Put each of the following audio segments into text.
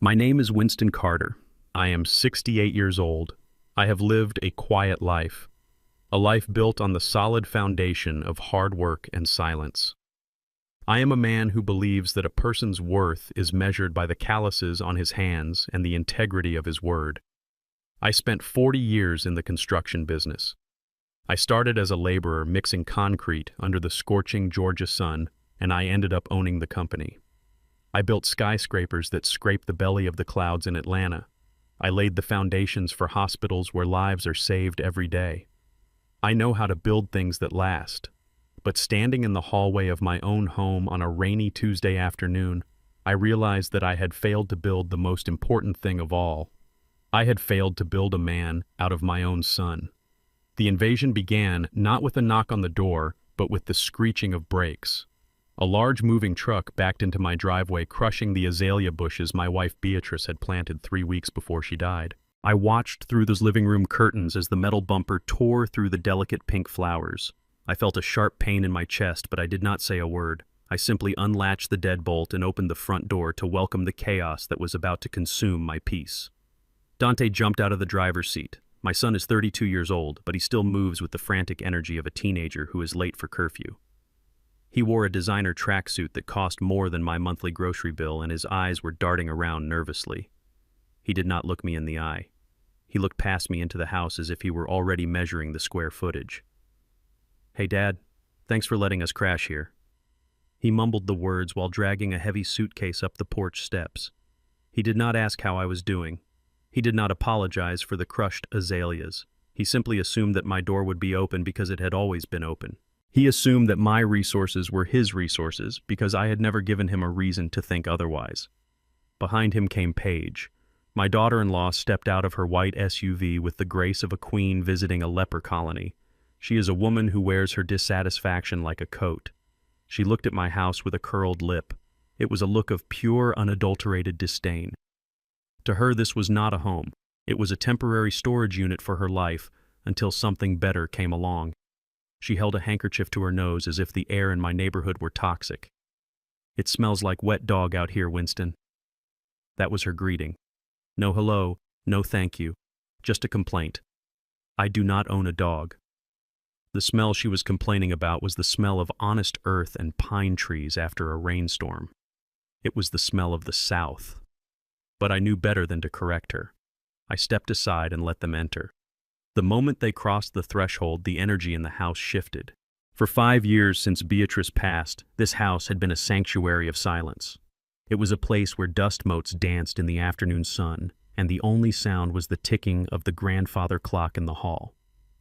My name is Winston Carter. I am 68 years old. I have lived a quiet life, a life built on the solid foundation of hard work and silence. I am a man who believes that a person's worth is measured by the calluses on his hands and the integrity of his word. I spent 40 years in the construction business. I started as a laborer mixing concrete under the scorching Georgia sun, and I ended up owning the company. I built skyscrapers that scrape the belly of the clouds in Atlanta. I laid the foundations for hospitals where lives are saved every day. I know how to build things that last. But standing in the hallway of my own home on a rainy Tuesday afternoon, I realized that I had failed to build the most important thing of all. I had failed to build a man out of my own son. The invasion began not with a knock on the door, but with the screeching of brakes. A large moving truck backed into my driveway, crushing the azalea bushes my wife Beatrice had planted 3 weeks before she died. I watched through those living room curtains as the metal bumper tore through the delicate pink flowers. I felt a sharp pain in my chest, but I did not say a word. I simply unlatched the deadbolt and opened the front door to welcome the chaos that was about to consume my peace. Dante jumped out of the driver's seat. My son is 32 years old, but he still moves with the frantic energy of a teenager who is late for curfew. He wore a designer tracksuit that cost more than my monthly grocery bill, and his eyes were darting around nervously. He did not look me in the eye. He looked past me into the house as if he were already measuring the square footage. "Hey, Dad, thanks for letting us crash here." He mumbled the words while dragging a heavy suitcase up the porch steps. He did not ask how I was doing. He did not apologize for the crushed azaleas. He simply assumed that my door would be open because it had always been open. He assumed that my resources were his resources because I had never given him a reason to think otherwise. Behind him came Paige. My daughter-in-law stepped out of her white SUV with the grace of a queen visiting a leper colony. She is a woman who wears her dissatisfaction like a coat. She looked at my house with a curled lip. It was a look of pure, unadulterated disdain. To her, this was not a home. It was a temporary storage unit for her life until something better came along. She held a handkerchief to her nose as if the air in my neighborhood were toxic. "It smells like wet dog out here, Winston." That was her greeting. No hello, no thank you, just a complaint. I do not own a dog. The smell she was complaining about was the smell of honest earth and pine trees after a rainstorm. It was the smell of the South. But I knew better than to correct her. I stepped aside and let them enter. The moment they crossed the threshold, the energy in the house shifted. For 5 years since Beatrice passed, this house had been a sanctuary of silence. It was a place where dust motes danced in the afternoon sun, and the only sound was the ticking of the grandfather clock in the hall.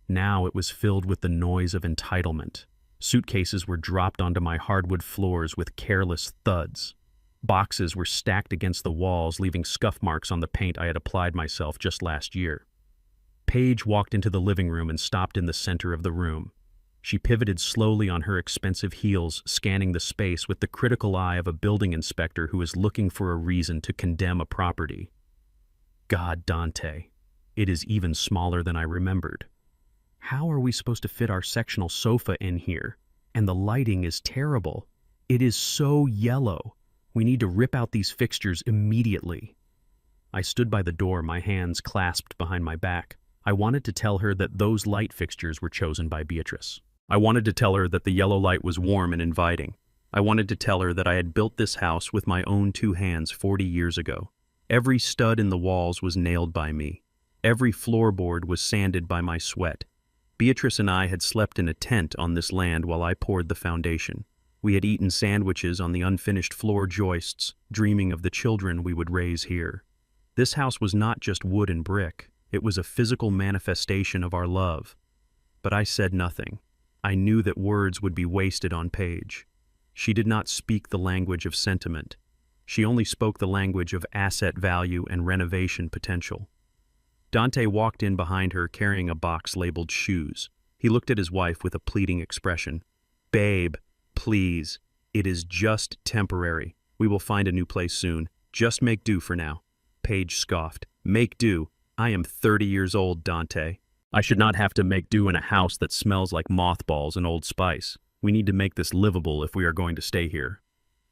Now it was filled with the noise of entitlement. Suitcases were dropped onto my hardwood floors with careless thuds. Boxes were stacked against the walls, leaving scuff marks on the paint I had applied myself just last year. Paige walked into the living room and stopped in the center of the room. She pivoted slowly on her expensive heels, scanning the space with the critical eye of a building inspector who is looking for a reason to condemn a property. God, Dante, it is even smaller than I remembered. How are we supposed to fit our sectional sofa in here? And the lighting is terrible. It is so yellow. We need to rip out these fixtures immediately. I stood by the door, my hands clasped behind my back. I wanted to tell her that those light fixtures were chosen by Beatrice. I wanted to tell her that the yellow light was warm and inviting. I wanted to tell her that I had built this house with my own 2 hands 40 years ago. Every stud in the walls was nailed by me. Every floorboard was sanded by my sweat. Beatrice and I had slept in a tent on this land while I poured the foundation. We had eaten sandwiches on the unfinished floor joists, dreaming of the children we would raise here. This house was not just wood and brick. It was a physical manifestation of our love. But I said nothing. I knew that words would be wasted on Paige. She did not speak the language of sentiment. She only spoke the language of asset value and renovation potential. Dante walked in behind her carrying a box labeled shoes. He looked at his wife with a pleading expression. "Babe, please, it is just temporary. We will find a new place soon. Just make do for now." Paige scoffed. "Make do? I am 30 years old, Dante. I should not have to make do in a house that smells like mothballs and Old Spice. We need to make this livable if we are going to stay here."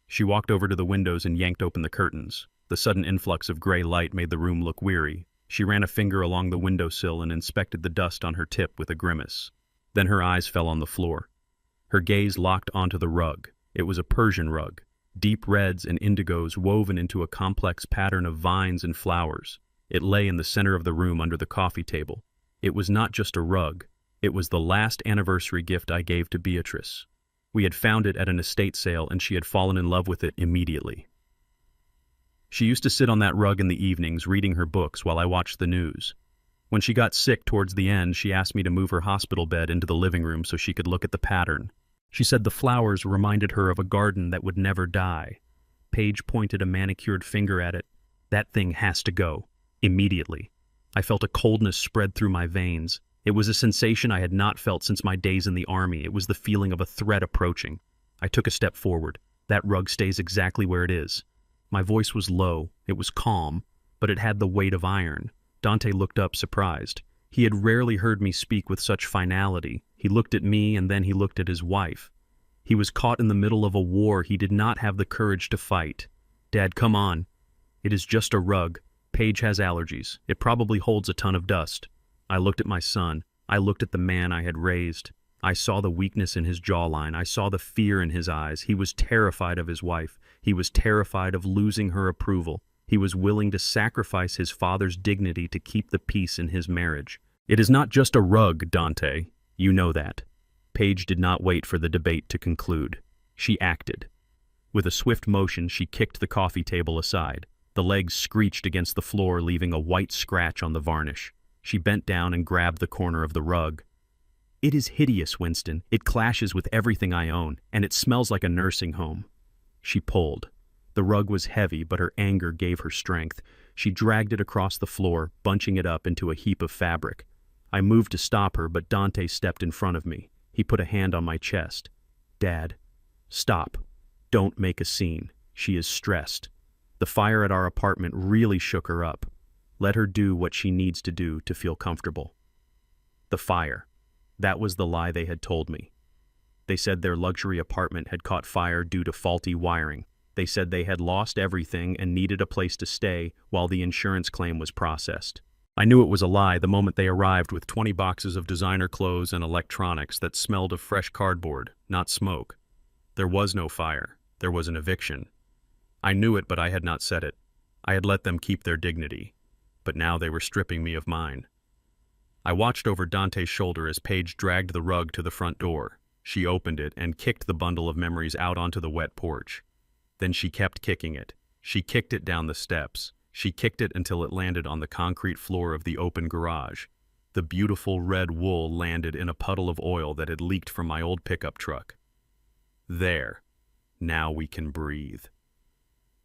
She walked over to the windows and yanked open the curtains. The sudden influx of gray light made the room look weary. She ran a finger along the windowsill and inspected the dust on her tip with a grimace. Then her eyes fell on the floor. Her gaze locked onto the rug. It was a Persian rug, deep reds and indigos woven into a complex pattern of vines and flowers. It lay in the center of the room under the coffee table. It was not just a rug. It was the last anniversary gift I gave to Beatrice. We had found it at an estate sale and she had fallen in love with it immediately. She used to sit on that rug in the evenings reading her books while I watched the news. When she got sick towards the end, she asked me to move her hospital bed into the living room so she could look at the pattern. She said the flowers reminded her of a garden that would never die. Paige pointed a manicured finger at it. That thing has to go. Immediately. I felt a coldness spread through my veins. It was a sensation I had not felt since my days in the army. It was the feeling of a threat approaching. I took a step forward. That rug stays exactly where it is. My voice was low. It was calm, but it had the weight of iron. Dante looked up, surprised. He had rarely heard me speak with such finality. He looked at me and then he looked at his wife. He was caught in the middle of a war he did not have the courage to fight. Dad, come on. It is just a rug. Paige has allergies. It probably holds a ton of dust. I looked at my son. I looked at the man I had raised. I saw the weakness in his jawline. I saw the fear in his eyes. He was terrified of his wife. He was terrified of losing her approval. He was willing to sacrifice his father's dignity to keep the peace in his marriage. It is not just a rug, Dante. You know that. Paige did not wait for the debate to conclude. She acted. With a swift motion, she kicked the coffee table aside. The legs screeched against the floor, leaving a white scratch on the varnish. She bent down and grabbed the corner of the rug. It is hideous, Winston. It clashes with everything I own, and it smells like a nursing home. She pulled. The rug was heavy, but her anger gave her strength. She dragged it across the floor, bunching it up into a heap of fabric. I moved to stop her, but Dante stepped in front of me. He put a hand on my chest. Dad, stop. Don't make a scene. She is stressed. The fire at our apartment really shook her up. Let her do what she needs to do to feel comfortable. The fire. That was the lie they had told me. They said their luxury apartment had caught fire due to faulty wiring. They said they had lost everything and needed a place to stay while the insurance claim was processed. I knew it was a lie the moment they arrived with 20 boxes of designer clothes and electronics that smelled of fresh cardboard, not smoke. There was no fire. There was an eviction. I knew it, but I had not said it. I had let them keep their dignity. But now they were stripping me of mine. I watched over Dante's shoulder as Paige dragged the rug to the front door. She opened it and kicked the bundle of memories out onto the wet porch. Then she kept kicking it. She kicked it down the steps. She kicked it until it landed on the concrete floor of the open garage. The beautiful red wool landed in a puddle of oil that had leaked from my old pickup truck. There. Now we can breathe.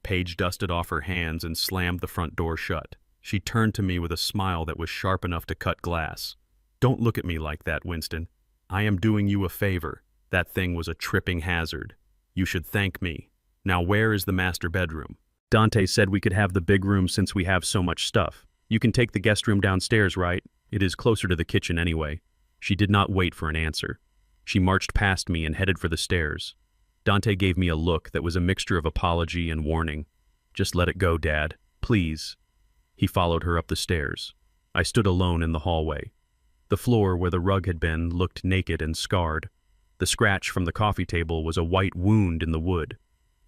Paige dusted off her hands and slammed the front door shut. She turned to me with a smile that was sharp enough to cut glass. Don't look at me like that, Winston. I am doing you a favor. That thing was a tripping hazard. You should thank me. Now where is the master bedroom? Dante said we could have the big room since we have so much stuff. You can take the guest room downstairs, right? It is closer to the kitchen anyway. She did not wait for an answer. She marched past me and headed for the stairs. Dante gave me a look that was a mixture of apology and warning. Just let it go, Dad. Please. He followed her up the stairs. I stood alone in the hallway. The floor where the rug had been looked naked and scarred. The scratch from the coffee table was a white wound in the wood.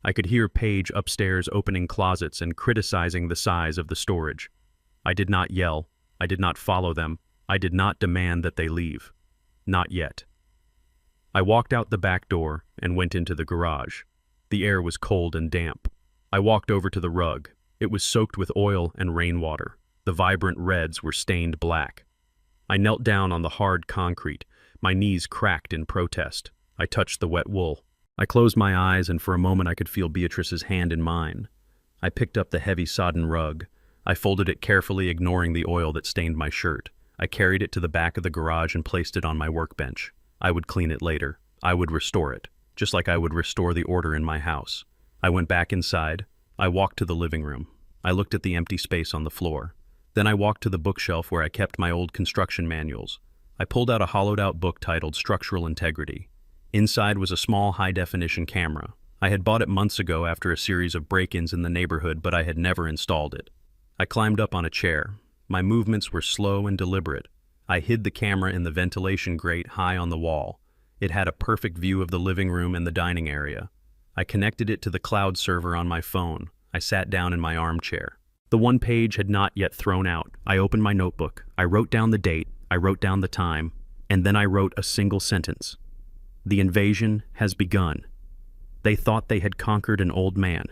I could hear Paige upstairs opening closets and criticizing the size of the storage. I did not yell. I did not follow them. I did not demand that they leave. Not yet. I walked out the back door and went into the garage. The air was cold and damp. I walked over to the rug. It was soaked with oil and rainwater. The vibrant reds were stained black. I knelt down on the hard concrete. My knees cracked in protest. I touched the wet wool. I closed my eyes, and for a moment I could feel Beatrice's hand in mine. I picked up the heavy sodden rug. I folded it carefully, ignoring the oil that stained my shirt. I carried it to the back of the garage and placed it on my workbench. I would clean it later. I would restore it, just like I would restore the order in my house. I went back inside. I walked to the living room. I looked at the empty space on the floor. Then I walked to the bookshelf where I kept my old construction manuals. I pulled out a hollowed-out book titled Structural Integrity. Inside was a small high-definition camera. I had bought it months ago after a series of break-ins in the neighborhood, but I had never installed it. I climbed up on a chair. My movements were slow and deliberate. I hid the camera in the ventilation grate high on the wall. It had a perfect view of the living room and the dining area. I connected it to the cloud server on my phone. I sat down in my armchair. The one page had not yet thrown out. I opened my notebook. I wrote down the date. I wrote down the time. And then I wrote a single sentence. The invasion has begun. They thought they had conquered an old man.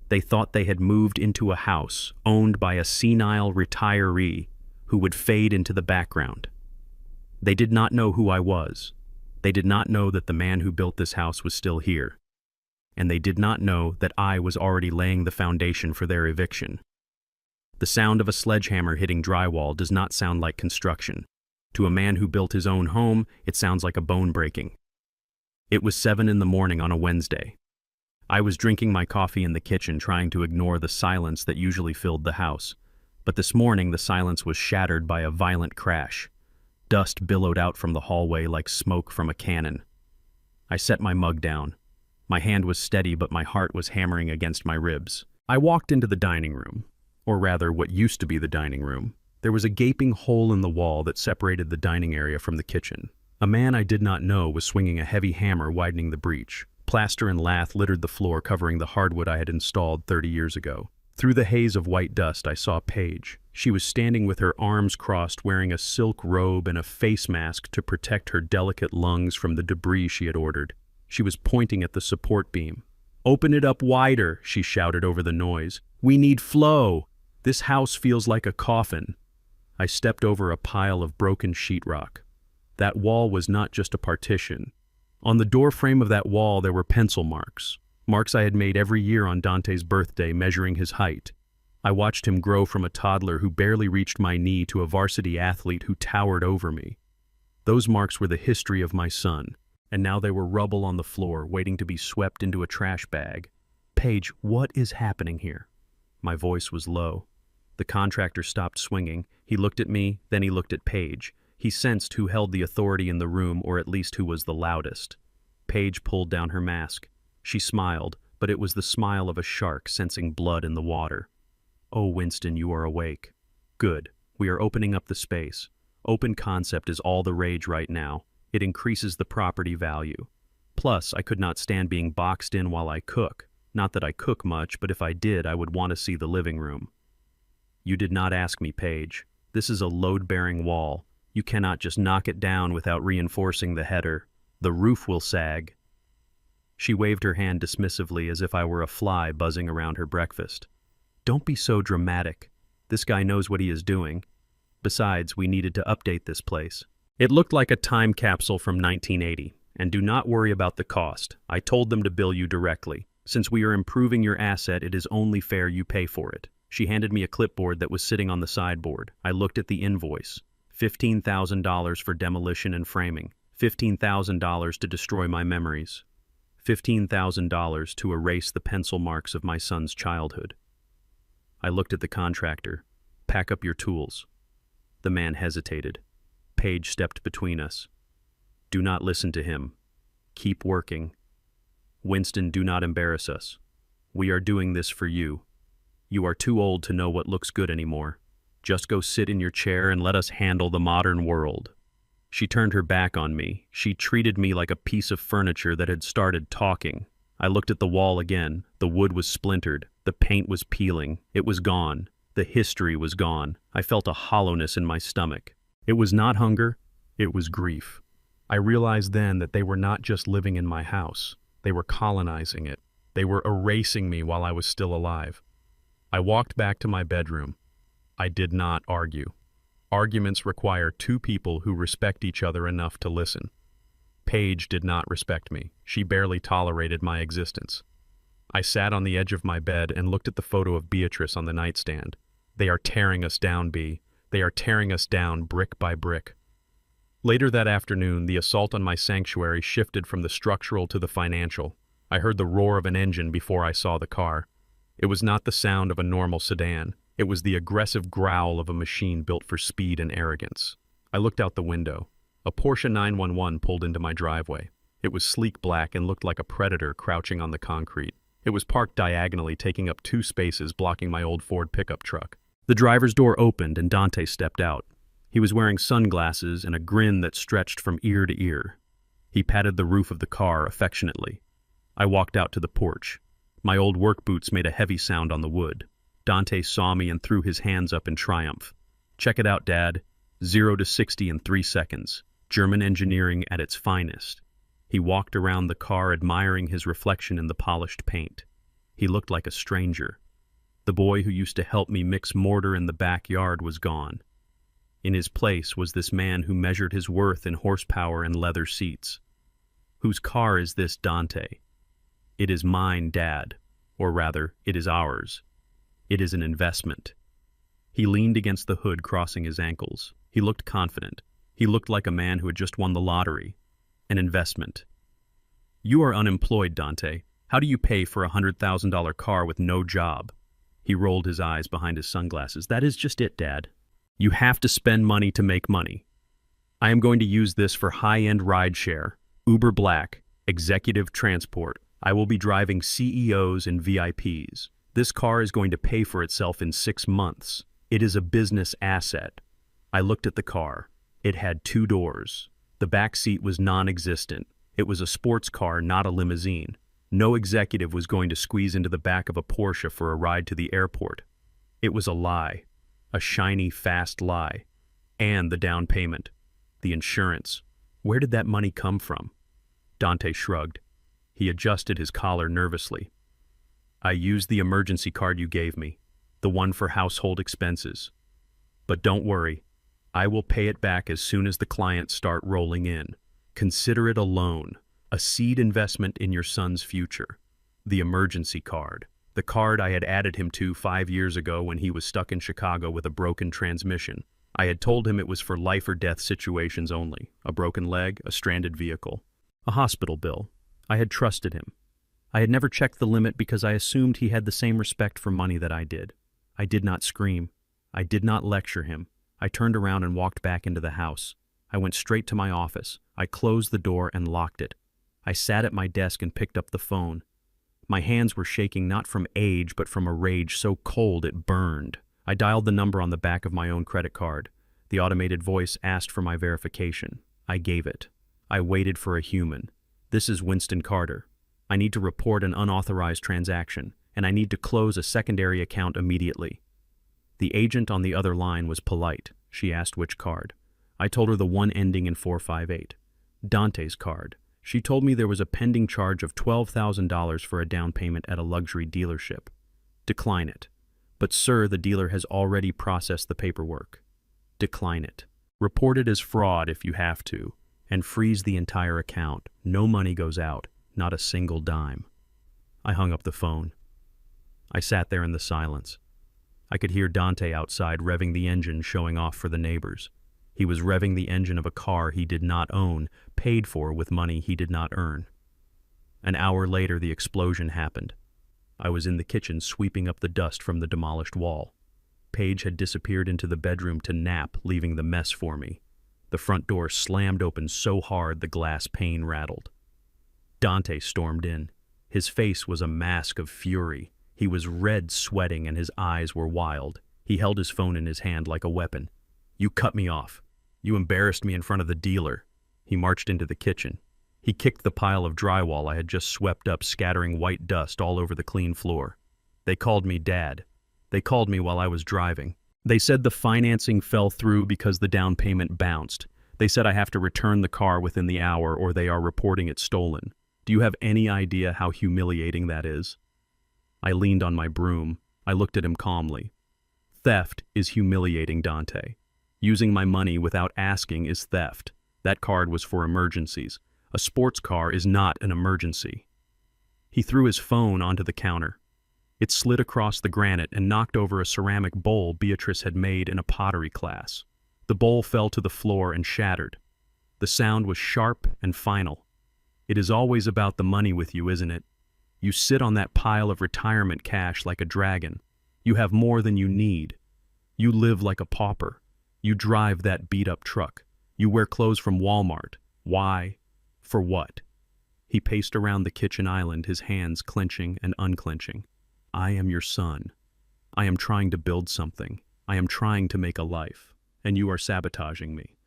They thought they had moved into a house owned by a senile retiree who would fade into the background. They did not know who I was. They did not know that the man who built this house was still here. And they did not know that I was already laying the foundation for their eviction. The sound of a sledgehammer hitting drywall does not sound like construction. To a man who built his own home, it sounds like a bone breaking. It was 7 a.m. on a Wednesday. I was drinking my coffee in the kitchen, trying to ignore the silence that usually filled the house. But this morning, the silence was shattered by a violent crash. Dust billowed out from the hallway like smoke from a cannon. I set my mug down. My hand was steady, but my heart was hammering against my ribs. I walked into the dining room, or rather what used to be the dining room. There was a gaping hole in the wall that separated the dining area from the kitchen. A man I did not know was swinging a heavy hammer, widening the breach. Plaster and lath littered the floor, covering the hardwood I had installed 30 years ago. Through the haze of white dust, I saw Paige. She was standing with her arms crossed, wearing a silk robe and a face mask to protect her delicate lungs from the debris she had ordered. She was pointing at the support beam. "Open it up wider," she shouted over the noise. "We need flow. This house feels like a coffin." I stepped over a pile of broken sheetrock. That wall was not just a partition. On the doorframe of that wall there were pencil marks. Marks I had made every year on Dante's birthday, measuring his height. I watched him grow from a toddler who barely reached my knee to a varsity athlete who towered over me. Those marks were the history of my son, and now they were rubble on the floor, waiting to be swept into a trash bag. "Paige, what is happening here?" My voice was low. The contractor stopped swinging. He looked at me, then he looked at Paige. He sensed who held the authority in the room, or at least who was the loudest. Paige pulled down her mask. She smiled, but it was the smile of a shark sensing blood in the water. "Oh, Winston, you are awake. Good. We are opening up the space. Open concept is all the rage right now. It increases the property value. Plus, I could not stand being boxed in while I cook. Not that I cook much, but if I did, I would want to see the living room." "You did not ask me, Paige. This is a load-bearing wall. You cannot just knock it down without reinforcing the header. The roof will sag." She waved her hand dismissively as if I were a fly buzzing around her breakfast. "Don't be so dramatic. This guy knows what he is doing. Besides, we needed to update this place." It looked like a time capsule from 1980. "And do not worry about the cost. I told them to bill you directly. Since we are improving your asset, it is only fair you pay for it." She handed me a clipboard that was sitting on the sideboard. I looked at the invoice. $15,000 for demolition and framing. $15,000 to destroy my memories. $15,000 to erase the pencil marks of my son's childhood. I looked at the contractor. "Pack up your tools." The man hesitated. Paige stepped between us. "Do not listen to him. Keep working. Winston, do not embarrass us. We are doing this for you. You are too old to know what looks good anymore. Just go sit in your chair and let us handle the modern world." She turned her back on me. She treated me like a piece of furniture that had started talking. I looked at the wall again. The wood was splintered. The paint was peeling. It was gone. The history was gone. I felt a hollowness in my stomach. It was not hunger. It was grief. I realized then that they were not just living in my house. They were colonizing it. They were erasing me while I was still alive. I walked back to my bedroom. I did not argue. Arguments require two people who respect each other enough to listen. Paige did not respect me. She barely tolerated my existence. I sat on the edge of my bed and looked at the photo of Beatrice on the nightstand. "They are tearing us down, B. They are tearing us down brick by brick." Later that afternoon, the assault on my sanctuary shifted from the structural to the financial. I heard the roar of an engine before I saw the car. It was not the sound of a normal sedan. It was the aggressive growl of a machine built for speed and arrogance. I looked out the window. A Porsche 911 pulled into my driveway. It was sleek black and looked like a predator crouching on the concrete. It was parked diagonally, taking up 2 spaces, blocking my old Ford pickup truck. The driver's door opened and Dante stepped out. He was wearing sunglasses and a grin that stretched from ear to ear. He patted the roof of the car affectionately. I walked out to the porch. My old work boots made a heavy sound on the wood. Dante saw me and threw his hands up in triumph. "Check it out, Dad. 0 to 60 in 3 seconds. German engineering at its finest." He walked around the car admiring his reflection in the polished paint. He looked like a stranger. The boy who used to help me mix mortar in the backyard was gone. In his place was this man who measured his worth in horsepower and leather seats. "Whose car is this, Dante?" "It is mine, Dad. Or rather, it is ours. It is an investment." He leaned against the hood, crossing his ankles. He looked confident. He looked like a man who had just won the lottery. An investment. "You are unemployed, Dante. How do you pay for a $100,000 car with no job?" He rolled his eyes behind his sunglasses. "That is just it, Dad. You have to spend money to make money. I am going to use this for high-end rideshare, Uber Black, executive transport. I will be driving CEOs and VIPs. This car is going to pay for itself in 6 months. It is a business asset." I looked at the car. It had 2 doors. The back seat was non-existent. It was a sports car, not a limousine. No executive was going to squeeze into the back of a Porsche for a ride to the airport. It was a lie. A shiny, fast lie. And the down payment. The insurance. Where did that money come from? Dante shrugged. He adjusted his collar nervously. "I used the emergency card you gave me, the one for household expenses. But don't worry. I will pay it back as soon as the clients start rolling in. Consider it a loan, a seed investment in your son's future." The emergency card. The card I had added him to 5 years ago when he was stuck in Chicago with a broken transmission. I had told him it was for life or death situations only. A broken leg, a stranded vehicle, a hospital bill. I had trusted him. I had never checked the limit because I assumed he had the same respect for money that I did. I did not scream. I did not lecture him. I turned around and walked back into the house. I went straight to my office. I closed the door and locked it. I sat at my desk and picked up the phone. My hands were shaking not from age but from a rage so cold it burned. I dialed the number on the back of my own credit card. The automated voice asked for my verification. I gave it. I waited for a human. "This is Winston Carter. I need to report an unauthorized transaction, and I need to close a secondary account immediately." The agent on the other line was polite. She asked which card. I told her the one ending in 458. Dante's card. She told me there was a pending charge of $12,000 for a down payment at a luxury dealership. Decline it. "But sir, the dealer has already processed the paperwork." Decline it. Report it as fraud if you have to, and freeze the entire account. No money goes out, not a single dime. I hung up the phone. I sat there in the silence. I could hear Dante outside revving the engine, showing off for the neighbors. He was revving the engine of a car he did not own, paid for with money he did not earn. An hour later, the explosion happened. I was in the kitchen sweeping up the dust from the demolished wall. Paige had disappeared into the bedroom to nap, leaving the mess for me. The front door slammed open so hard the glass pane rattled. Dante stormed in. His face was a mask of fury. He was red, sweating, and his eyes were wild. He held his phone in his hand like a weapon. "You cut me off. You embarrassed me in front of the dealer." He marched into the kitchen. He kicked the pile of drywall I had just swept up, scattering white dust all over the clean floor. "They called me Dad. They called me while I was driving. They said the financing fell through because the down payment bounced. They said I have to return the car within the hour or they are reporting it stolen. Do you have any idea how humiliating that is?" I leaned on my broom. I looked at him calmly. "Theft is humiliating, Dante. Using my money without asking is theft. That card was for emergencies. A sports car is not an emergency." He threw his phone onto the counter. It slid across the granite and knocked over a ceramic bowl Beatrice had made in a pottery class. The bowl fell to the floor and shattered. The sound was sharp and final. "It is always about the money with you, isn't it? You sit on that pile of retirement cash like a dragon. You have more than you need. You live like a pauper. You drive that beat-up truck. You wear clothes from Walmart. Why? For what? He paced around the kitchen island, his hands clenching and unclenching. I am your son. I am trying to build something. I am trying to make a life. And you are sabotaging me.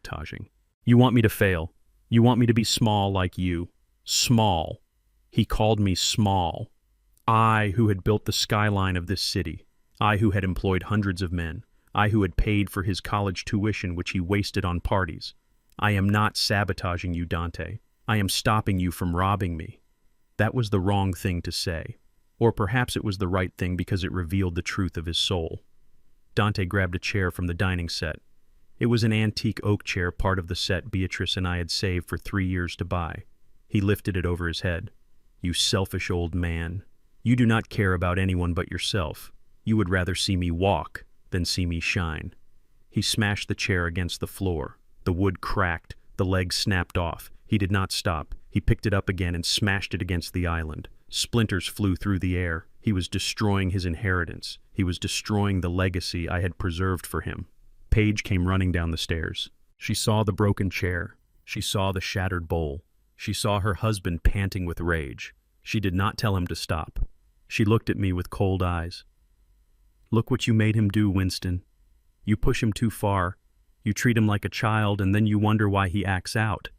You want me to fail. You want me to be small like you. Small. He called me small. I, who had built the skyline of this city. I, who had employed hundreds of men. I, who had paid for his college tuition, which he wasted on parties. I am not sabotaging you, Dante. I am stopping you from robbing me. That was the wrong thing to say. Or perhaps it was the right thing because it revealed the truth of his soul. Dante grabbed a chair from the dining set. It was an antique oak chair, part of the set Beatrice and I had saved for 3 years to buy. He lifted it over his head. You selfish old man. You do not care about anyone but yourself. You would rather see me walk than see me shine. He smashed the chair against the floor. The wood cracked. The legs snapped off. He did not stop. He picked it up again and smashed it against the island. Splinters flew through the air. He was destroying his inheritance. He was destroying the legacy I had preserved for him. Paige came running down the stairs. She saw the broken chair. She saw the shattered bowl. She saw her husband panting with rage. She did not tell him to stop. She looked at me with cold eyes. Look what you made him do, Winston. You push him too far. You treat him like a child, and then you wonder why he acts out.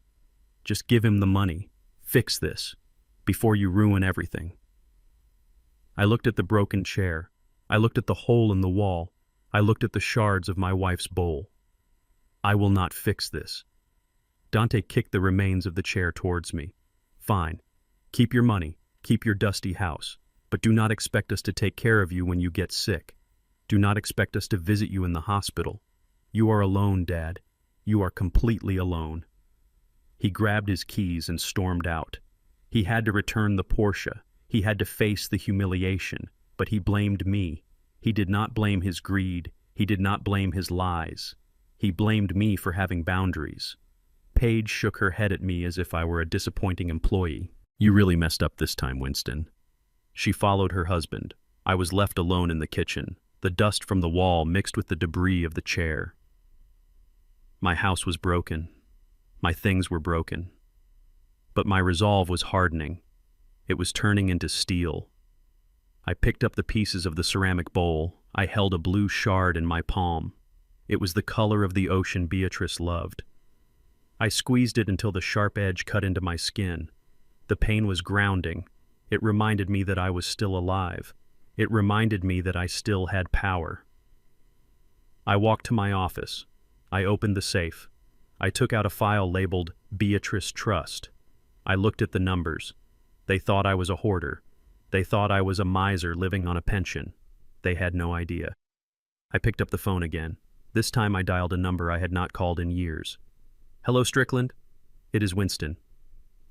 Just give him the money. Fix this, before you ruin everything. I looked at the broken chair. I looked at the hole in the wall. I looked at the shards of my wife's bowl. I will not fix this. Dante kicked the remains of the chair towards me. Fine. Keep your money. Keep your dusty house. But do not expect us to take care of you when you get sick. Do not expect us to visit you in the hospital. You are alone, Dad. You are completely alone. He grabbed his keys and stormed out. He had to return the Porsche. He had to face the humiliation, but he blamed me. He did not blame his greed. He did not blame his lies. He blamed me for having boundaries. Paige shook her head at me as if I were a disappointing employee. You really messed up this time, Winston. She followed her husband. I was left alone in the kitchen, the dust from the wall mixed with the debris of the chair. My house was broken. My things were broken. But my resolve was hardening. It was turning into steel. I picked up the pieces of the ceramic bowl. I held a blue shard in my palm. It was the color of the ocean Beatrice loved. I squeezed it until the sharp edge cut into my skin. The pain was grounding. It reminded me that I was still alive. It reminded me that I still had power. I walked to my office. I opened the safe. I took out a file labeled Beatrice Trust. I looked at the numbers. They thought I was a hoarder. They thought I was a miser living on a pension. They had no idea. I picked up the phone again. This time I dialed a number I had not called in years. Hello, Strickland? It is Winston.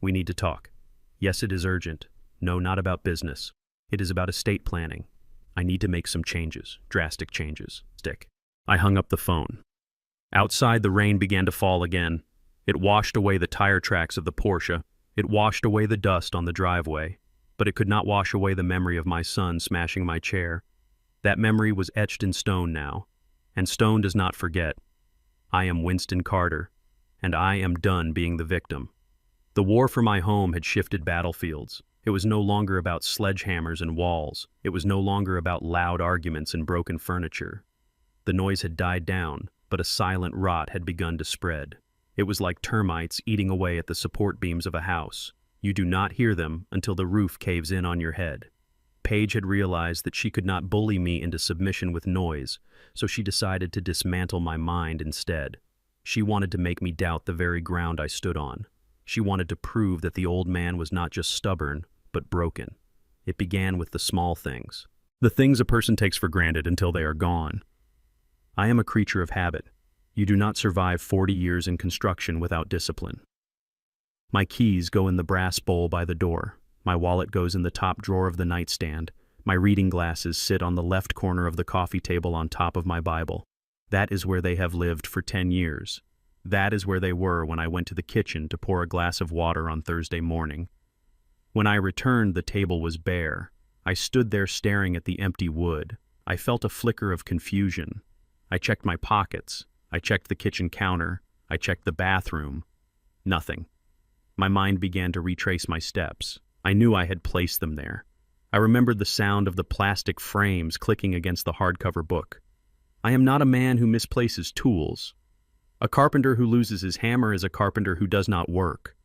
We need to talk. Yes, it is urgent. No, not about business. It is about estate planning. I need to make some changes, drastic changes. I hung up the phone. Outside, the rain began to fall again. It washed away the tire tracks of the Porsche. It washed away the dust on the driveway. But it could not wash away the memory of my son smashing my chair. That memory was etched in stone now. And stone does not forget. I am Winston Carter, and I am done being the victim. The war for my home had shifted battlefields. It was no longer about sledgehammers and walls. It was no longer about loud arguments and broken furniture. The noise had died down, but a silent rot had begun to spread. It was like termites eating away at the support beams of a house. You do not hear them until the roof caves in on your head. Paige had realized that she could not bully me into submission with noise, so she decided to dismantle my mind instead. She wanted to make me doubt the very ground I stood on. She wanted to prove that the old man was not just stubborn, but broken. It began with the small things. The things a person takes for granted until they are gone. I am a creature of habit. You do not survive 40 years in construction without discipline. My keys go in the brass bowl by the door. My wallet goes in the top drawer of the nightstand. My reading glasses sit on the left corner of the coffee table on top of my Bible. That is where they have lived for 10 years. That is where they were when I went to the kitchen to pour a glass of water on Thursday morning. When I returned, the table was bare. I stood there staring at the empty wood. I felt a flicker of confusion. I checked my pockets. I checked the kitchen counter. I checked the bathroom. Nothing. My mind began to retrace my steps. I knew I had placed them there. I remembered the sound of the plastic frames clicking against the hardcover book. I am not a man who misplaces tools. A carpenter who loses his hammer is a carpenter who does not work.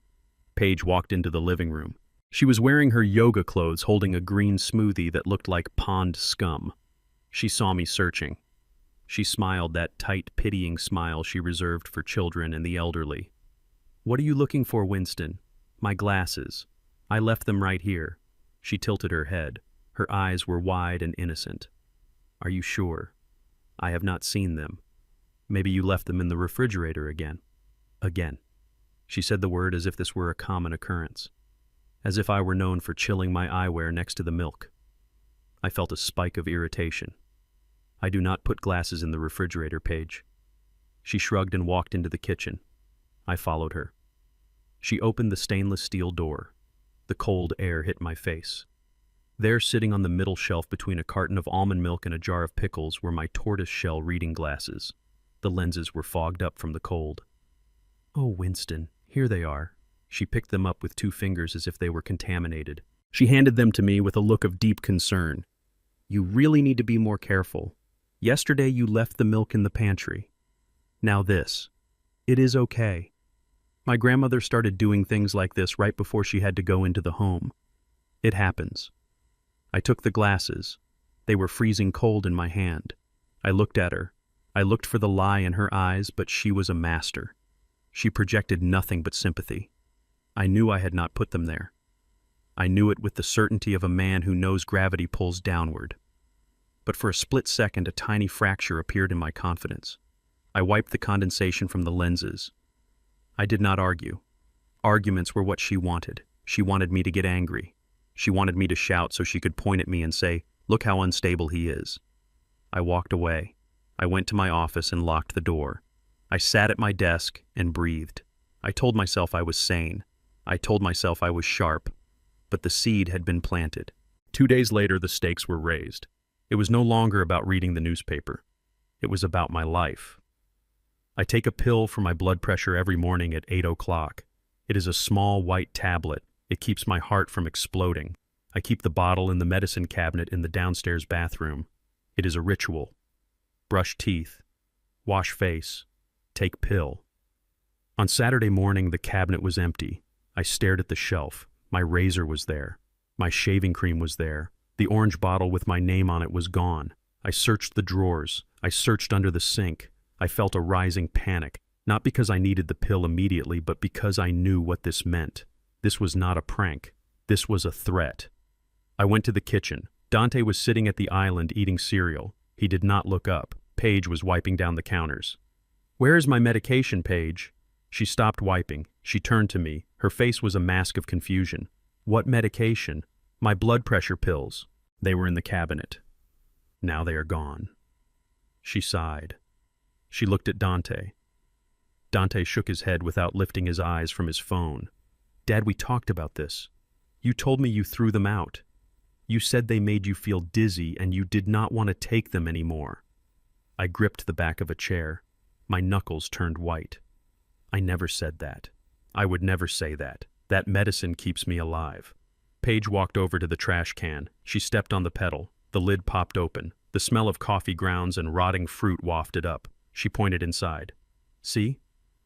Paige walked into the living room. She was wearing her yoga clothes, holding a green smoothie that looked like pond scum. She saw me searching. She smiled, that tight, pitying smile she reserved for children and the elderly. "What are you looking for, Winston?" "My glasses. I left them right here." She tilted her head. Her eyes were wide and innocent. "Are you sure?" "I have not seen them." "Maybe you left them in the refrigerator again." "Again." She said the word as if this were a common occurrence. As if I were known for chilling my eyewear next to the milk. I felt a spike of irritation. "I do not put glasses in the refrigerator, Paige." She shrugged and walked into the kitchen. I followed her. She opened the stainless steel door. The cold air hit my face. There, sitting on the middle shelf between a carton of almond milk and a jar of pickles, were my tortoise-shell reading glasses. The lenses were fogged up from the cold. "Oh, Winston, here they are." She picked them up with 2 fingers as if they were contaminated. She handed them to me with a look of deep concern. "You really need to be more careful. Yesterday you left the milk in the pantry. Now this. It is okay." My grandmother started doing things like this right before she had to go into the home. It happens. I took the glasses. They were freezing cold in my hand. I looked at her. I looked for the lie in her eyes, but she was a master. She projected nothing but sympathy. I knew I had not put them there. I knew it with the certainty of a man who knows gravity pulls downward. But for a split second, a tiny fracture appeared in my confidence. I wiped the condensation from the lenses. I did not argue. Arguments were what she wanted. She wanted me to get angry. She wanted me to shout so she could point at me and say, "Look how unstable he is." I walked away. I went to my office and locked the door. I sat at my desk and breathed. I told myself I was sane. I told myself I was sharp. But the seed had been planted. 2 days later, the stakes were raised. It was no longer about reading the newspaper. It was about my life. I take a pill for my blood pressure every morning at 8 o'clock. It is a small white tablet. It keeps my heart from exploding. I keep the bottle in the medicine cabinet in the downstairs bathroom. It is a ritual. Brush teeth. Wash face. Take pill. On Saturday morning, the cabinet was empty. I stared at the shelf. My razor was there. My shaving cream was there. The orange bottle with my name on it was gone. I searched the drawers. I searched under the sink. I felt a rising panic, not because I needed the pill immediately, but because I knew what this meant. This was not a prank. This was a threat. I went to the kitchen. Dante was sitting at the island eating cereal. He did not look up. Paige was wiping down the counters. "Where is my medication, Paige?" She stopped wiping. She turned to me. Her face was a mask of confusion. "What medication?" "My blood pressure pills." They were in the cabinet. Now they are gone. She sighed. She looked at Dante. Dante shook his head without lifting his eyes from his phone. "Dad, we talked about this. You told me you threw them out. You said they made you feel dizzy and you did not want to take them anymore." I gripped the back of a chair. My knuckles turned white. "I never said that. I would never say that. That medicine keeps me alive." Paige walked over to the trash can. She stepped on the pedal. The lid popped open. The smell of coffee grounds and rotting fruit wafted up. She pointed inside. "See?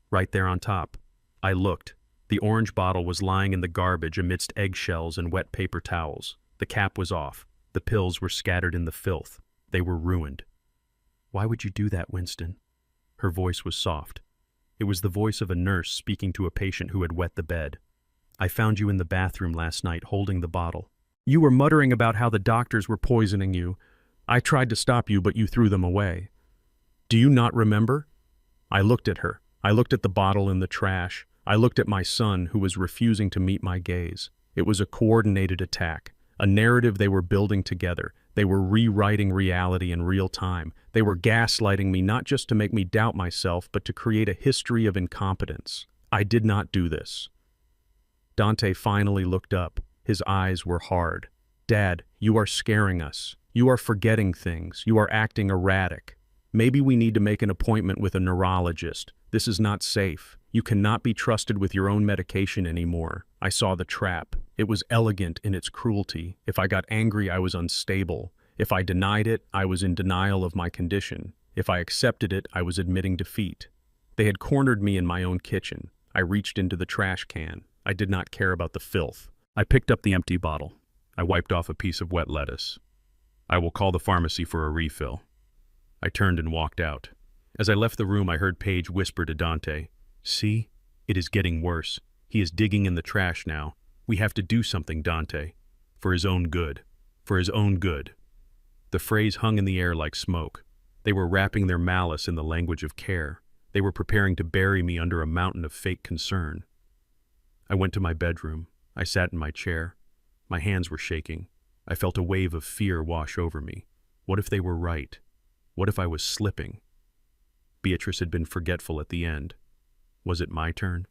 Right there on top." I looked. The orange bottle was lying in the garbage amidst eggshells and wet paper towels. The cap was off. The pills were scattered in the filth. They were ruined. "Why would you do that, Winston?" Her voice was soft. It was the voice of a nurse speaking to a patient who had wet the bed. "I found you in the bathroom last night holding the bottle. You were muttering about how the doctors were poisoning you. I tried to stop you, but you threw them away. Do you not remember?" I looked at her. I looked at the bottle in the trash. I looked at my son, who was refusing to meet my gaze. It was a coordinated attack, a narrative they were building together. They were rewriting reality in real time. They were gaslighting me not just to make me doubt myself, but to create a history of incompetence. I did not do this. Dante finally looked up. His eyes were hard. "Dad, you are scaring us. You are forgetting things. You are acting erratic. Maybe we need to make an appointment with a neurologist. This is not safe. You cannot be trusted with your own medication anymore. I saw the trap. It was elegant in its cruelty. If I got angry, I was unstable. If I denied it, I was in denial of my condition. If I accepted it, I was admitting defeat. They had cornered me in my own kitchen. I reached into the trash can. I did not care about the filth. I picked up the empty bottle. I wiped off a piece of wet lettuce. I will call the pharmacy for a refill. I turned and walked out. As I left the room, I heard Paige whisper to Dante, "See? It is getting worse. He is digging in the trash now. We have to do something, Dante. For his own good. For his own good." The phrase hung in the air like smoke. They were wrapping their malice in the language of care. They were preparing to bury me under a mountain of fake concern. I went to my bedroom. I sat in my chair. My hands were shaking. I felt a wave of fear wash over me. What if they were right? What if I was slipping? Beatrice had been forgetful at the end. Was it my turn?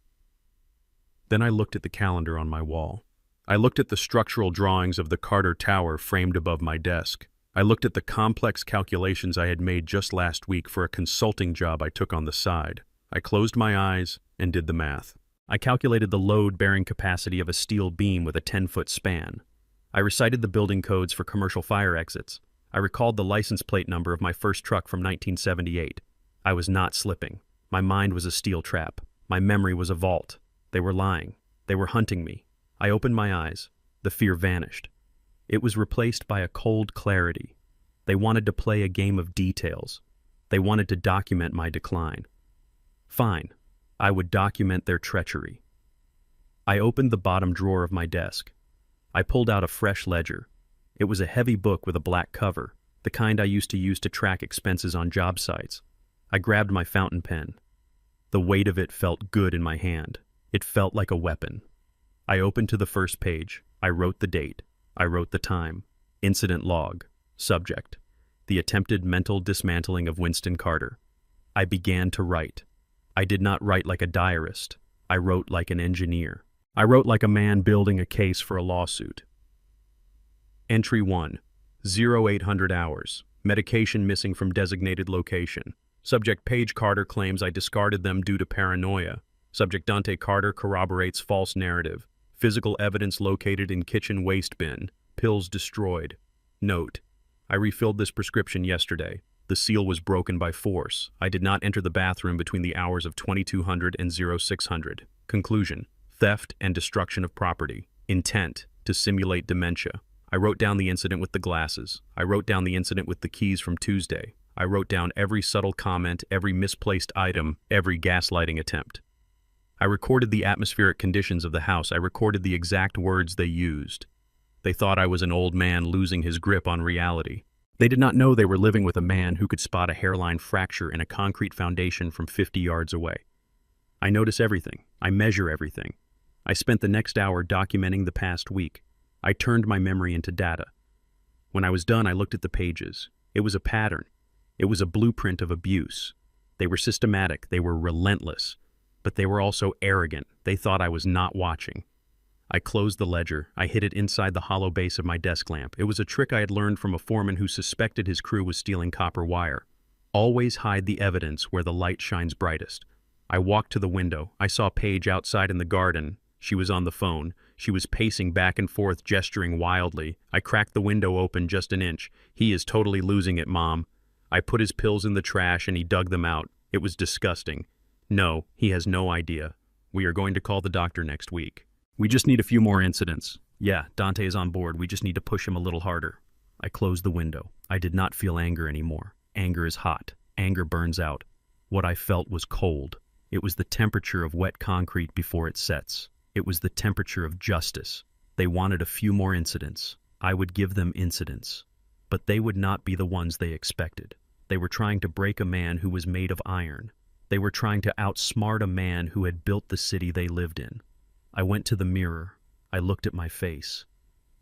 Then I looked at the calendar on my wall. I looked at the structural drawings of the Carter Tower framed above my desk. I looked at the complex calculations I had made just last week for a consulting job I took on the side. I closed my eyes and did the math. I calculated the load-bearing capacity of a steel beam with a 10-foot span. I recited the building codes for commercial fire exits. I recalled the license plate number of my first truck from 1978. I was not slipping. My mind was a steel trap. My memory was a vault. They were lying. They were hunting me. I opened my eyes. The fear vanished. It was replaced by a cold clarity. They wanted to play a game of details. They wanted to document my decline. Fine. I would document their treachery. I opened the bottom drawer of my desk. I pulled out a fresh ledger. It was a heavy book with a black cover, the kind I used to use to track expenses on job sites. I grabbed my fountain pen. The weight of it felt good in my hand. It felt like a weapon. I opened to the first page. I wrote the date. I wrote the time. Incident log. Subject: the attempted mental dismantling of Winston Carter. I began to write. I did not write like a diarist. I wrote like an engineer. I wrote like a man building a case for a lawsuit. Entry 1. 0800 hours. Medication missing from designated location. Subject: Paige Carter claims I discarded them due to paranoia. Subject: Dante Carter corroborates false narrative. Physical evidence located in kitchen waste bin. Pills destroyed. Note: I refilled this prescription yesterday. The seal was broken by force. I did not enter the bathroom between the hours of 2200 and 0600. Conclusion: theft and destruction of property. Intent: to simulate dementia. I wrote down the incident with the glasses. I wrote down the incident with the keys from Tuesday. I wrote down every subtle comment, every misplaced item, every gaslighting attempt. I recorded the atmospheric conditions of the house. I recorded the exact words they used. They thought I was an old man losing his grip on reality. They did not know they were living with a man who could spot a hairline fracture in a concrete foundation from 50 yards away. I notice everything. I measure everything. I spent the next hour documenting the past week. I turned my memory into data. When I was done, I looked at the pages. It was a pattern. It was a blueprint of abuse. They were systematic. They were relentless. But they were also arrogant. They thought I was not watching. I closed the ledger. I hid it inside the hollow base of my desk lamp. It was a trick I had learned from a foreman who suspected his crew was stealing copper wire. Always hide the evidence where the light shines brightest. I walked to the window. I saw Paige outside in the garden. She was on the phone. She was pacing back and forth, gesturing wildly. I cracked the window open just an inch. "He is totally losing it, Mom." I put his pills in the trash and he dug them out. It was disgusting. "No, he has no idea. We are going to call the doctor next week. We just need a few more incidents. Yeah, Dante is on board. We just need to push him a little harder." I closed the window. I did not feel anger anymore. Anger is hot. Anger burns out. What I felt was cold. It was the temperature of wet concrete before it sets. It was the temperature of justice. They wanted a few more incidents. I would give them incidents. But they would not be the ones they expected. They were trying to break a man who was made of iron. They were trying to outsmart a man who had built the city they lived in. I went to the mirror. I looked at my face.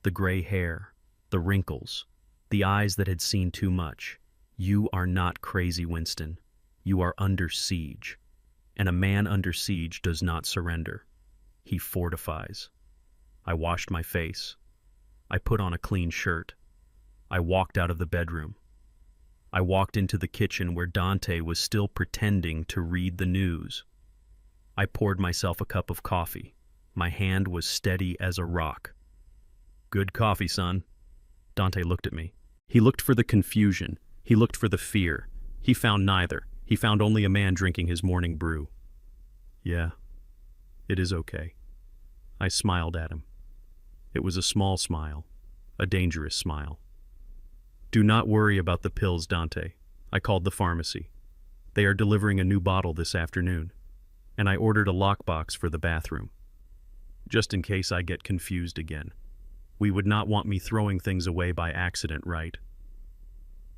The gray hair, the wrinkles, the eyes that had seen too much. You are not crazy, Winston. You are under siege. And a man under siege does not surrender. He fortifies. I washed my face. I put on a clean shirt. I walked out of the bedroom. I walked into the kitchen where Dante was still pretending to read the news. I poured myself a cup of coffee. My hand was steady as a rock. "Good coffee, son." Dante looked at me. He looked for the confusion. He looked for the fear. He found neither. He found only a man drinking his morning brew. "Yeah, it is okay." I smiled at him. It was a small smile, a dangerous smile. "Do not worry about the pills, Dante." I called the pharmacy. "They are delivering a new bottle this afternoon." And I ordered a lockbox for the bathroom, just in case I get confused again. We would not want me throwing things away by accident, right?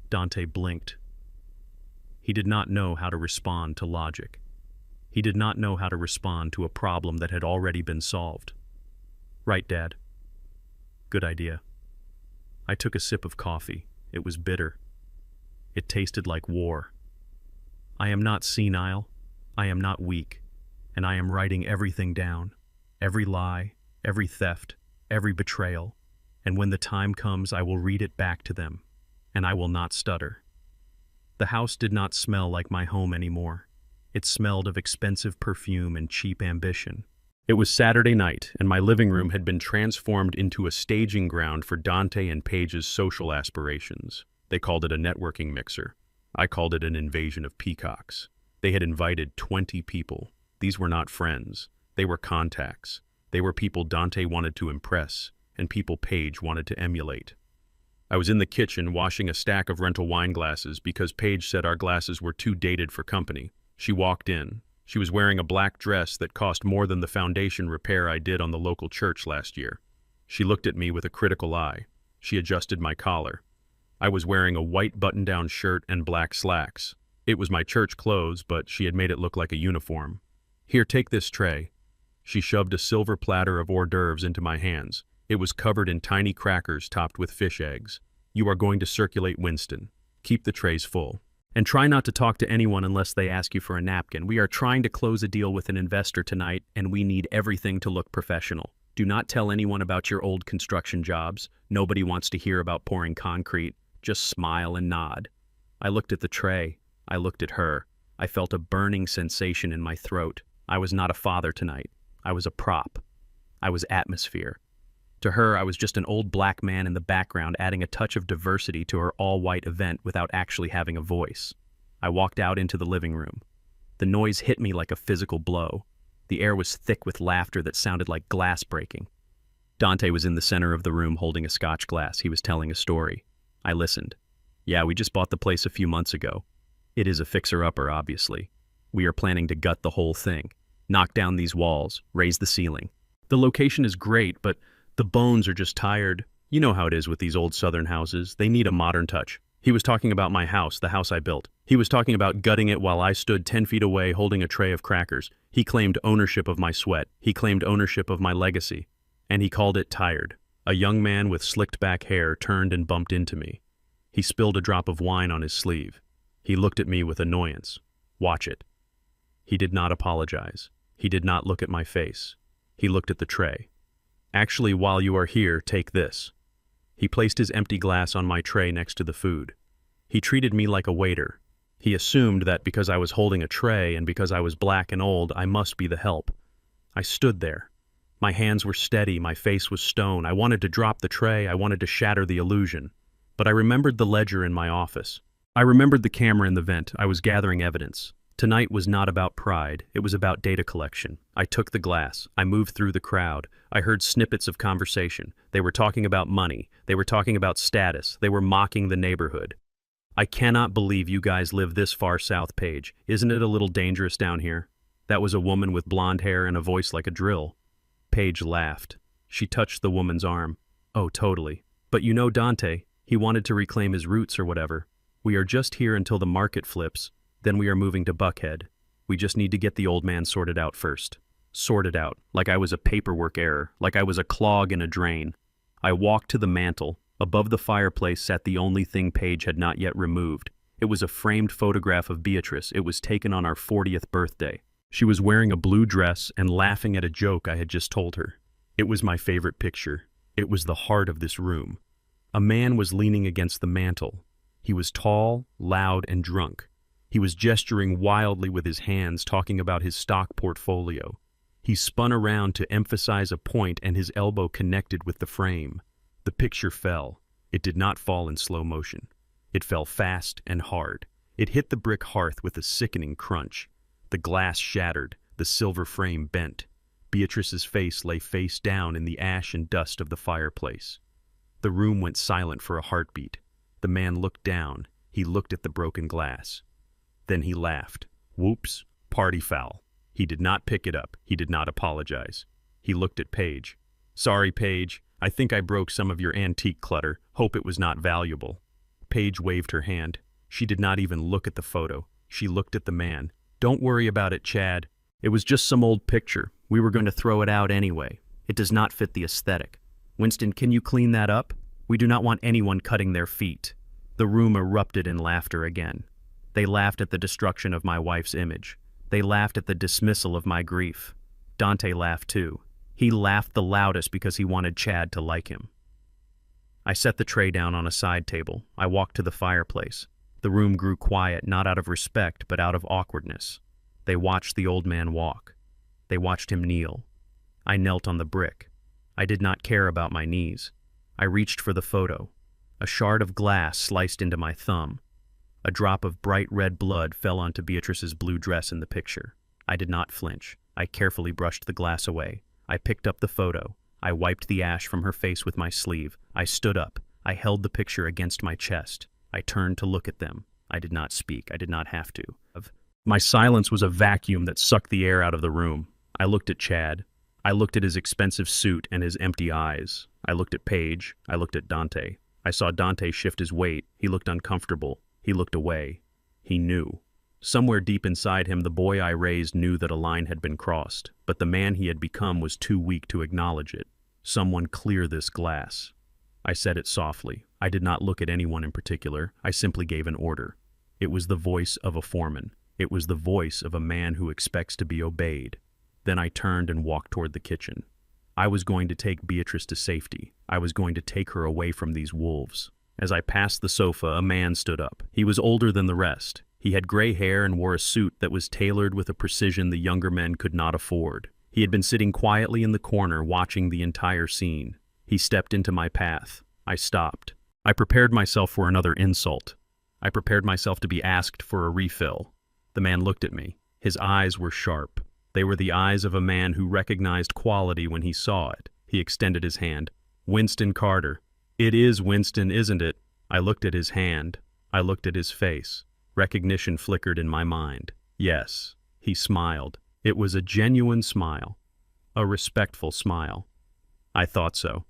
Dante blinked. He did not know how to respond to logic. He did not know how to respond to a problem that had already been solved. "Right, Dad." "Good idea." I took a sip of coffee. It was bitter. It tasted like war. I am not senile. I am not weak. And I am writing everything down. Every lie, every theft, every betrayal. And when the time comes, I will read it back to them. And I will not stutter. The house did not smell like my home anymore. It smelled of expensive perfume and cheap ambition. It was Saturday night, and my living room had been transformed into a staging ground for Dante and Paige's social aspirations. They called it a networking mixer. I called it an invasion of peacocks. They had invited 20 people. These were not friends. They were contacts. They were people Dante wanted to impress, and people Paige wanted to emulate. I was in the kitchen washing a stack of rental wine glasses because Paige said our glasses were too dated for company. She walked in. She was wearing a black dress that cost more than the foundation repair I did on the local church last year. She looked at me with a critical eye. She adjusted my collar. I was wearing a white button-down shirt and black slacks. It was my church clothes, but she had made it look like a uniform. "Here, take this tray." She shoved a silver platter of hors d'oeuvres into my hands. It was covered in tiny crackers topped with fish eggs. "You are going to circulate Winston. Keep the trays full. And try not to talk to anyone unless they ask you for a napkin. We are trying to close a deal with an investor tonight, and we need everything to look professional. Do not tell anyone about your old construction jobs. Nobody wants to hear about pouring concrete. Just smile and nod." I looked at the tray. I looked at her. I felt a burning sensation in my throat. I was not a father tonight. I was a prop. I was atmosphere. To her, I was just an old black man in the background adding a touch of diversity to her all-white event without actually having a voice. I walked out into the living room. The noise hit me like a physical blow. The air was thick with laughter that sounded like glass breaking. Dante was in the center of the room holding a scotch glass. He was telling a story. I listened. "Yeah, we just bought the place a few months ago. It is a fixer-upper, obviously. We are planning to gut the whole thing. Knock down these walls, raise the ceiling. The location is great, but the bones are just tired. You know how it is with these old southern houses. They need a modern touch." He was talking about my house, the house I built. He was talking about gutting it while I stood 10 feet away holding a tray of crackers. He claimed ownership of my sweat. He claimed ownership of my legacy. And he called it tired. A young man with slicked back hair turned and bumped into me. He spilled a drop of wine on his sleeve. He looked at me with annoyance. "Watch it." He did not apologize. He did not look at my face. He looked at the tray. "Actually, while you are here, take this." He placed his empty glass on my tray next to the food. He treated me like a waiter. He assumed that because I was holding a tray and because I was black and old, I must be the help. I stood there. My hands were steady, my face was stone. I wanted to drop the tray, I wanted to shatter the illusion. But I remembered the ledger in my office. I remembered the camera in the vent. I was gathering evidence. Tonight was not about pride, it was about data collection. I took the glass. I moved through the crowd. I heard snippets of conversation. They were talking about money. They were talking about status. They were mocking the neighborhood. "I cannot believe you guys live this far south, Paige. Isn't it a little dangerous down here?" That was a woman with blonde hair and a voice like a drill. Paige laughed. She touched the woman's arm. "Oh, totally. But you know Dante, he wanted to reclaim his roots or whatever. We are just here until the market flips. Then we are moving to Buckhead. We just need to get the old man sorted out first." Sorted out, like I was a paperwork error, like I was a clog in a drain. I walked to the mantel. Above the fireplace sat the only thing Paige had not yet removed. It was a framed photograph of Beatrice. It was taken on our 40th birthday. She was wearing a blue dress and laughing at a joke I had just told her. It was my favorite picture. It was the heart of this room. A man was leaning against the mantel. He was tall, loud, and drunk. He was gesturing wildly with his hands, talking about his stock portfolio. He spun around to emphasize a point, and his elbow connected with the frame. The picture fell. It did not fall in slow motion. It fell fast and hard. It hit the brick hearth with a sickening crunch. The glass shattered, the silver frame bent. Beatrice's face lay face down in the ash and dust of the fireplace. The room went silent for a heartbeat. The man looked down. He looked at the broken glass. Then he laughed. Whoops, party foul. He did not pick it up. He did not apologize. He looked at Paige. Sorry, Paige. I think I broke some of your antique clutter. Hope it was not valuable. Paige waved her hand. She did not even look at the photo. She looked at the man. Don't worry about it, Chad. It was just some old picture. We were going to throw it out anyway. It does not fit the aesthetic. Winston, can you clean that up? We do not want anyone cutting their feet. The room erupted in laughter again. They laughed at the destruction of my wife's image. They laughed at the dismissal of my grief. Dante laughed too. He laughed the loudest because he wanted Chad to like him. I set the tray down on a side table. I walked to the fireplace. The room grew quiet, not out of respect, but out of awkwardness. They watched the old man walk. They watched him kneel. I knelt on the brick. I did not care about my knees. I reached for the photo. A shard of glass sliced into my thumb. A drop of bright red blood fell onto Beatrice's blue dress in the picture. I did not flinch. I carefully brushed the glass away. I picked up the photo. I wiped the ash from her face with my sleeve. I stood up. I held the picture against my chest. I turned to look at them. I did not speak. I did not have to. My silence was a vacuum that sucked the air out of the room. I looked at Chad. I looked at his expensive suit and his empty eyes. I looked at Paige. I looked at Dante. I saw Dante shift his weight. He looked uncomfortable. He looked away. He knew. Somewhere deep inside him, the boy I raised knew that a line had been crossed, but the man he had become was too weak to acknowledge it. Someone clear this glass. I said it softly. I did not look at anyone in particular. I simply gave an order. It was the voice of a foreman. It was the voice of a man who expects to be obeyed. Then I turned and walked toward the kitchen. I was going to take Beatrice to safety. I was going to take her away from these wolves. As I passed the sofa, a man stood up. He was older than the rest. He had gray hair and wore a suit that was tailored with a precision the younger men could not afford. He had been sitting quietly in the corner, watching the entire scene. He stepped into my path. I stopped. I prepared myself for another insult. I prepared myself to be asked for a refill. The man looked at me. His eyes were sharp. They were the eyes of a man who recognized quality when he saw it. He extended his hand. Winston Carter. It is Winston, isn't it? I looked at his hand. I looked at his face. Recognition flickered in my mind. Yes. He smiled. It was a genuine smile. A respectful smile. I thought so.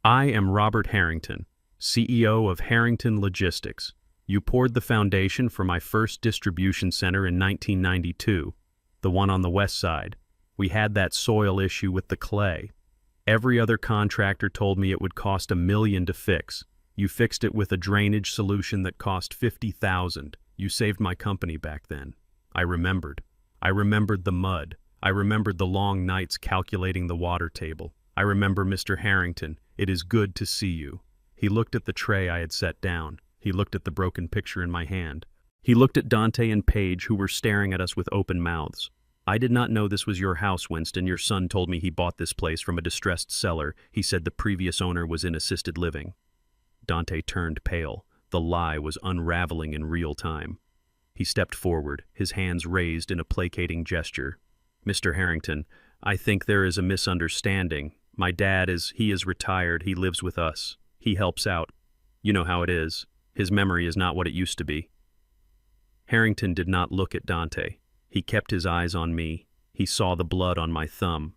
I am Robert Harrington, CEO of Harrington Logistics. You poured the foundation for my first distribution center in 1992, the one on the west side. We had that soil issue with the clay. Every other contractor told me it would cost $1 million to fix. You fixed it with a drainage solution that cost $50,000. You saved my company back then. I remembered. I remembered the mud. I remembered the long nights calculating the water table. I remember Mr. Harrington. It is good to see you. He looked at the tray I had set down. He looked at the broken picture in my hand. He looked at Dante and Paige, who were staring at us with open mouths. I did not know this was your house, Winston. Your son told me he bought this place from a distressed seller. He said the previous owner was in assisted living. Dante turned pale. The lie was unraveling in real time. He stepped forward, his hands raised in a placating gesture. Mr. Harrington, I think there is a misunderstanding. My dad he is retired. He lives with us. He helps out. You know how it is. His memory is not what it used to be. Harrington did not look at Dante. He kept his eyes on me. He saw the blood on my thumb.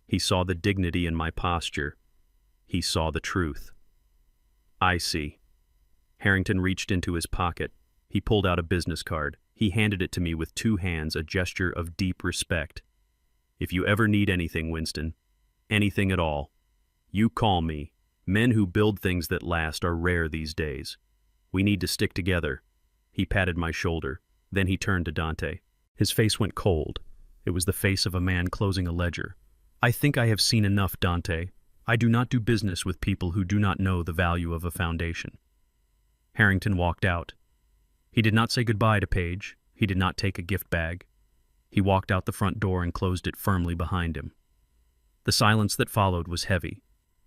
He saw the dignity in my posture. He saw the truth. I see. Harrington reached into his pocket. He pulled out a business card. He handed it to me with two hands, a gesture of deep respect. If you ever need anything, Winston, anything at all, you call me. Men who build things that last are rare these days. We need to stick together. He patted my shoulder. Then he turned to Dante. His face went cold. It was the face of a man closing a ledger. I think I have seen enough, Dante. I do not do business with people who do not know the value of a foundation. Harrington walked out. He did not say goodbye to Paige. He did not take a gift bag. He walked out the front door and closed it firmly behind him. The silence that followed was heavy.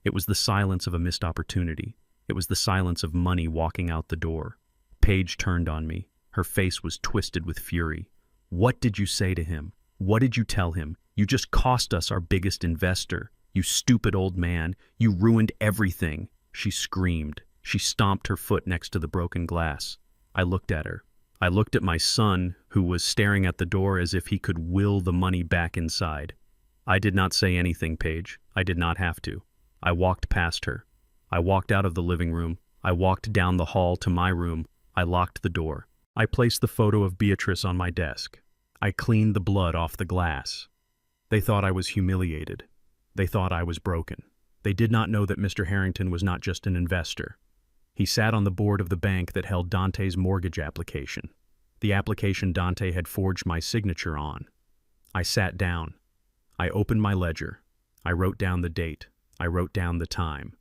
It was the silence of a missed opportunity. It was the silence of money walking out the door. Paige turned on me. Her face was twisted with fury. "What did you say to him? What did you tell him? You just cost us our biggest investor. You stupid old man. You ruined everything," she screamed. She stomped her foot next to the broken glass. I looked at her. I looked at my son, who was staring at the door as if he could will the money back inside. I did not say anything, Paige. I did not have to. I walked past her. I walked out of the living room. I walked down the hall to my room. I locked the door. I placed the photo of Beatrice on my desk. I cleaned the blood off the glass. They thought I was humiliated. They thought I was broken. They did not know that Mr. Harrington was not just an investor. He sat on the board of the bank that held Dante's mortgage application, the application Dante had forged my signature on. I sat down. I opened my ledger. I wrote down the date. I wrote down the time.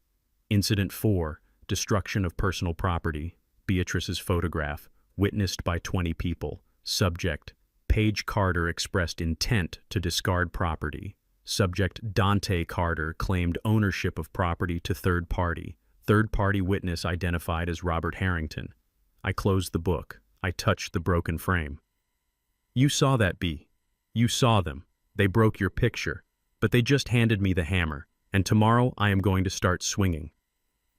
Incident 4, destruction of personal property, Beatrice's photograph, witnessed by 20 people. Subject, Paige Carter expressed intent to discard property. Subject, Dante Carter claimed ownership of property to third party. Third-party witness identified as Robert Harrington. I closed the book. I touched the broken frame. "You saw that, B. You saw them. They broke your picture. But they just handed me the hammer, and tomorrow I am going to start swinging."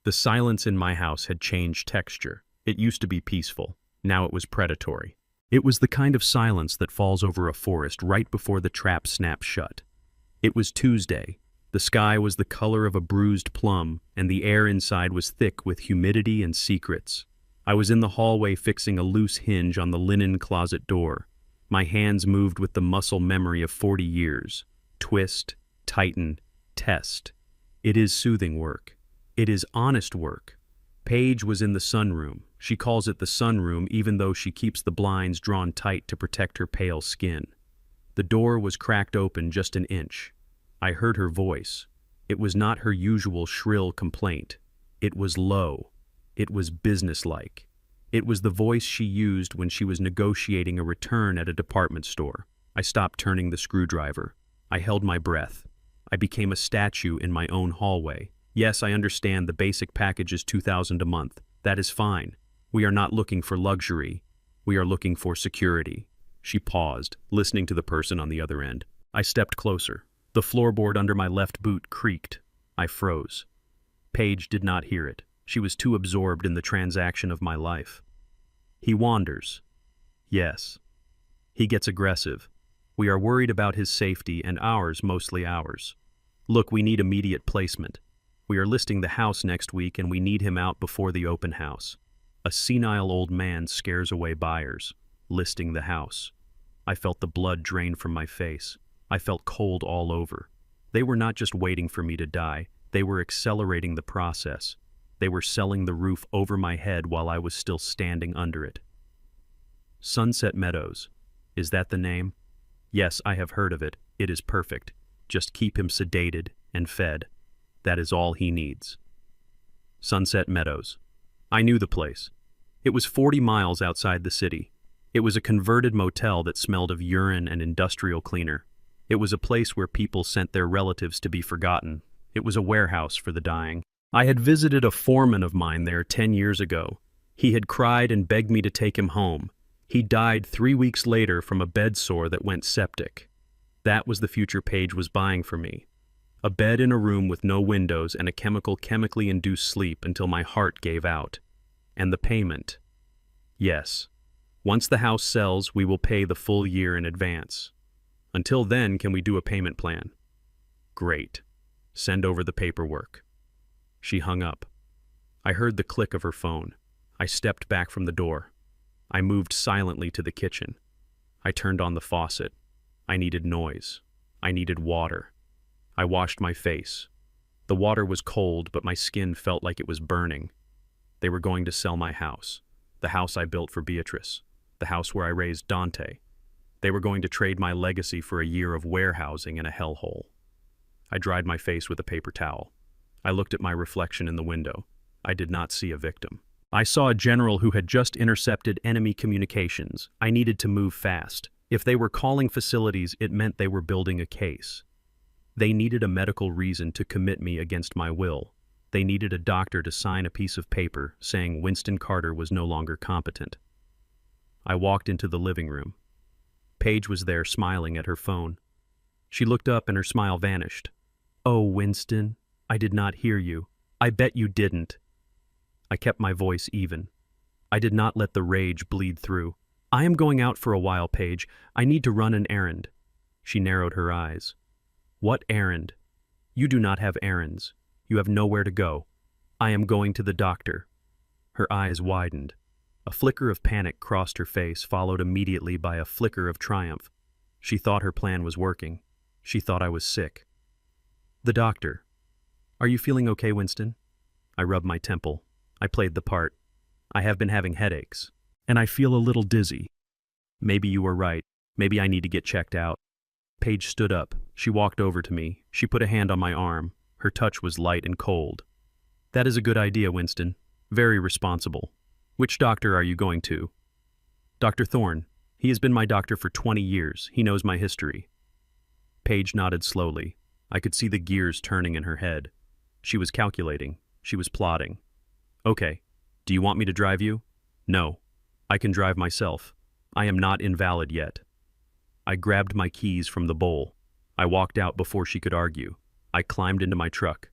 The silence in my house had changed texture. It used to be peaceful. Now it was predatory. It was the kind of silence that falls over a forest right before the trap snaps shut. It was Tuesday. The sky was the color of a bruised plum, and the air inside was thick with humidity and secrets. I was in the hallway fixing a loose hinge on the linen closet door. My hands moved with the muscle memory of 40 years. Twist, tighten, test. It is soothing work. It is honest work. Paige was in the sunroom. She calls it the sunroom even though she keeps the blinds drawn tight to protect her pale skin. The door was cracked open just an inch. I heard her voice. It was not her usual shrill complaint. It was low. It was businesslike. It was the voice she used when she was negotiating a return at a department store. I stopped turning the screwdriver. I held my breath. I became a statue in my own hallway. Yes, I understand the basic package is $2,000 a month. That is fine. We are not looking for luxury. We are looking for security. She paused, listening to the person on the other end. I stepped closer. The floorboard under my left boot creaked. I froze. Paige did not hear it. She was too absorbed in the transaction of my life. "He wanders." Yes. He gets aggressive. We are worried about his safety and ours, mostly ours. Look, we need immediate placement. We are listing the house next week and we need him out before the open house. A senile old man scares away buyers, listing the house. I felt the blood drain from my face. I felt cold all over. They were not just waiting for me to die, they were accelerating the process. They were selling the roof over my head while I was still standing under it. Sunset Meadows. Is that the name? Yes, I have heard of it. It is perfect. Just keep him sedated and fed. That is all he needs. Sunset Meadows. I knew the place. It was 40 miles outside the city. It was a converted motel that smelled of urine and industrial cleaner. It was a place where people sent their relatives to be forgotten. It was a warehouse for the dying. I had visited a foreman of mine there 10 years ago. He had cried and begged me to take him home. He died 3 weeks later from a bed sore that went septic. That was the future Paige was buying for me. A bed in a room with no windows and a chemically induced sleep until my heart gave out. And the payment. Yes. Once the house sells, we will pay the full year in advance. Until then, can we do a payment plan? Great. Send over the paperwork. She hung up. I heard the click of her phone. I stepped back from the door. I moved silently to the kitchen. I turned on the faucet. I needed noise. I needed water. I washed my face. The water was cold, but my skin felt like it was burning. They were going to sell my house, the house I built for Beatrice, the house where I raised Dante. They were going to trade my legacy for a year of warehousing in a hellhole. I dried my face with a paper towel. I looked at my reflection in the window. I did not see a victim. I saw a general who had just intercepted enemy communications. I needed to move fast. If they were calling facilities, it meant they were building a case. They needed a medical reason to commit me against my will. They needed a doctor to sign a piece of paper saying Winston Carter was no longer competent. I walked into the living room. Paige was there smiling at her phone. She looked up and her smile vanished. "Oh, Winston, I did not hear you. I bet you didn't." I kept my voice even. I did not let the rage bleed through. "I am going out for a while, Paige. I need to run an errand." She narrowed her eyes. "What errand? You do not have errands. You have nowhere to go." "I am going to the doctor." Her eyes widened. A flicker of panic crossed her face, followed immediately by a flicker of triumph. She thought her plan was working. She thought I was sick. "The doctor. Are you feeling okay, Winston?" I rubbed my temple. I played the part. "I have been having headaches, and I feel a little dizzy." "Maybe you were right. Maybe I need to get checked out." Paige stood up. She walked over to me. She put a hand on my arm. Her touch was light and cold. "That is a good idea, Winston. Very responsible. Which doctor are you going to?" "Dr. Thorne. He has been my doctor for 20 years. He knows my history." Paige nodded slowly. I could see the gears turning in her head. She was calculating. She was plotting. "Okay. Do you want me to drive you?" "No. I can drive myself. I am not invalid yet." I grabbed my keys from the bowl. I walked out before she could argue. I climbed into my truck.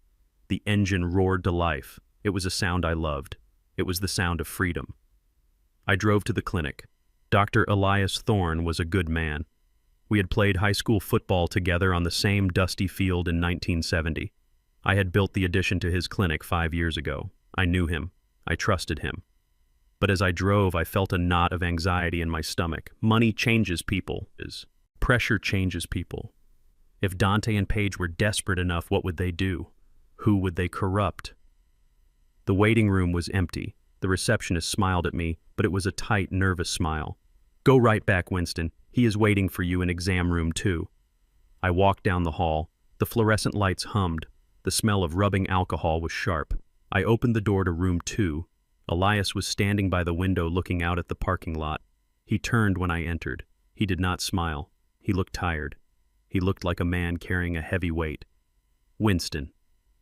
The engine roared to life. It was a sound I loved. It was the sound of freedom. I drove to the clinic. Dr. Elias Thorne was a good man. We had played high school football together on the same dusty field in 1970. I had built the addition to his clinic 5 years ago. I knew him. I trusted him. But as I drove, I felt a knot of anxiety in my stomach. Money changes people. Pressure changes people. If Dante and Paige were desperate enough, what would they do? Who would they corrupt? The waiting room was empty. The receptionist smiled at me, but it was a tight, nervous smile. "Go right back, Winston. He is waiting for you in exam room 2. I walked down the hall. The fluorescent lights hummed. The smell of rubbing alcohol was sharp. I opened the door to room 2. Elias was standing by the window looking out at the parking lot. He turned when I entered. He did not smile. He looked tired. He looked like a man carrying a heavy weight. "Winston,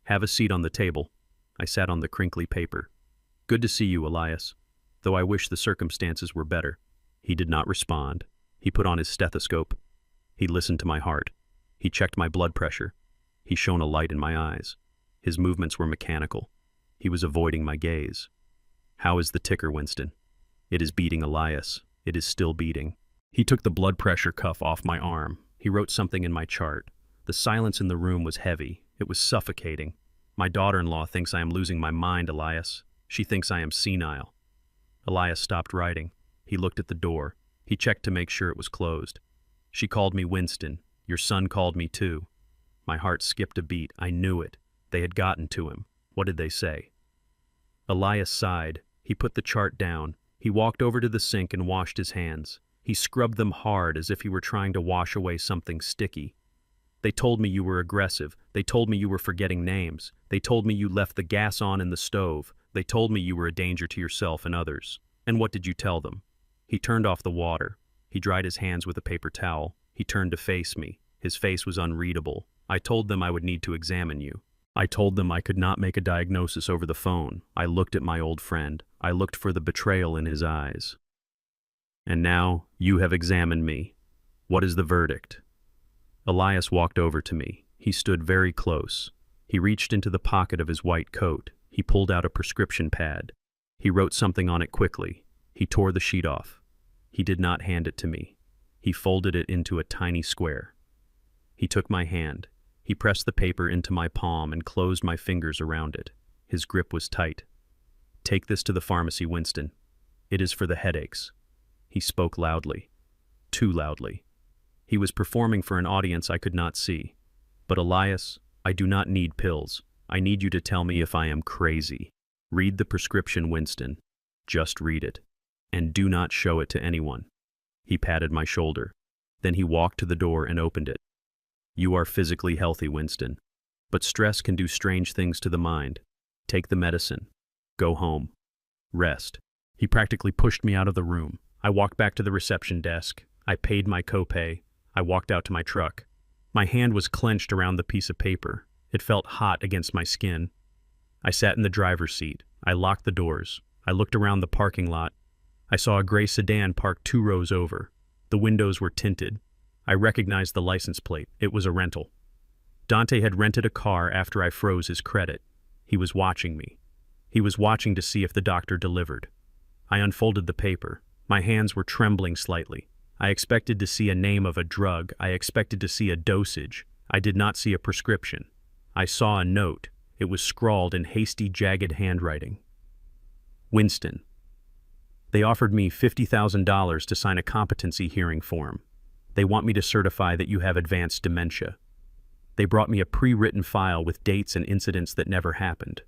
have a seat on the table." I sat on the crinkly paper. "Good to see you, Elias. Though I wish the circumstances were better." He did not respond. He put on his stethoscope. He listened to my heart. He checked my blood pressure. He shone a light in my eyes. His movements were mechanical. He was avoiding my gaze. "How is the ticker, Winston?" "It is beating, Elias. It is still beating." He took the blood pressure cuff off my arm. He wrote something in my chart. The silence in the room was heavy. It was suffocating. "My daughter-in-law thinks I am losing my mind, Elias. She thinks I am senile." Elias stopped writing. He looked at the door. He checked to make sure it was closed. "She called me Winston. Your son called me too." My heart skipped a beat. I knew it. They had gotten to him. What did they say? Elias sighed. He put the chart down. He walked over to the sink and washed his hands. He scrubbed them hard as if he were trying to wash away something sticky. "They told me you were aggressive. They told me you were forgetting names. They told me you left the gas on in the stove. They told me you were a danger to yourself and others." "And what did you tell them?" He turned off the water. He dried his hands with a paper towel. He turned to face me. His face was unreadable. "I told them I would need to examine you. I told them I could not make a diagnosis over the phone." I looked at my old friend. I looked for the betrayal in his eyes. "And now you have examined me. What is the verdict?" Elias walked over to me. He stood very close. He reached into the pocket of his white coat. He pulled out a prescription pad. He wrote something on it quickly. He tore the sheet off. He did not hand it to me. He folded it into a tiny square. He took my hand. He pressed the paper into my palm and closed my fingers around it. His grip was tight. "Take this to the pharmacy, Winston. It is for the headaches." He spoke loudly. Too loudly. He was performing for an audience I could not see. "But Elias, I do not need pills. I need you to tell me if I am crazy. Read the prescription, Winston. Just read it. And do not show it to anyone." He patted my shoulder. Then he walked to the door and opened it. "You are physically healthy, Winston. But stress can do strange things to the mind. Take the medicine. Go home." Rest. He practically pushed me out of the room. I walked back to the reception desk. I paid my copay. I walked out to my truck. My hand was clenched around the piece of paper. It felt hot against my skin. I sat in the driver's seat. I locked the doors. I looked around the parking lot. I saw a gray sedan parked 2 rows over. The windows were tinted. I recognized the license plate. It was a rental. Dante had rented a car after I froze his credit. He was watching me. He was watching to see if the doctor delivered. I unfolded the paper. My hands were trembling slightly. I expected to see a name of a drug. I expected to see a dosage. I did not see a prescription. I saw a note. It was scrawled in hasty, jagged handwriting. Winston. They offered me $50,000 to sign a competency hearing form. They want me to certify that you have advanced dementia. They brought me a pre-written file with dates and incidents that never happened.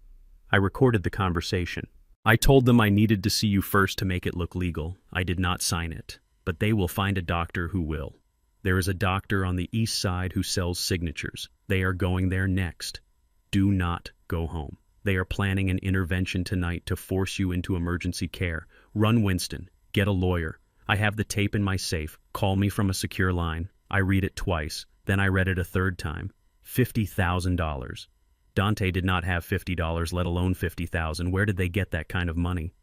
I recorded the conversation. I told them I needed to see you first to make it look legal. I did not sign it, but they will find a doctor who will. There is a doctor on the east side who sells signatures. They are going there next. Do not go home. They are planning an intervention tonight to force you into emergency care. Run, Winston. Get a lawyer. I have the tape in my safe. Call me from a secure line. I read it twice. Then I read it a third time. $50,000. Dante did not have $50, let alone $50,000. Where did they get that kind of money?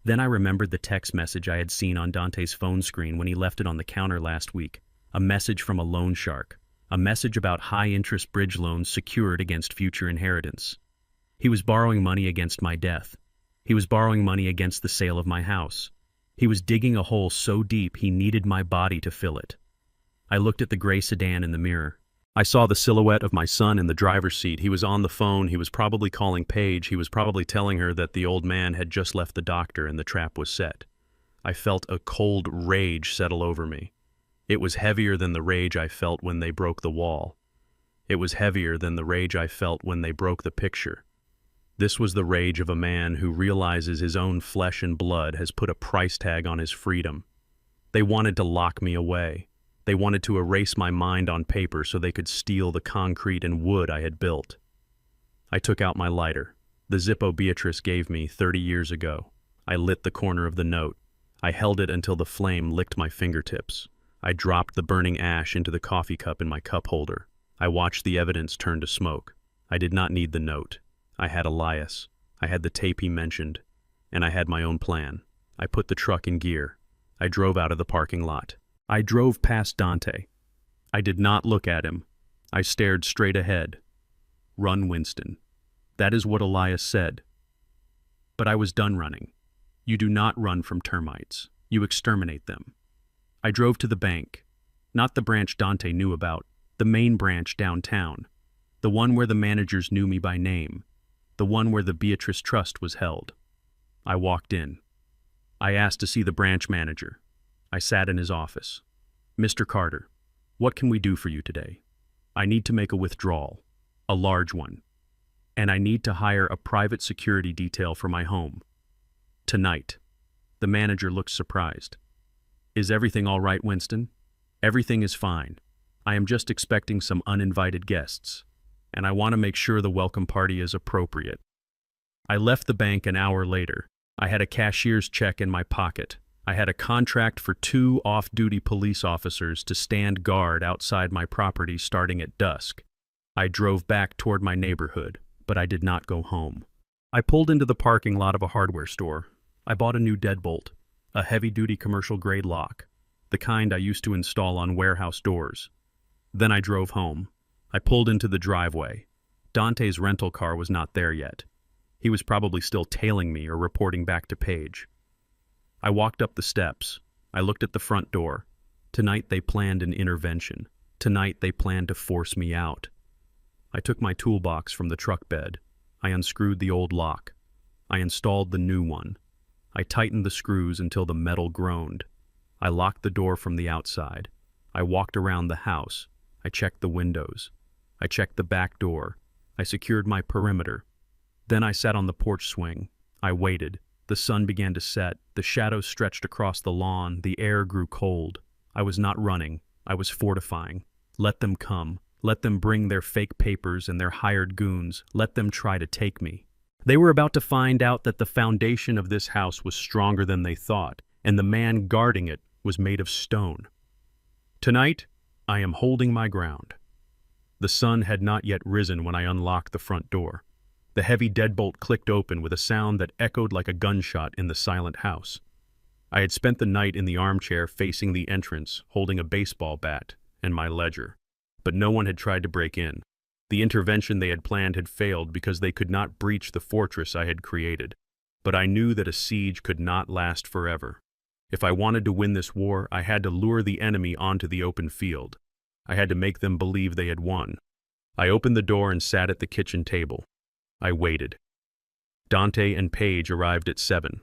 Then I remembered the text message I had seen on Dante's phone screen when he left it on the counter last week. A message from a loan shark. A message about high-interest bridge loans secured against future inheritance. He was borrowing money against my death. He was borrowing money against the sale of my house. He was digging a hole so deep he needed my body to fill it. I looked at the gray sedan in the mirror. I saw the silhouette of my son in the driver's seat. He was on the phone. He was probably calling Paige. He was probably telling her that the old man had just left the doctor and the trap was set. I felt a cold rage settle over me. It was heavier than the rage I felt when they broke the wall. It was heavier than the rage I felt when they broke the picture. This was the rage of a man who realizes his own flesh and blood has put a price tag on his freedom. They wanted to lock me away. They wanted to erase my mind on paper so they could steal the concrete and wood I had built. I took out my lighter, the Zippo Beatrice gave me 30 years ago. I lit the corner of the note. I held it until the flame licked my fingertips. I dropped the burning ash into the coffee cup in my cup holder. I watched the evidence turn to smoke. I did not need the note. I had Elias. I had the tape he mentioned. And I had my own plan. I put the truck in gear. I drove out of the parking lot. I drove past Dante. I did not look at him. I stared straight ahead. Run, Winston. That is what Elias said. But I was done running. You do not run from termites. You exterminate them. I drove to the bank. Not the branch Dante knew about. The main branch downtown. The one where the managers knew me by name. The one where the Beatrice Trust was held. I walked in. I asked to see the branch manager. I sat in his office. Mr. Carter, what can we do for you today? I need to make a withdrawal, a large one. And I need to hire a private security detail for my home. Tonight. The manager looked surprised. Is everything all right, Winston? Everything is fine. I am just expecting some uninvited guests. And I want to make sure the welcome party is appropriate. I left the bank an hour later. I had a cashier's check in my pocket. I had a contract for 2 off-duty police officers to stand guard outside my property starting at dusk. I drove back toward my neighborhood, but I did not go home. I pulled into the parking lot of a hardware store. I bought a new deadbolt, a heavy-duty commercial-grade lock, the kind I used to install on warehouse doors. Then I drove home. I pulled into the driveway. Dante's rental car was not there yet. He was probably still tailing me or reporting back to Paige. I walked up the steps. I looked at the front door. Tonight they planned an intervention. Tonight they planned to force me out. I took my toolbox from the truck bed. I unscrewed the old lock. I installed the new one. I tightened the screws until the metal groaned. I locked the door from the outside. I walked around the house. I checked the windows. I checked the back door. I secured my perimeter. Then I sat on the porch swing. I waited. The sun began to set. The shadows stretched across the lawn. The air grew cold. I was not running. I was fortifying. Let them come. Let them bring their fake papers and their hired goons. Let them try to take me. They were about to find out that the foundation of this house was stronger than they thought, and the man guarding it was made of stone. Tonight, I am holding my ground. The sun had not yet risen when I unlocked the front door. The heavy deadbolt clicked open with a sound that echoed like a gunshot in the silent house. I had spent the night in the armchair facing the entrance, holding a baseball bat and my ledger. But no one had tried to break in. The intervention they had planned had failed because they could not breach the fortress I had created. But I knew that a siege could not last forever. If I wanted to win this war, I had to lure the enemy onto the open field. I had to make them believe they had won. I opened the door and sat at the kitchen table. I waited. Dante and Paige arrived at 7.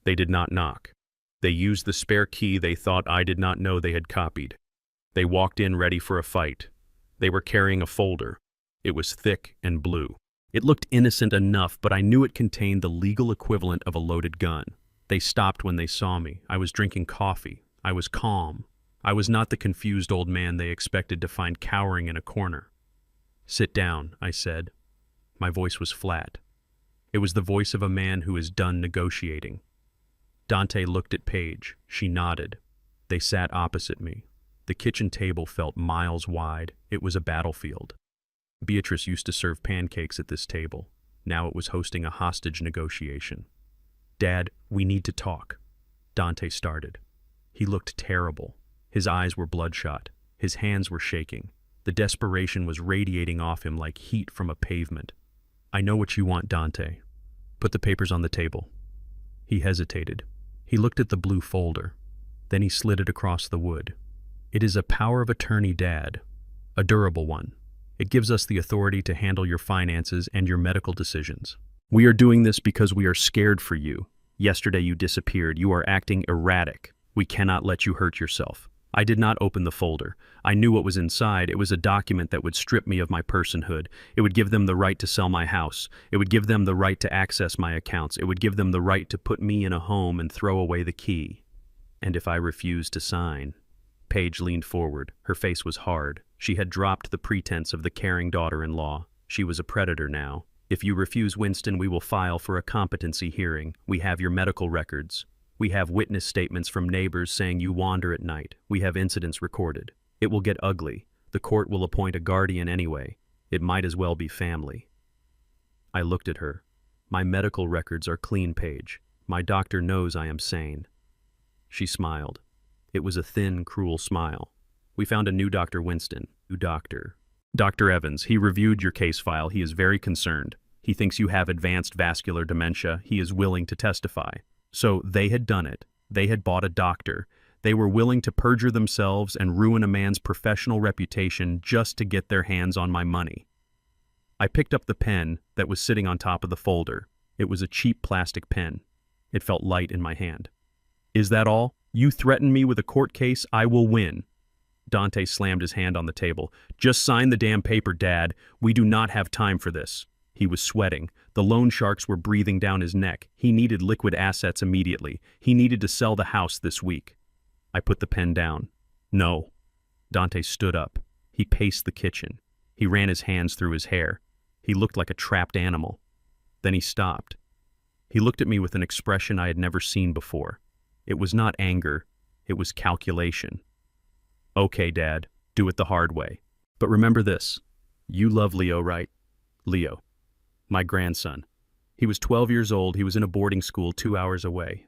They did not knock. They used the spare key they thought I did not know they had copied. They walked in ready for a fight. They were carrying a folder. It was thick and blue. It looked innocent enough, but I knew it contained the legal equivalent of a loaded gun. They stopped when they saw me. I was drinking coffee. I was calm. I was not the confused old man they expected to find cowering in a corner. "Sit down," I said. My voice was flat. It was the voice of a man who is done negotiating. Dante looked at Paige. She nodded. They sat opposite me. The kitchen table felt miles wide. It was a battlefield. Beatrice used to serve pancakes at this table. Now it was hosting a hostage negotiation. "Dad, we need to talk." Dante started. He looked terrible. His eyes were bloodshot. His hands were shaking. The desperation was radiating off him like heat from a pavement. "I know what you want, Dante. Put the papers on the table." He hesitated. He looked at the blue folder. Then he slid it across the wood. "It is a power of attorney, Dad. A durable one. It gives us the authority to handle your finances and your medical decisions. We are doing this because we are scared for you. Yesterday you disappeared. You are acting erratic. We cannot let you hurt yourself." I did not open the folder. I knew what was inside. It was a document that would strip me of my personhood. It would give them the right to sell my house. It would give them the right to access my accounts. It would give them the right to put me in a home and throw away the key. And if I refused to sign... Paige leaned forward. Her face was hard. She had dropped the pretense of the caring daughter-in-law. She was a predator now. "If you refuse, Winston, we will file for a competency hearing. We have your medical records. We have witness statements from neighbors saying you wander at night. We have incidents recorded. It will get ugly. The court will appoint a guardian anyway. It might as well be family." I looked at her. "My medical records are clean, Paige. My doctor knows I am sane." She smiled. It was a thin, cruel smile. "We found a new Dr. Winston. New doctor. Dr. Evans. He reviewed your case file. He is very concerned. He thinks you have advanced vascular dementia. He is willing to testify." So they had done it. They had bought a doctor. They were willing to perjure themselves and ruin a man's professional reputation just to get their hands on my money. I picked up the pen that was sitting on top of the folder. It was a cheap plastic pen. It felt light in my hand. "Is that all? You threaten me with a court case? I will win." Dante slammed his hand on the table. "Just sign the damn paper, Dad. We do not have time for this." He was sweating. The loan sharks were breathing down his neck. He needed liquid assets immediately. He needed to sell the house this week. I put the pen down. "No." Dante stood up. He paced the kitchen. He ran his hands through his hair. He looked like a trapped animal. Then he stopped. He looked at me with an expression I had never seen before. It was not anger. It was calculation. "Okay, Dad, do it the hard way. But remember this. You love Leo, right?" "Leo. My grandson. He was 12 years old. He was in a boarding school 2 hours away.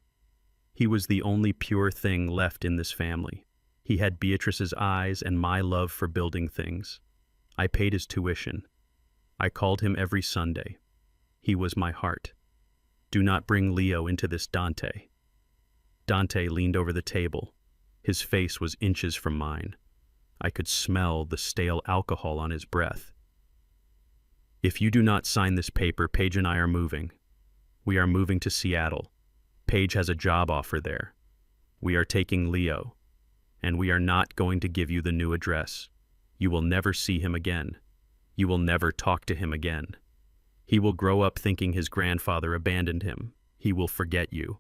He was the only pure thing left in this family. He had Beatrice's eyes and my love for building things. I paid his tuition. I called him every Sunday. He was my heart. Do not bring Leo into this, Dante." Dante leaned over the table. His face was inches from mine. I could smell the stale alcohol on his breath. "If you do not sign this paper, Paige and I are moving. We are moving to Seattle. Paige has a job offer there. We are taking Leo. And we are not going to give you the new address. You will never see him again. You will never talk to him again. He will grow up thinking his grandfather abandoned him. He will forget you."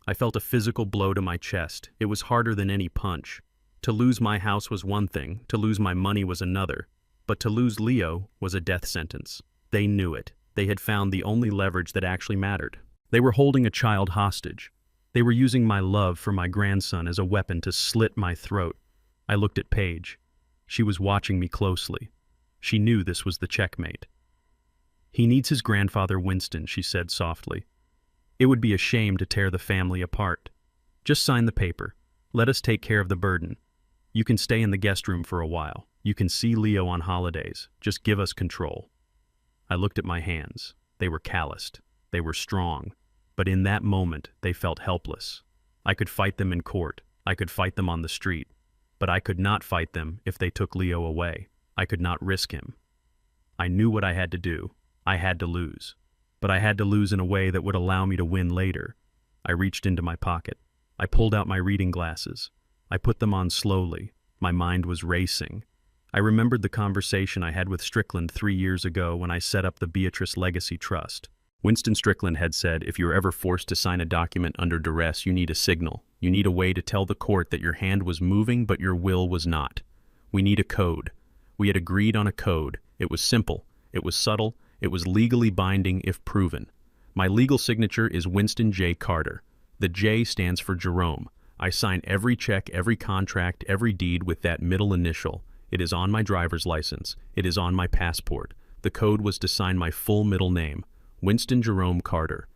I felt a physical blow to my chest. It was harder than any punch. To lose my house was one thing. To lose my money was another. But to lose Leo was a death sentence. They knew it. They had found the only leverage that actually mattered. They were holding a child hostage. They were using my love for my grandson as a weapon to slit my throat. I looked at Paige. She was watching me closely. She knew this was the checkmate. "He needs his grandfather, Winston," she said softly. "It would be a shame to tear the family apart. Just sign the paper. Let us take care of the burden. You can stay in the guest room for a while. You can see Leo on holidays. Just give us control." I looked at my hands. They were calloused. They were strong. But in that moment, they felt helpless. I could fight them in court. I could fight them on the street. But I could not fight them if they took Leo away. I could not risk him. I knew what I had to do. I had to lose. But I had to lose in a way that would allow me to win later. I reached into my pocket. I pulled out my reading glasses. I put them on slowly. My mind was racing. I remembered the conversation I had with Strickland 3 years ago when I set up the Beatrice Legacy Trust. Winston Strickland had said, if you're ever forced to sign a document under duress, you need a signal. You need a way to tell the court that your hand was moving but your will was not. We need a code. We had agreed on a code. It was simple. It was subtle. It was legally binding if proven. My legal signature is Winston J. Carter. The J stands for Jerome. I sign every check, every contract, every deed with that middle initial. It is on my driver's license. It is on my passport. The code was to sign my full middle name, Winston Jerome Carter.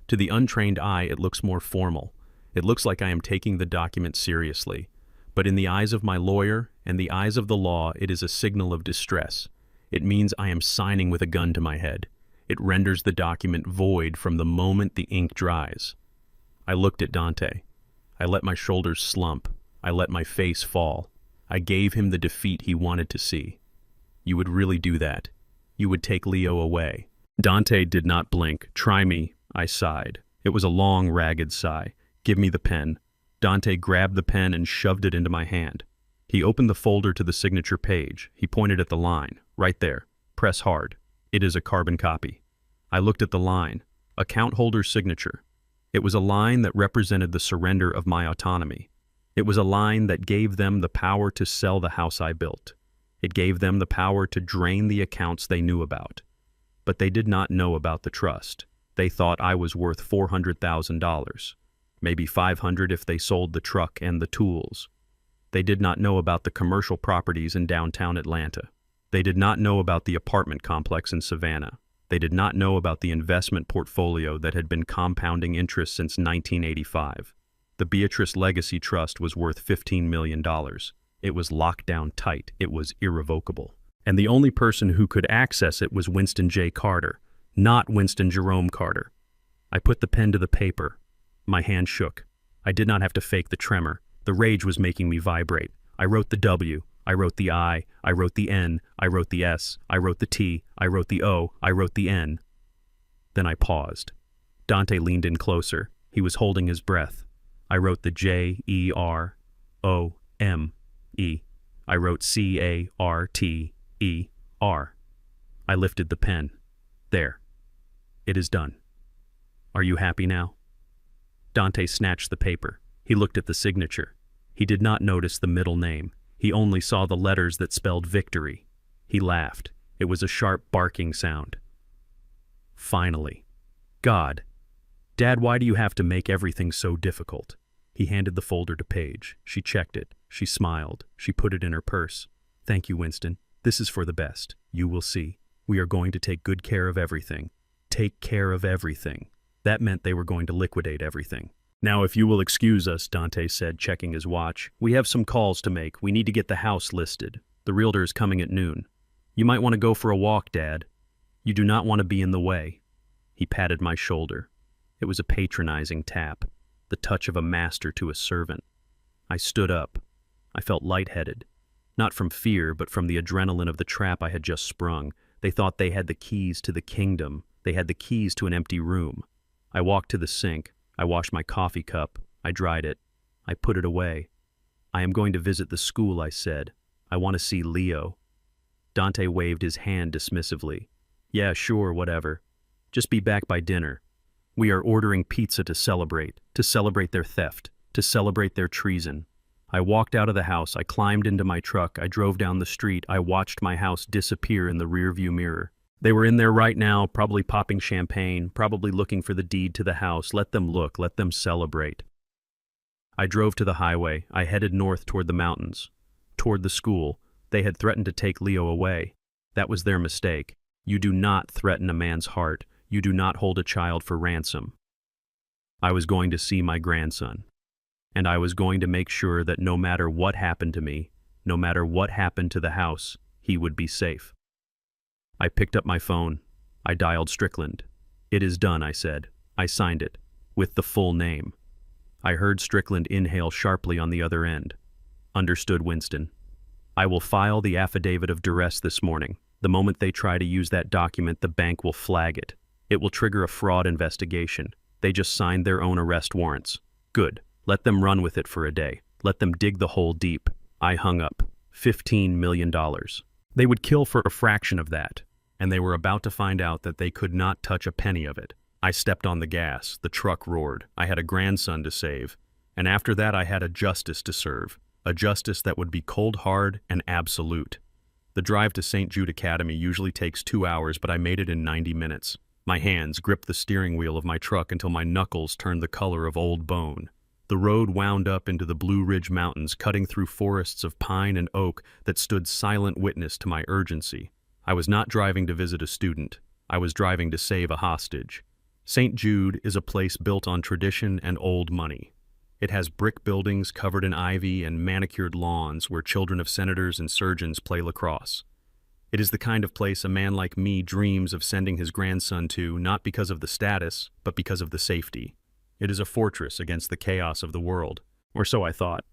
To the untrained eye, it looks more formal. It looks like I am taking the document seriously. But in the eyes of my lawyer and the eyes of the law, it is a signal of distress. It means I am signing with a gun to my head. It renders the document void from the moment the ink dries. I looked at Dante. I let my shoulders slump. I let my face fall. I gave him the defeat he wanted to see. You would really do that. You would take Leo away. Dante did not blink. Try me, I sighed. It was a long, ragged sigh. Give me the pen. Dante grabbed the pen and shoved it into my hand. He opened the folder to the signature page. He pointed at the line. Right there. Press hard. It is a carbon copy. I looked at the line. Account holder's signature. It was a line that represented the surrender of my autonomy. It was a line that gave them the power to sell the house I built. It gave them the power to drain the accounts they knew about. But they did not know about the trust. They thought I was worth $400,000. Maybe $500 if they sold the truck and the tools. They did not know about the commercial properties in downtown Atlanta. They did not know about the apartment complex in Savannah. They did not know about the investment portfolio that had been compounding interest since 1985. The Beatrice Legacy Trust was worth $15 million. It was locked down tight. It was irrevocable. And the only person who could access it was Winston J. Carter, not Winston Jerome Carter. I put the pen to the paper. My hand shook. I did not have to fake the tremor. The rage was making me vibrate. I wrote the W. I wrote the I. I wrote the N. I wrote the S. I wrote the T. I wrote the O. I wrote the N. Then I paused. Dante leaned in closer. He was holding his breath. I wrote the J-E-R-O-M-E. I wrote C-A-R-T-E-R. I lifted the pen. There. It is done. Are you happy now? Dante snatched the paper. He looked at the signature. He did not notice the middle name. He only saw the letters that spelled victory. He laughed. It was a sharp barking sound. Finally. God. Dad, why do you have to make everything so difficult? He handed the folder to Paige. She checked it. She smiled. She put it in her purse. Thank you, Winston. This is for the best. You will see. We are going to take good care of everything. Take care of everything. That meant they were going to liquidate everything. Now, if you will excuse us, Dante said, checking his watch. We have some calls to make. We need to get the house listed. The realtor is coming at noon. You might want to go for a walk, Dad. You do not want to be in the way. He patted my shoulder. It was a patronizing tap, the touch of a master to a servant. I stood up. I felt lightheaded. Not from fear, but from the adrenaline of the trap I had just sprung. They thought they had the keys to the kingdom. They had the keys to an empty room. I walked to the sink. I washed my coffee cup. I dried it. I put it away. I am going to visit the school, I said. I want to see Leo. Dante waved his hand dismissively. Yeah, sure, whatever. Just be back by dinner. We are ordering pizza to celebrate their theft, to celebrate their treason. I walked out of the house. I climbed into my truck. I drove down the street. I watched my house disappear in the rearview mirror. They were in there right now, probably popping champagne, probably looking for the deed to the house. Let them look, let them celebrate. I drove to the highway. I headed north toward the mountains, toward the school. They had threatened to take Leo away. That was their mistake. You do not threaten a man's heart. You do not hold a child for ransom. I was going to see my grandson, and I was going to make sure that no matter what happened to me, no matter what happened to the house, he would be safe. I picked up my phone. I dialed Strickland. "It is done," I said. I signed it, with the full name. I heard Strickland inhale sharply on the other end. "Understood, Winston. I will file the affidavit of duress this morning. The moment they try to use that document, the bank will flag it. It will trigger a fraud investigation. They just signed their own arrest warrants. Good. Let them run with it for a day. Let them dig the hole deep." I hung up. $15 million. They would kill for a fraction of that, and they were about to find out that they could not touch a penny of it. I stepped on the gas. The truck roared. I had a grandson to save, and after that I had a justice to serve, a justice that would be cold hard and absolute. The drive to St. Jude Academy usually takes 2 hours, but I made it in 90 minutes. My hands gripped the steering wheel of my truck until my knuckles turned the color of old bone. The road wound up into the Blue Ridge Mountains, cutting through forests of pine and oak that stood silent witness to my urgency. I was not driving to visit a student. I was driving to save a hostage. St. Jude is a place built on tradition and old money. It has brick buildings covered in ivy and manicured lawns where children of senators and surgeons play lacrosse. It is the kind of place a man like me dreams of sending his grandson to, not because of the status, but because of the safety. It is a fortress against the chaos of the world, or so I thought.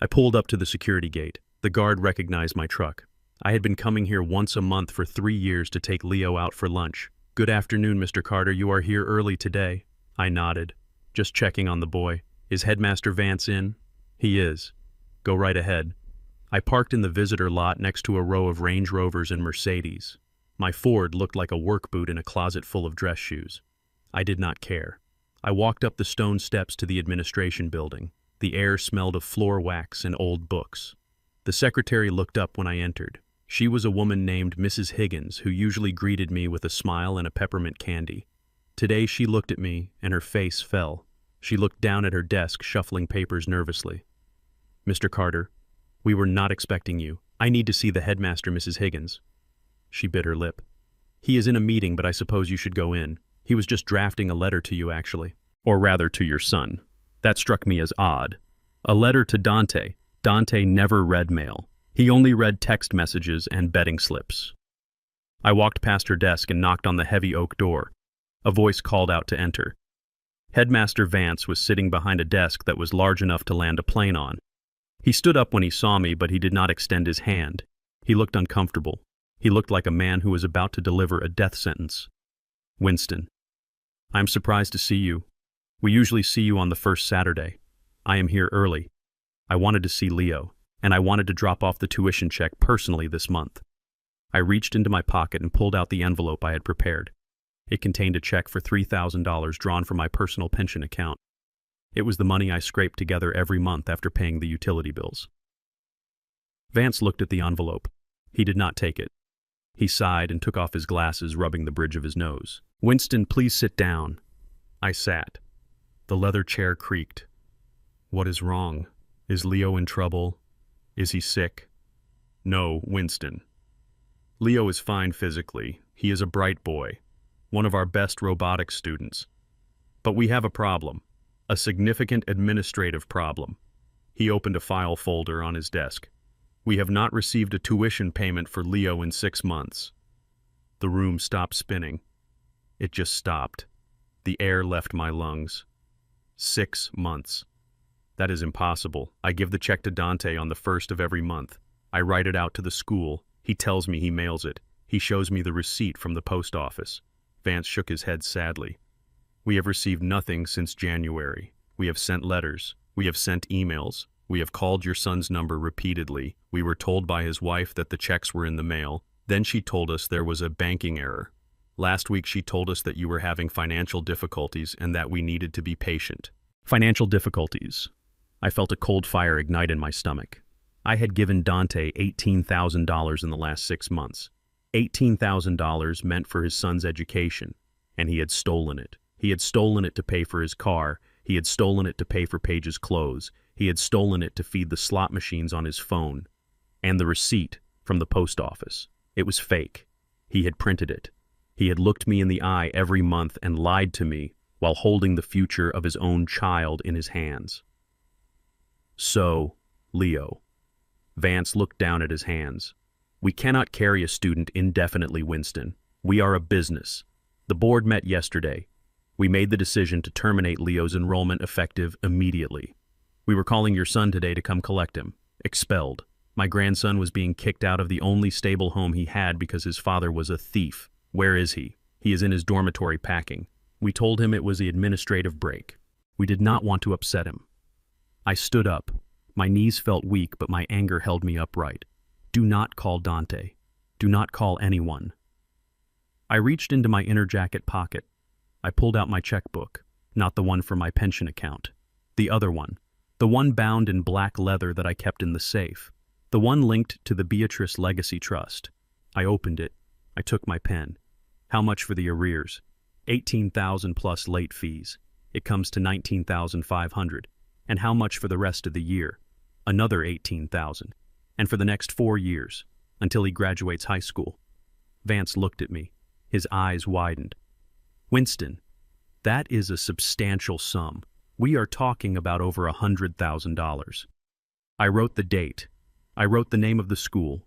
I pulled up to the security gate. The guard recognized my truck. I had been coming here once a month for 3 years to take Leo out for lunch. "Good afternoon, Mr. Carter. You are here early today." I nodded. "Just checking on the boy. Is Headmaster Vance in?" "He is." "Go right ahead." I parked in the visitor lot next to a row of Range Rovers and Mercedes. My Ford looked like a work boot in a closet full of dress shoes. I did not care. I walked up the stone steps to the administration building. The air smelled of floor wax and old books. The secretary looked up when I entered. She was a woman named Mrs. Higgins, who usually greeted me with a smile and a peppermint candy. Today she looked at me, and her face fell. She looked down at her desk, shuffling papers nervously. "Mr. Carter, we were not expecting you. I need to see the headmaster, Mrs. Higgins." She bit her lip. "He is in a meeting, but I suppose you should go in. He was just drafting a letter to you, actually. Or rather, to your son. That struck me as odd. A letter to Dante. Dante never read mail. He only read text messages and betting slips." I walked past her desk and knocked on the heavy oak door. A voice called out to enter. Headmaster Vance was sitting behind a desk that was large enough to land a plane on. He stood up when he saw me, but he did not extend his hand. He looked uncomfortable. He looked like a man who was about to deliver a death sentence. "Winston, I am surprised to see you. We usually see you on the first Saturday. I am here early. I wanted to see Leo, and I wanted to drop off the tuition check personally this month." I reached into my pocket and pulled out the envelope I had prepared. It contained a check for $3,000 drawn from my personal pension account. It was the money I scraped together every month after paying the utility bills. Vance looked at the envelope. He did not take it. He sighed and took off his glasses, rubbing the bridge of his nose. "Winston, please sit down." I sat. The leather chair creaked. "What is wrong? Is Leo in trouble? Is he sick?" "No, Winston. Leo is fine physically. He is a bright boy, one of our best robotics students. But we have a problem, a significant administrative problem." He opened a file folder on his desk. "We have not received a tuition payment for Leo in 6 months. The room stopped spinning. It just stopped. The air left my lungs. 6 months. That is impossible. I give the check to Dante on the 1st of every month. I write it out to the school. He tells me he mails it. He shows me the receipt from the post office." Vance shook his head sadly. "We have received nothing since January. We have sent letters. We have sent emails. We have called your son's number repeatedly. We were told by his wife that the checks were in the mail. Then she told us there was a banking error. Last week she told us that you were having financial difficulties and that we needed to be patient." Financial difficulties. I felt a cold fire ignite in my stomach. I had given Dante $18,000 in the last 6 months. $18,000 meant for his son's education, and he had stolen it. He had stolen it to pay for his car. He had stolen it to pay for Paige's clothes. He had stolen it to feed the slot machines on his phone. And the receipt from the post office. It was fake. He had printed it. He had looked me in the eye every month and lied to me while holding the future of his own child in his hands. So, Leo. Vance looked down at his hands. We cannot carry a student indefinitely, Winston. We are a business. The board met yesterday. We made the decision to terminate Leo's enrollment effective immediately. We were calling your son today to come collect him. Expelled. My grandson was being kicked out of the only stable home he had because his father was a thief. Where is he? He is in his dormitory packing. We told him it was the administrative break. We did not want to upset him. I stood up. My knees felt weak, but my anger held me upright. Do not call Dante. Do not call anyone. I reached into my inner jacket pocket. I pulled out my checkbook, not the one for my pension account. The other one. The one bound in black leather that I kept in the safe. The one linked to the Beatrice Legacy Trust. I opened it. I took my pen. How much for the arrears? $18,000 plus late fees. It comes to $19,500. And how much for the rest of the year? Another $18,000. And for the next 4 years, until he graduates high school. Vance looked at me. His eyes widened. Winston, that is a substantial sum. We are talking about over $100,000. I wrote the date. I wrote the name of the school.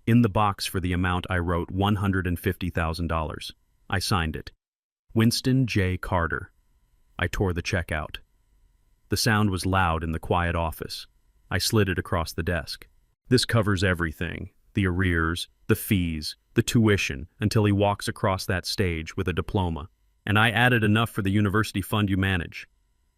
In the box for the amount I wrote $150,000. I signed it. Winston J. Carter. I tore the check out. The sound was loud in the quiet office. I slid it across the desk. This covers everything. The arrears, the fees, the tuition, until he walks across that stage with a diploma. And I added enough for the university fund you manage.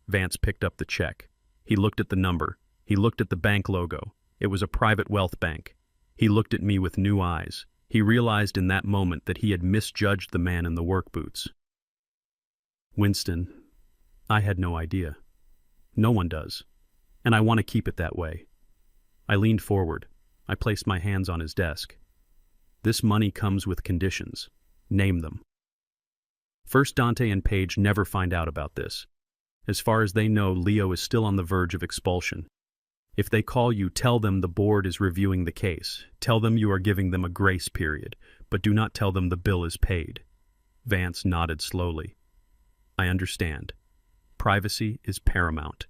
Vance picked up the check. He looked at the number. He looked at the bank logo. It was a private wealth bank. He looked at me with new eyes. He realized in that moment that he had misjudged the man in the work boots. Winston, I had no idea. No one does. And I want to keep it that way. I leaned forward. I placed my hands on his desk. This money comes with conditions. Name them. First, Dante and Paige never find out about this. As far as they know, Leo is still on the verge of expulsion. If they call you, tell them the board is reviewing the case. Tell them you are giving them a grace period, but do not tell them the bill is paid. Vance nodded slowly. I understand. Privacy is paramount.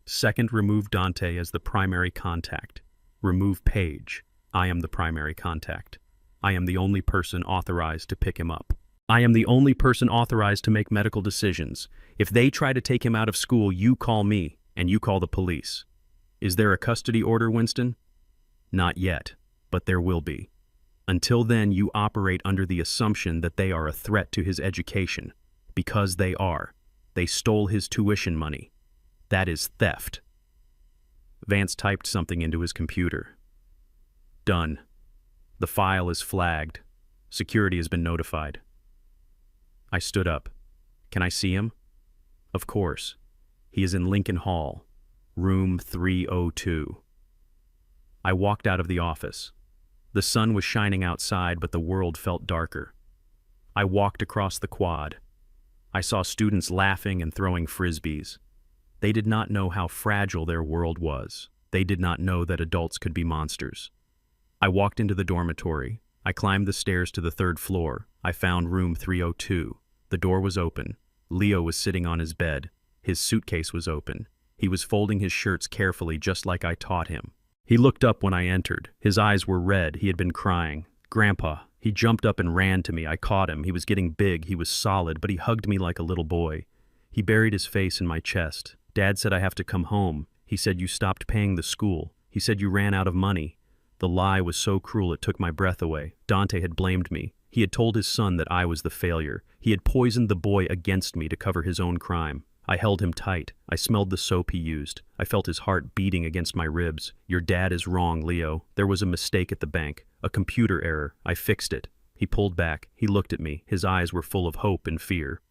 Second, remove Dante as the primary contact. Remove Paige. I am the primary contact. I am the only person authorized to pick him up. I am the only person authorized to make medical decisions. If they try to take him out of school, you call me, and you call the police. Is there a custody order, Winston? Not yet, but there will be. Until then, you operate under the assumption that they are a threat to his education. Because they are. They stole his tuition money. That is theft. Vance typed something into his computer. Done. The file is flagged. Security has been notified. I stood up. Can I see him? Of course. He is in Lincoln Hall, room 302. I walked out of the office. The sun was shining outside, but the world felt darker. I walked across the quad. I saw students laughing and throwing frisbees. They did not know how fragile their world was. They did not know that adults could be monsters. I walked into the dormitory. I climbed the stairs to the 3rd floor. I found room 302. The door was open. Leo was sitting on his bed. His suitcase was open. He was folding his shirts carefully, just like I taught him. He looked up when I entered. His eyes were red. He had been crying. Grandpa. He jumped up and ran to me. I caught him. He was getting big. He was solid, but he hugged me like a little boy. He buried his face in my chest. Dad said I have to come home. He said you stopped paying the school. He said you ran out of money. The lie was so cruel it took my breath away. Dante had blamed me. He had told his son that I was the failure. He had poisoned the boy against me to cover his own crime. I held him tight. I smelled the soap he used. I felt his heart beating against my ribs. Your dad is wrong, Leo. There was a mistake at the bank. A computer error. I fixed it. He pulled back. He looked at me. His eyes were full of hope and fear.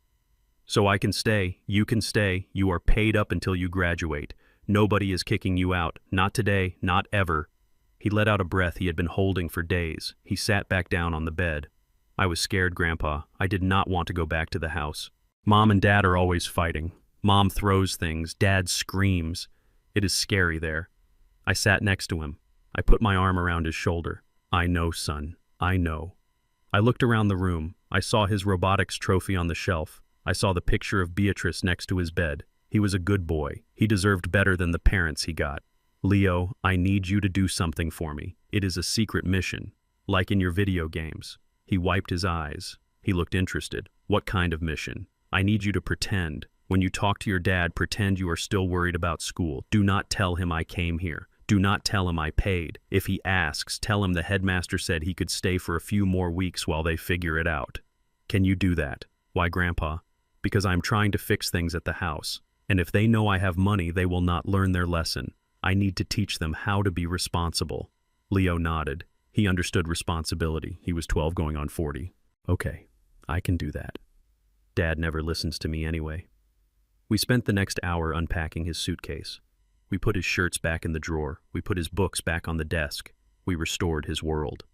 So I can stay. You can stay. You are paid up until you graduate. Nobody is kicking you out. Not today. Not ever. He let out a breath he had been holding for days. He sat back down on the bed. I was scared, Grandpa. I did not want to go back to the house. Mom and Dad are always fighting. Mom throws things. Dad screams. It is scary there. I sat next to him. I put my arm around his shoulder. I know, son. I know. I looked around the room. I saw his robotics trophy on the shelf. I saw the picture of Beatrice next to his bed. He was a good boy. He deserved better than the parents he got. Leo, I need you to do something for me. It is a secret mission, like in your video games. He wiped his eyes. He looked interested. What kind of mission? I need you to pretend. When you talk to your dad, pretend you are still worried about school. Do not tell him I came here. Do not tell him I paid. If he asks, tell him the headmaster said he could stay for a few more weeks while they figure it out. Can you do that? Why, Grandpa? Because I'm trying to fix things at the house. And if they know I have money, they will not learn their lesson. I need to teach them how to be responsible. Leo nodded. He understood responsibility. He was 12 going on 40. Okay, I can do that. Dad never listens to me anyway. We spent the next hour unpacking his suitcase. We put his shirts back in the drawer. We put his books back on the desk. We restored his world.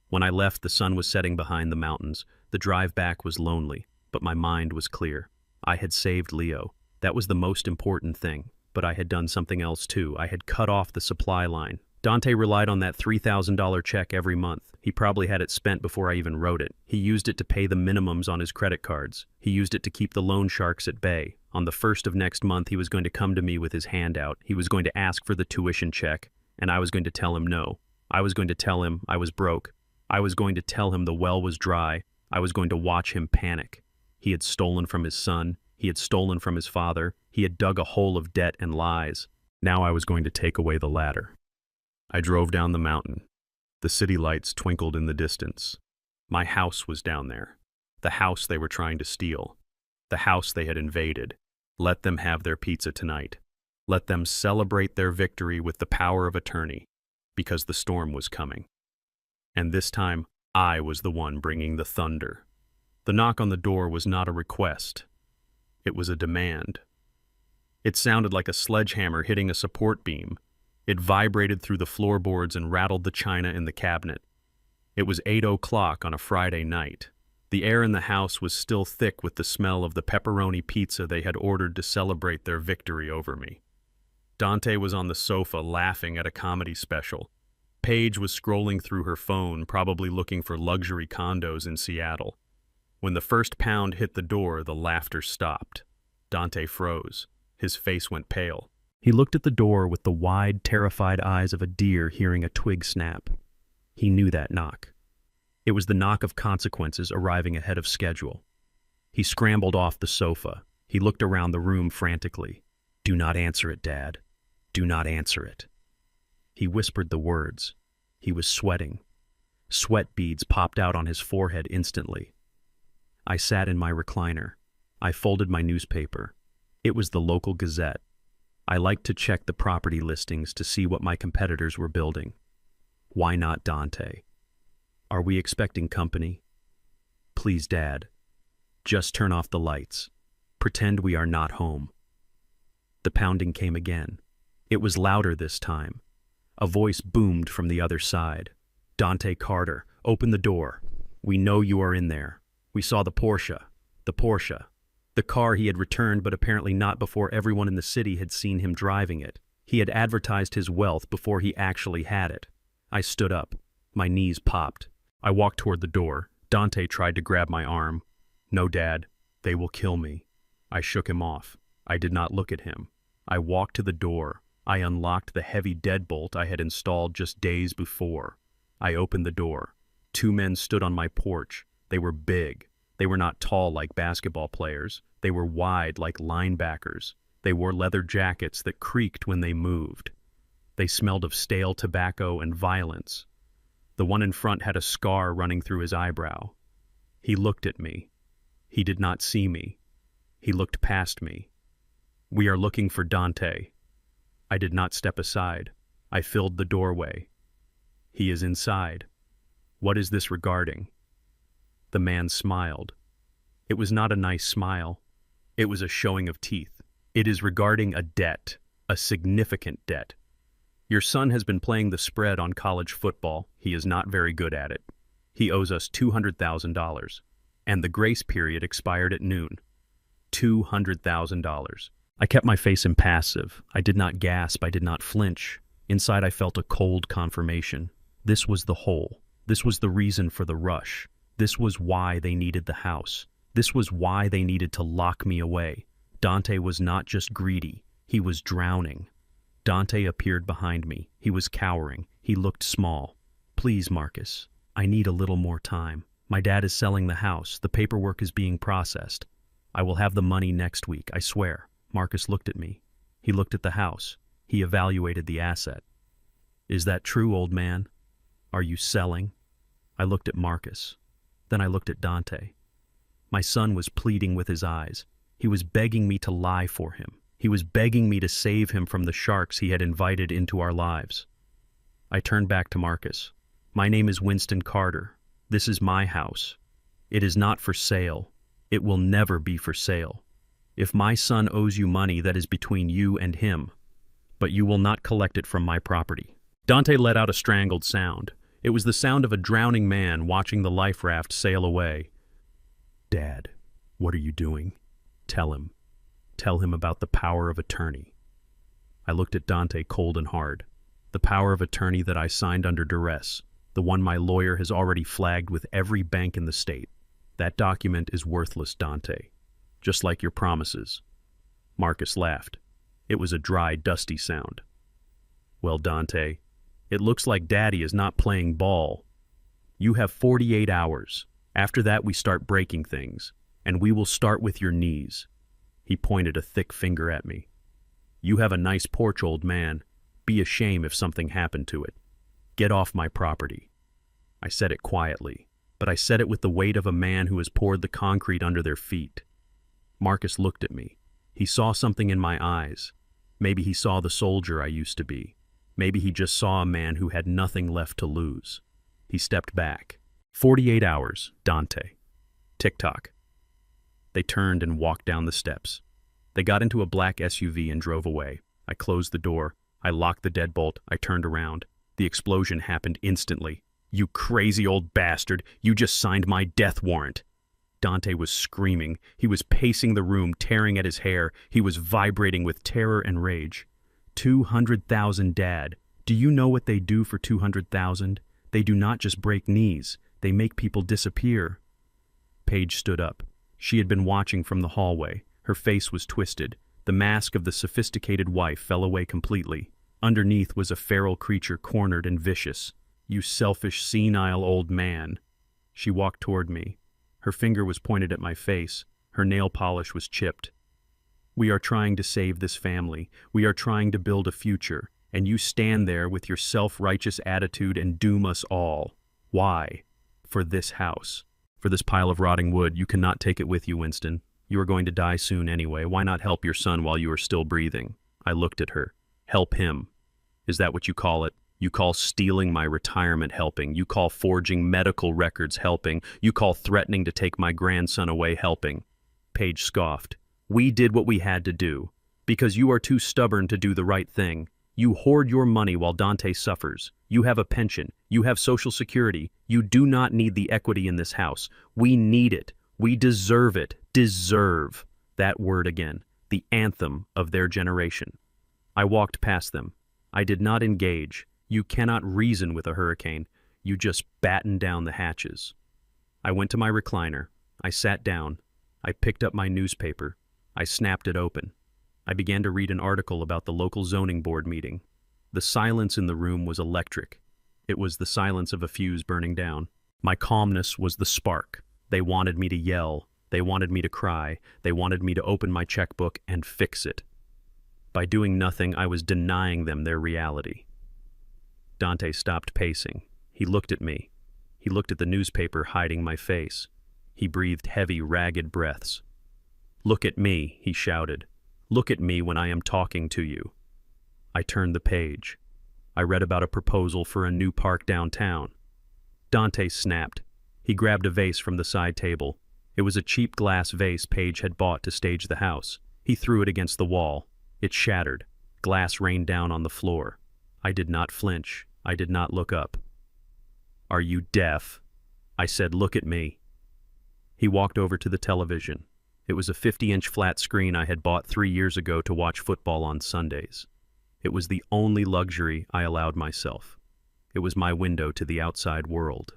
When I left, the sun was setting behind the mountains. The drive back was lonely, but my mind was clear. I had saved Leo. That was the most important thing. But I had done something else too. I had cut off the supply line. Dante relied on that $3,000 check every month. He probably had it spent before I even wrote it. He used it to pay the minimums on his credit cards. He used it to keep the loan sharks at bay. On the 1st of next month, he was going to come to me with his hand out. He was going to ask for the tuition check, and I was going to tell him no. I was going to tell him I was broke. I was going to tell him the well was dry. I was going to watch him panic. He had stolen from his son. He had stolen from his father. He had dug a hole of debt and lies. Now I was going to take away the latter. I drove down the mountain. The city lights twinkled in the distance. My house was down there. The house they were trying to steal. The house they had invaded. Let them have their pizza tonight. Let them celebrate their victory with the power of attorney, because the storm was coming. And this time, I was the one bringing the thunder. The knock on the door was not a request. It was a demand. It sounded like a sledgehammer hitting a support beam. It vibrated through the floorboards and rattled the china in the cabinet. It was 8 o'clock on a Friday night. The air in the house was still thick with the smell of the pepperoni pizza they had ordered to celebrate their victory over me. Dante was on the sofa laughing at a comedy special. Paige was scrolling through her phone, probably looking for luxury condos in Seattle. When the first pound hit the door, the laughter stopped. Dante froze. His face went pale. He looked at the door with the wide, terrified eyes of a deer hearing a twig snap. He knew that knock. It was the knock of consequences arriving ahead of schedule. He scrambled off the sofa. He looked around the room frantically. "Do not answer it, Dad. Do not answer it." He whispered the words. He was sweating. Sweat beads popped out on his forehead instantly. I sat in my recliner. I folded my newspaper. It was the local Gazette. I liked to check the property listings to see what my competitors were building. Why not Dante? Are we expecting company? Please, Dad. Just turn off the lights. Pretend we are not home. The pounding came again. It was louder this time. A voice boomed from the other side. "Dante Carter, open the door. We know you are in there. We saw the Porsche. The Porsche. The car he had returned, but apparently not before everyone in the city had seen him driving it. He had advertised his wealth before he actually had it. I stood up. My knees popped. I walked toward the door. Dante tried to grab my arm. "No, Dad. They will kill me." I shook him off. I did not look at him. I walked to the door. I unlocked the heavy deadbolt I had installed just days before. I opened the door. 2 men stood on my porch. They were big. They were not tall like basketball players. They were wide like linebackers. They wore leather jackets that creaked when they moved. They smelled of stale tobacco and violence. The one in front had a scar running through his eyebrow. He looked at me. He did not see me. He looked past me. "We are looking for Dante." I did not step aside. I filled the doorway. "He is inside." "What is this regarding?" The man smiled. It was not a nice smile. It was a showing of teeth. "It is regarding a debt, a significant debt. Your son has been playing the spread on college football. He is not very good at it. He owes us $200,000. And the grace period expired at noon. $200,000. I kept my face impassive. I did not gasp. I did not flinch. Inside I felt a cold confirmation. This was the hole. This was the reason for the rush. This was why they needed the house. This was why they needed to lock me away. Dante was not just greedy. He was drowning. Dante appeared behind me. He was cowering. He looked small. Please, Marcus. I need a little more time. My dad is selling the house. The paperwork is being processed. I will have the money next week, I swear. Marcus looked at me. He looked at the house. He evaluated the asset. Is that true, old man? Are you selling? I looked at Marcus. Then I looked at Dante. My son was pleading with his eyes. He was begging me to lie for him. He was begging me to save him from the sharks he had invited into our lives. I turned back to Marcus. My name is Winston Carter. This is my house. It is not for sale. It will never be for sale. If my son owes you money, that is between you and him. But you will not collect it from my property. Dante let out a strangled sound. It was the sound of a drowning man watching the life raft sail away. Dad, what are you doing? Tell him. Tell him about the power of attorney. I looked at Dante cold and hard. The power of attorney that I signed under duress. The one my lawyer has already flagged with every bank in the state. That document is worthless, Dante. Just like your promises. Marcus laughed. It was a dry, dusty sound. Well, Dante, it looks like Daddy is not playing ball. You have 48 hours. After that, we start breaking things, and we will start with your knees. He pointed a thick finger at me. You have a nice porch, old man. Be ashamed if something happened to it. Get off my property. I said it quietly, but I said it with the weight of a man who has poured the concrete under their feet. Marcus looked at me. He saw something in my eyes. Maybe he saw the soldier I used to be. Maybe he just saw a man who had nothing left to lose. He stepped back. 48 hours, Dante. Tick-tock. They turned and walked down the steps. They got into a black SUV and drove away. I closed the door. I locked the deadbolt. I turned around. The explosion happened instantly. You crazy old bastard! You just signed my death warrant! Dante was screaming. He was pacing the room, tearing at his hair. He was vibrating with terror and rage. 200,000, Dad. Do you know what they do for 200,000? They do not just break knees. They make people disappear. Paige stood up. She had been watching from the hallway. Her face was twisted. The mask of the sophisticated wife fell away completely. Underneath was a feral creature, cornered and vicious. You selfish, senile old man. She walked toward me. Her finger was pointed at my face. Her nail polish was chipped. We are trying to save this family. We are trying to build a future. And you stand there with your self-righteous attitude and doom us all. Why? For this house. For this pile of rotting wood. You cannot take it with you, Winston. You are going to die soon anyway. Why not help your son while you are still breathing? I looked at her. Help him. Is that what you call it? You call stealing my retirement helping. You call forging medical records helping. You call threatening to take my grandson away helping. Paige scoffed. We did what we had to do. Because you are too stubborn to do the right thing. You hoard your money while Dante suffers. You have a pension. You have Social Security. You do not need the equity in this house. We need it. We deserve it. Deserve. That word again. The anthem of their generation. I walked past them. I did not engage. You cannot reason with a hurricane. You just batten down the hatches. I went to my recliner. I sat down. I picked up my newspaper. I snapped it open. I began to read an article about the local zoning board meeting. The silence in the room was electric. It was the silence of a fuse burning down. My calmness was the spark. They wanted me to yell. They wanted me to cry. They wanted me to open my checkbook and fix it. By doing nothing, I was denying them their reality. Dante stopped pacing. He looked at me. He looked at the newspaper hiding my face. He breathed heavy, ragged breaths. Look at me, he shouted. Look at me when I am talking to you. I turned the page. I read about a proposal for a new park downtown. Dante snapped. He grabbed a vase from the side table. It was a cheap glass vase Paige had bought to stage the house. He threw it against the wall. It shattered. Glass rained down on the floor. I did not flinch. I did not look up. "Are you deaf?" I said, "Look at me." He walked over to the television. It was a 50-inch flat screen I had bought 3 years ago to watch football on Sundays. It was the only luxury I allowed myself. It was my window to the outside world.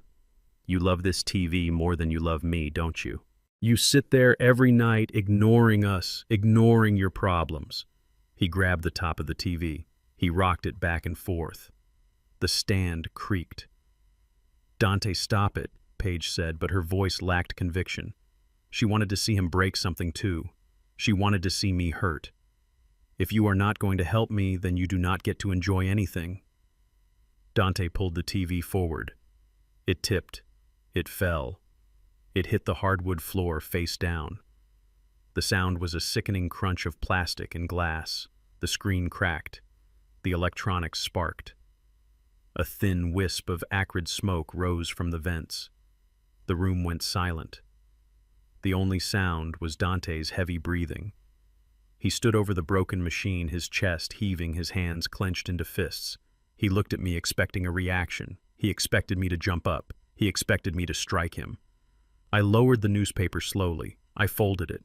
"You love this TV more than you love me, don't you? You sit there every night ignoring us, ignoring your problems." He grabbed the top of the TV. He rocked it back and forth. The stand creaked. "Dante, stop it," Paige said, but her voice lacked conviction. She wanted to see him break something too. She wanted to see me hurt. "If you are not going to help me, then you do not get to enjoy anything." Dante pulled the TV forward. It tipped. It fell. It hit the hardwood floor face down. The sound was a sickening crunch of plastic and glass. The screen cracked. The electronics sparked. A thin wisp of acrid smoke rose from the vents. The room went silent. The only sound was Dante's heavy breathing. He stood over the broken machine, his chest heaving, his hands clenched into fists. He looked at me expecting a reaction. He expected me to jump up. He expected me to strike him. I lowered the newspaper slowly. I folded it.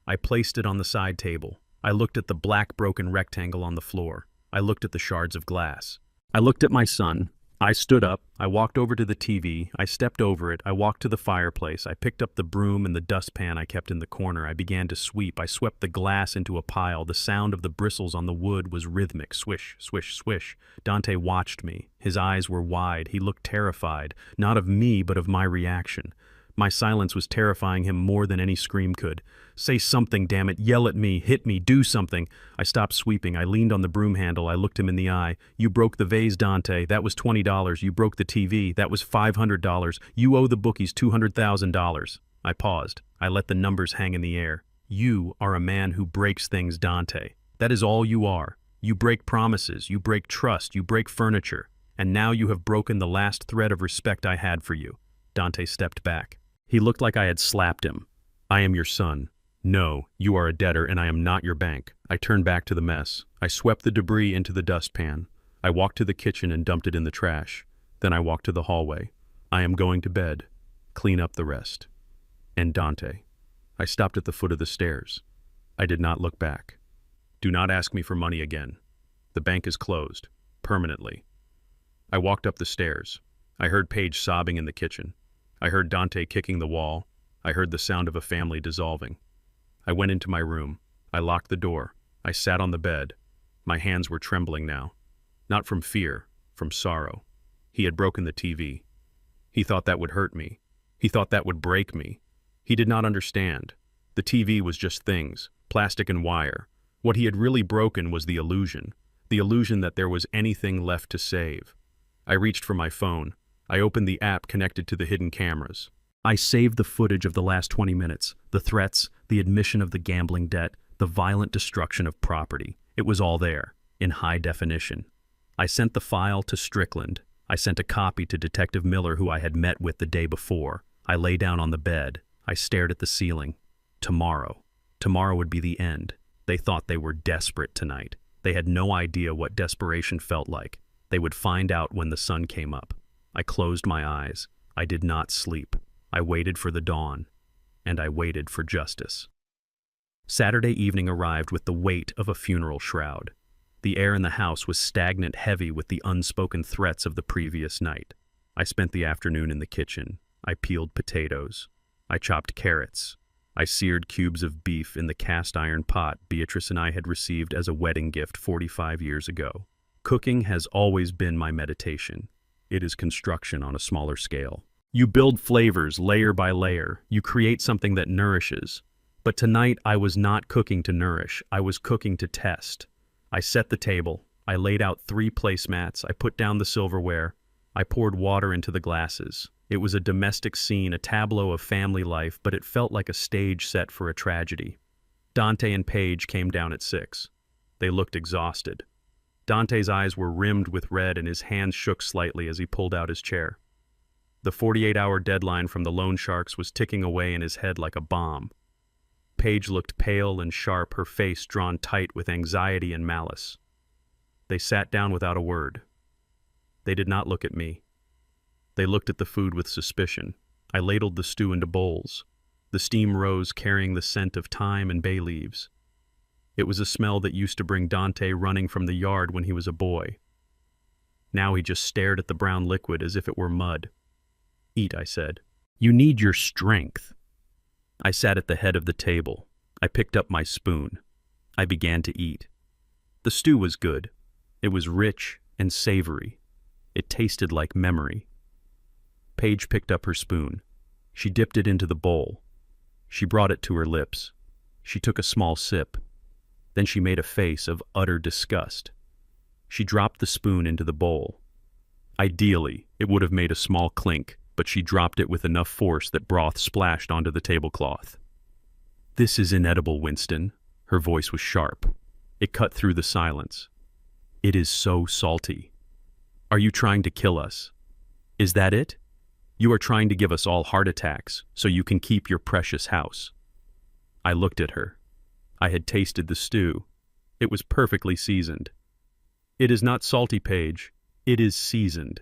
I placed it on the side table. I looked at the black broken rectangle on the floor. I looked at the shards of glass. I looked at my son. I stood up. I walked over to the TV. I stepped over it. I walked to the fireplace. I picked up the broom and the dustpan I kept in the corner. I began to sweep. I swept the glass into a pile. The sound of the bristles on the wood was rhythmic. Swish, swish, swish. Dante watched me. His eyes were wide. He looked terrified, not of me, but of my reaction. My silence was terrifying him more than any scream could. "Say something, damn it. Yell at me. Hit me. Do something." I stopped sweeping. I leaned on the broom handle. I looked him in the eye. "You broke the vase, Dante. That was $20. You broke the TV. That was $500. You owe the bookies $200,000. I paused. I let the numbers hang in the air. "You are a man who breaks things, Dante. That is all you are. You break promises. You break trust. You break furniture. And now you have broken the last thread of respect I had for you." Dante stepped back. He looked like I had slapped him. "I am your son. No, you are a debtor and I am not your bank." I turned back to the mess. I swept the debris into the dustpan. I walked to the kitchen and dumped it in the trash. Then I walked to the hallway. "I am going to bed. Clean up the rest." And Dante. I stopped at the foot of the stairs. I did not look back. "Do not ask me for money again. The bank is closed. Permanently." I walked up the stairs. I heard Paige sobbing in the kitchen. I heard Dante kicking the wall. I heard the sound of a family dissolving. I went into my room. I locked the door. I sat on the bed. My hands were trembling now. Not from fear, from sorrow. He had broken the TV. He thought that would hurt me. He thought that would break me. He did not understand. The TV was just things, plastic and wire. What he had really broken was the illusion that there was anything left to save. I reached for my phone. I opened the app connected to the hidden cameras. I saved the footage of the last 20 minutes, the threats, the admission of the gambling debt, the violent destruction of property. It was all there, in high definition. I sent the file to Strickland. I sent a copy to Detective Miller, who I had met with the day before. I lay down on the bed. I stared at the ceiling. Tomorrow. Tomorrow would be the end. They thought they were desperate tonight. They had no idea what desperation felt like. They would find out when the sun came up. I closed my eyes. I did not sleep. I waited for the dawn. And I waited for justice. Saturday evening arrived with the weight of a funeral shroud. The air in the house was stagnant, heavy with the unspoken threats of the previous night. I spent the afternoon in the kitchen. I peeled potatoes. I chopped carrots. I seared cubes of beef in the cast-iron pot Beatrice and I had received as a wedding gift 45 years ago. Cooking has always been my meditation. It is construction on a smaller scale. You build flavors layer by layer. You create something that nourishes. But tonight I was not cooking to nourish. I was cooking to test. I set the table. I laid out 3 placemats. I put down the silverware. I poured water into the glasses. It was a domestic scene, a tableau of family life, but it felt like a stage set for a tragedy. Dante and Paige came down at 6. They looked exhausted. Dante's eyes were rimmed with red and his hands shook slightly as he pulled out his chair. The 48-hour deadline from the loan sharks was ticking away in his head like a bomb. Paige looked pale and sharp, her face drawn tight with anxiety and malice. They sat down without a word. They did not look at me. They looked at the food with suspicion. I ladled the stew into bowls. The steam rose, carrying the scent of thyme and bay leaves. It was a smell that used to bring Dante running from the yard when he was a boy. Now he just stared at the brown liquid as if it were mud. "Eat," I said. "You need your strength." I sat at the head of the table. I picked up my spoon. I began to eat. The stew was good. It was rich and savory. It tasted like memory. Paige picked up her spoon. She dipped it into the bowl. She brought it to her lips. She took a small sip. Then she made a face of utter disgust. She dropped the spoon into the bowl. Ideally, it would have made a small clink, but she dropped it with enough force that broth splashed onto the tablecloth. "This is inedible, Winston." Her voice was sharp. It cut through the silence. "It is so salty. Are you trying to kill us? Is that it? You are trying to give us all heart attacks so you can keep your precious house." I looked at her. I had tasted the stew. It was perfectly seasoned. "It is not salty, Paige. It is seasoned.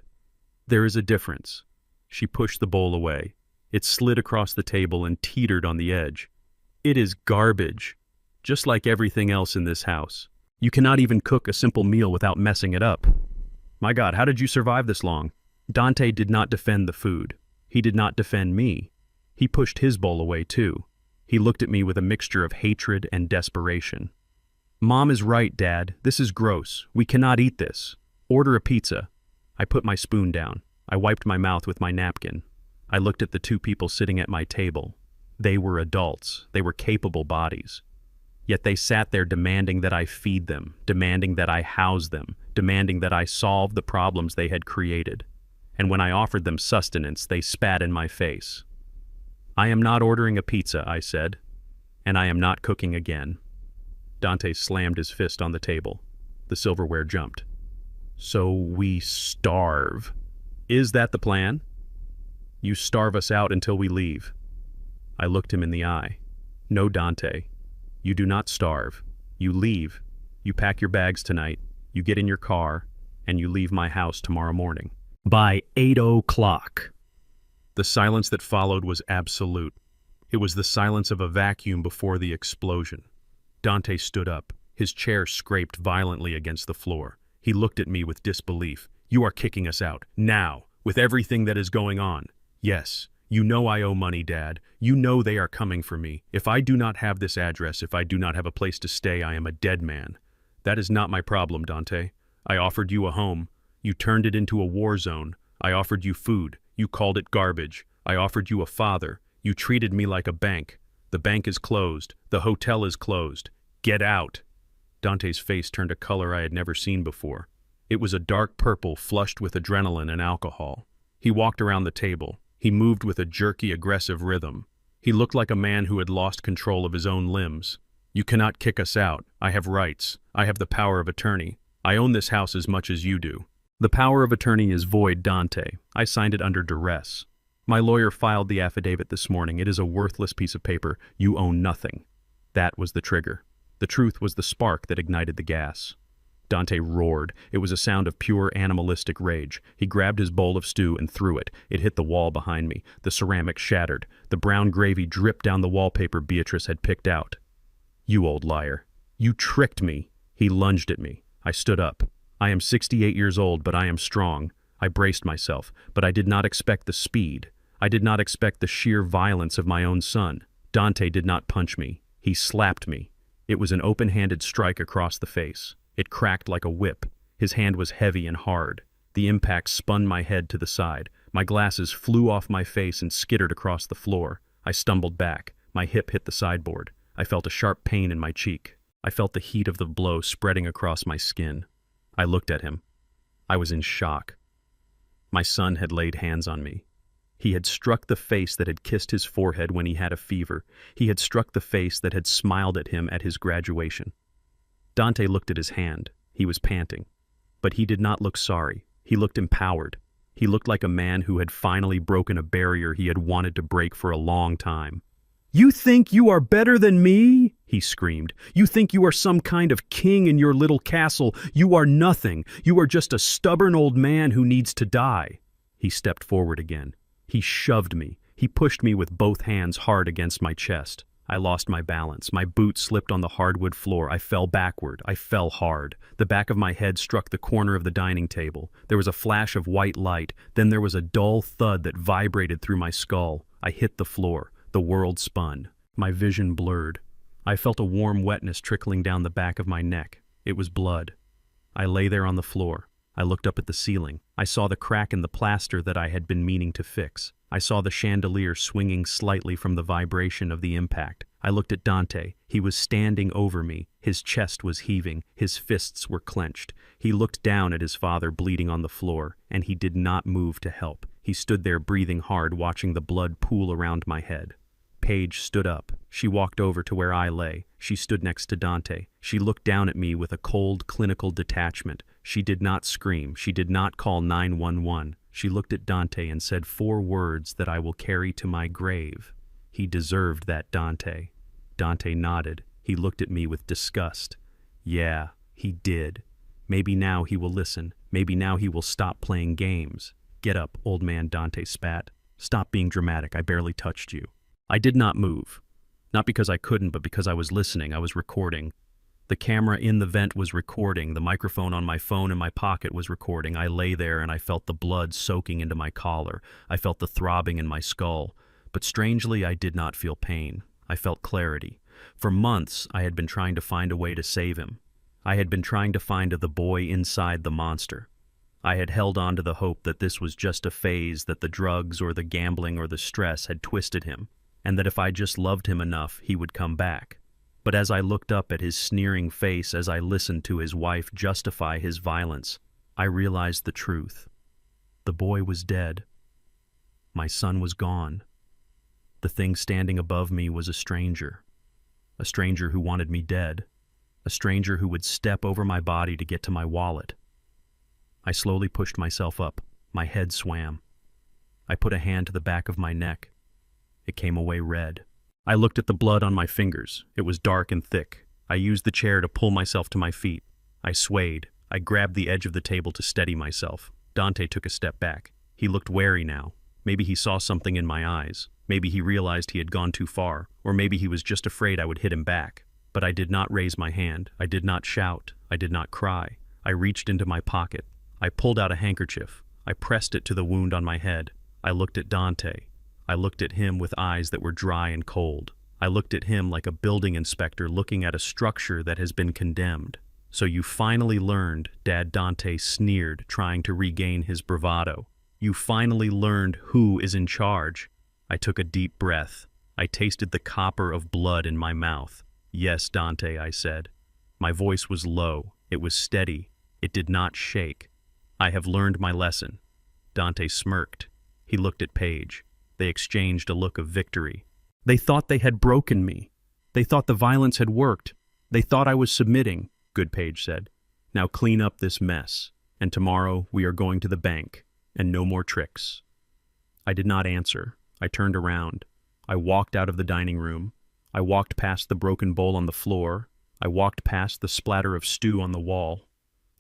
There is a difference." She pushed the bowl away. It slid across the table and teetered on the edge. "It is garbage, just like everything else in this house. You cannot even cook a simple meal without messing it up. My God, how did you survive this long?" Dante did not defend the food. He did not defend me. He pushed his bowl away too. He looked at me with a mixture of hatred and desperation. "Mom is right, Dad. This is gross. We cannot eat this. Order a pizza." I put my spoon down. I wiped my mouth with my napkin. I looked at the two people sitting at my table. They were adults. They were capable bodies. Yet they sat there demanding that I feed them, demanding that I house them, demanding that I solve the problems they had created. And when I offered them sustenance, they spat in my face. "I am not ordering a pizza," I said, "and I am not cooking again." Dante slammed his fist on the table. The silverware jumped. "So we starve. Is that the plan? You starve us out until we leave." I looked him in the eye. "No, Dante. You do not starve. You leave. You pack your bags tonight, you get in your car, and you leave my house tomorrow morning. By 8 o'clock. The silence that followed was absolute. It was the silence of a vacuum before the explosion. Dante stood up. His chair scraped violently against the floor. He looked at me with disbelief. "You are kicking us out, now, with everything that is going on." "Yes. You know I owe money, Dad. You know they are coming for me. If I do not have this address, if I do not have a place to stay, I am a dead man. That is not my problem, Dante. I offered you a home. You turned it into a war zone. I offered you food. You called it garbage. I offered you a father. You treated me like a bank. The bank is closed. The hotel is closed. Get out." Dante's face turned a color I had never seen before. It was a dark purple flushed with adrenaline and alcohol. He walked around the table. He moved with a jerky, aggressive rhythm. He looked like a man who had lost control of his own limbs. "You cannot kick us out. I have rights. I have the power of attorney. I own this house as much as you do." "The power of attorney is void, Dante. I signed it under duress. My lawyer filed the affidavit this morning. It is a worthless piece of paper. You own nothing." That was the trigger. The truth was the spark that ignited the gas. Dante roared. It was a sound of pure animalistic rage. He grabbed his bowl of stew and threw it. It hit the wall behind me. The ceramic shattered. The brown gravy dripped down the wallpaper Beatrice had picked out. "You old liar. You tricked me." He lunged at me. I stood up. I am 68 years old, but I am strong. I braced myself, but I did not expect the speed. I did not expect the sheer violence of my own son. Dante did not punch me. He slapped me. It was an open-handed strike across the face. It cracked like a whip. His hand was heavy and hard. The impact spun my head to the side. My glasses flew off my face and skittered across the floor. I stumbled back. My hip hit the sideboard. I felt a sharp pain in my cheek. I felt the heat of the blow spreading across my skin. I looked at him. I was in shock. My son had laid hands on me. He had struck the face that had kissed his forehead when he had a fever. He had struck the face that had smiled at him at his graduation. Dante looked at his hand. He was panting. But he did not look sorry. He looked empowered. He looked like a man who had finally broken a barrier he had wanted to break for a long time. "You think you are better than me?" he screamed. "You think you are some kind of king in your little castle. You are nothing. You are just a stubborn old man who needs to die." He stepped forward again. He shoved me. He pushed me with both hands hard against my chest. I lost my balance. My boot slipped on the hardwood floor. I fell backward. I fell hard. The back of my head struck the corner of the dining table. There was a flash of white light. Then there was a dull thud that vibrated through my skull. I hit the floor. The world spun. My vision blurred. I felt a warm wetness trickling down the back of my neck. It was blood. I lay there on the floor. I looked up at the ceiling. I saw the crack in the plaster that I had been meaning to fix. I saw the chandelier swinging slightly from the vibration of the impact. I looked at Dante. He was standing over me. His chest was heaving. His fists were clenched. He looked down at his father bleeding on the floor, and he did not move to help. He stood there breathing hard, watching the blood pool around my head. Paige stood up. She walked over to where I lay. She stood next to Dante. She looked down at me with a cold, clinical detachment. She did not scream. She did not call 911. She looked at Dante and said 4 words that I will carry to my grave. He deserved that, Dante. Dante nodded. He looked at me with disgust. Yeah, he did. Maybe now he will listen. Maybe now he will stop playing games. Get up, old man, Dante spat. Stop being dramatic. I barely touched you. I did not move. Not because I couldn't, but because I was listening. I was recording. The camera in the vent was recording. The microphone on my phone in my pocket was recording. I lay there and I felt the blood soaking into my collar. I felt the throbbing in my skull. But strangely, I did not feel pain. I felt clarity. For months, I had been trying to find a way to save him. I had been trying to find the boy inside the monster. I had held on to the hope that this was just a phase, that the drugs or the gambling or the stress had twisted him, and that if I just loved him enough, he would come back. But as I looked up at his sneering face, as I listened to his wife justify his violence, I realized the truth. The boy was dead. My son was gone. The thing standing above me was a stranger who wanted me dead, a stranger who would step over my body to get to my wallet. I slowly pushed myself up. My head swam. I put a hand to the back of my neck. It came away red. I looked at the blood on my fingers. It was dark and thick. I used the chair to pull myself to my feet. I swayed. I grabbed the edge of the table to steady myself. Dante took a step back. He looked wary now. Maybe he saw something in my eyes. Maybe he realized he had gone too far. Or maybe he was just afraid I would hit him back. But I did not raise my hand. I did not shout. I did not cry. I reached into my pocket. I pulled out a handkerchief. I pressed it to the wound on my head. I looked at Dante. I looked at him with eyes that were dry and cold. I looked at him like a building inspector looking at a structure that has been condemned. "So you finally learned," Dad Dante sneered, trying to regain his bravado. "You finally learned who is in charge." I took a deep breath. I tasted the copper of blood in my mouth. "Yes, Dante," I said. My voice was low. It was steady. It did not shake. "I have learned my lesson." Dante smirked. He looked at Paige. They exchanged a look of victory. They thought they had broken me. They thought the violence had worked. They thought I was submitting, good Paige said. "Now clean up this mess, and tomorrow we are going to the bank, and no more tricks." I did not answer. I turned around. I walked out of the dining room. I walked past the broken bowl on the floor. I walked past the splatter of stew on the wall.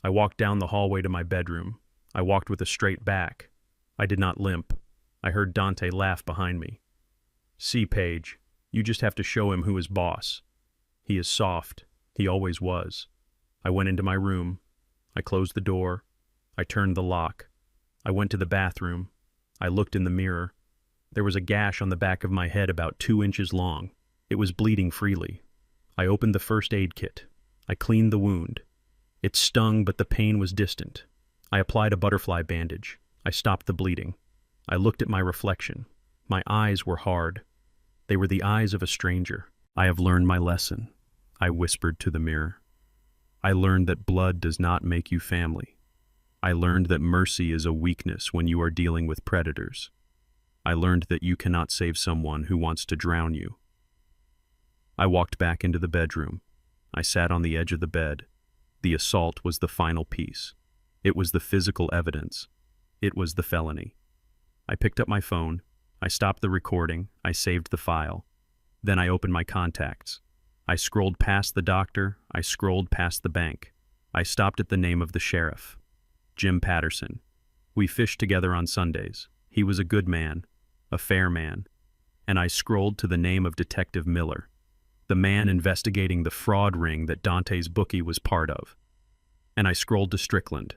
I walked down the hallway to my bedroom. I walked with a straight back. I did not limp. I heard Dante laugh behind me. "See, Paige, you just have to show him who is boss. He is soft. He always was." I went into my room. I closed the door. I turned the lock. I went to the bathroom. I looked in the mirror. There was a gash on the back of my head about 2 inches long. It was bleeding freely. I opened the first aid kit. I cleaned the wound. It stung, but the pain was distant. I applied a butterfly bandage. I stopped the bleeding. I looked at my reflection. My eyes were hard. They were the eyes of a stranger. "I have learned my lesson," I whispered to the mirror. "I learned that blood does not make you family. I learned that mercy is a weakness when you are dealing with predators. I learned that you cannot save someone who wants to drown you." I walked back into the bedroom. I sat on the edge of the bed. The assault was the final piece. It was the physical evidence. It was the felony. I picked up my phone. I stopped the recording. I saved the file. Then I opened my contacts. I scrolled past the doctor, I scrolled past the bank. I stopped at the name of the sheriff. Jim Patterson. We fished together on Sundays. He was a good man, a fair man. And I scrolled to the name of Detective Miller, the man investigating the fraud ring that Dante's bookie was part of. And I scrolled to Strickland.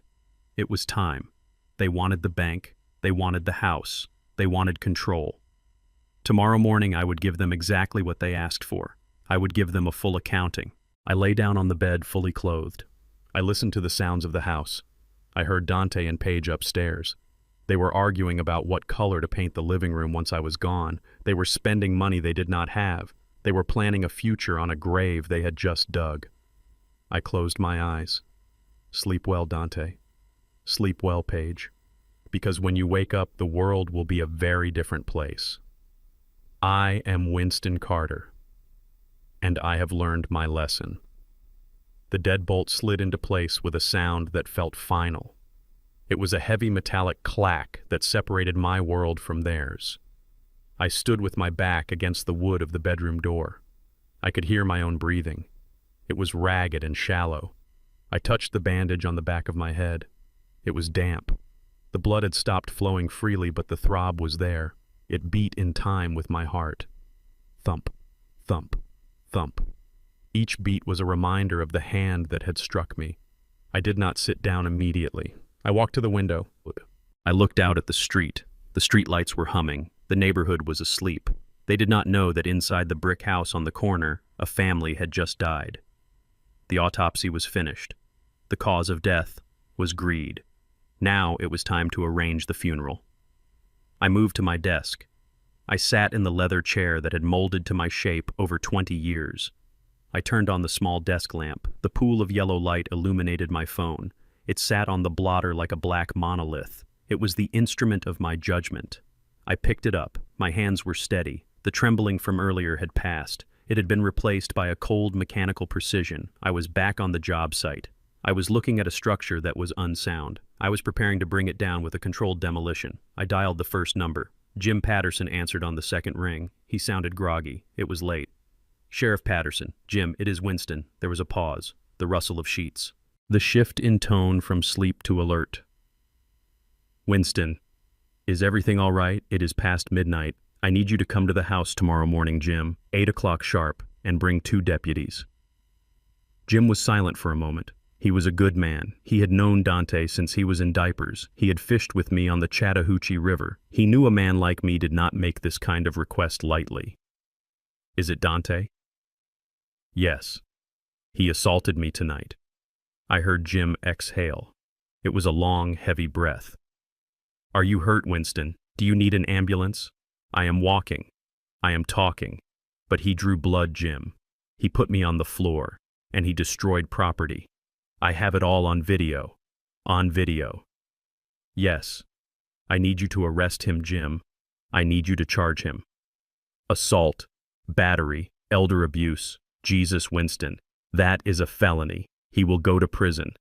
It was time. They wanted the bank, they wanted the house, they wanted control. Tomorrow morning I would give them exactly what they asked for. I would give them a full accounting. I lay down on the bed fully clothed. I listened to the sounds of the house. I heard Dante and Paige upstairs. They were arguing about what color to paint the living room once I was gone. They were spending money they did not have. They were planning a future on a grave they had just dug. I closed my eyes. Sleep well, Dante. Sleep well, Paige. Because when you wake up, the world will be a very different place. I am Winston Carter, and I have learned my lesson. The deadbolt slid into place with a sound that felt final. It was a heavy metallic clack that separated my world from theirs. I stood with my back against the wood of the bedroom door. I could hear my own breathing. It was ragged and shallow. I touched the bandage on the back of my head. It was damp. The blood had stopped flowing freely, but the throb was there. It beat in time with my heart. Thump, thump, thump. Each beat was a reminder of the hand that had struck me. I did not sit down immediately. I walked to the window. I looked out at the street. The streetlights were humming. The neighborhood was asleep. They did not know that inside the brick house on the corner, a family had just died. The autopsy was finished. The cause of death was greed. Now it was time to arrange the funeral. I moved to my desk. I sat in the leather chair that had molded to my shape over 20 years. I turned on the small desk lamp. The pool of yellow light illuminated my phone. It sat on the blotter like a black monolith. It was the instrument of my judgment. I picked it up. My hands were steady. The trembling from earlier had passed. It had been replaced by a cold mechanical precision. I was back on the job site. I was looking at a structure that was unsound. I was preparing to bring it down with a controlled demolition. I dialed the first number. Jim Patterson answered on the second ring. He sounded groggy. It was late. Sheriff Patterson. Jim, it is Winston. There was a pause. The rustle of sheets. The shift in tone from sleep to alert. Winston. Is everything all right? It is past midnight. I need you to come to the house tomorrow morning, Jim. 8 o'clock sharp, and bring 2 deputies. Jim was silent for a moment. He was a good man. He had known Dante since he was in diapers. He had fished with me on the Chattahoochee River. He knew a man like me did not make this kind of request lightly. Is it Dante? Yes. He assaulted me tonight. I heard Jim exhale. It was a long, heavy breath. Are you hurt, Winston? Do you need an ambulance? I am walking. I am talking. But he drew blood, Jim. He put me on the floor, and he destroyed property. I have it all on video. On video. Yes. I need you to arrest him, Jim. I need you to charge him. Assault, battery, elder abuse. Jesus, Winston. That is a felony. He will go to prison.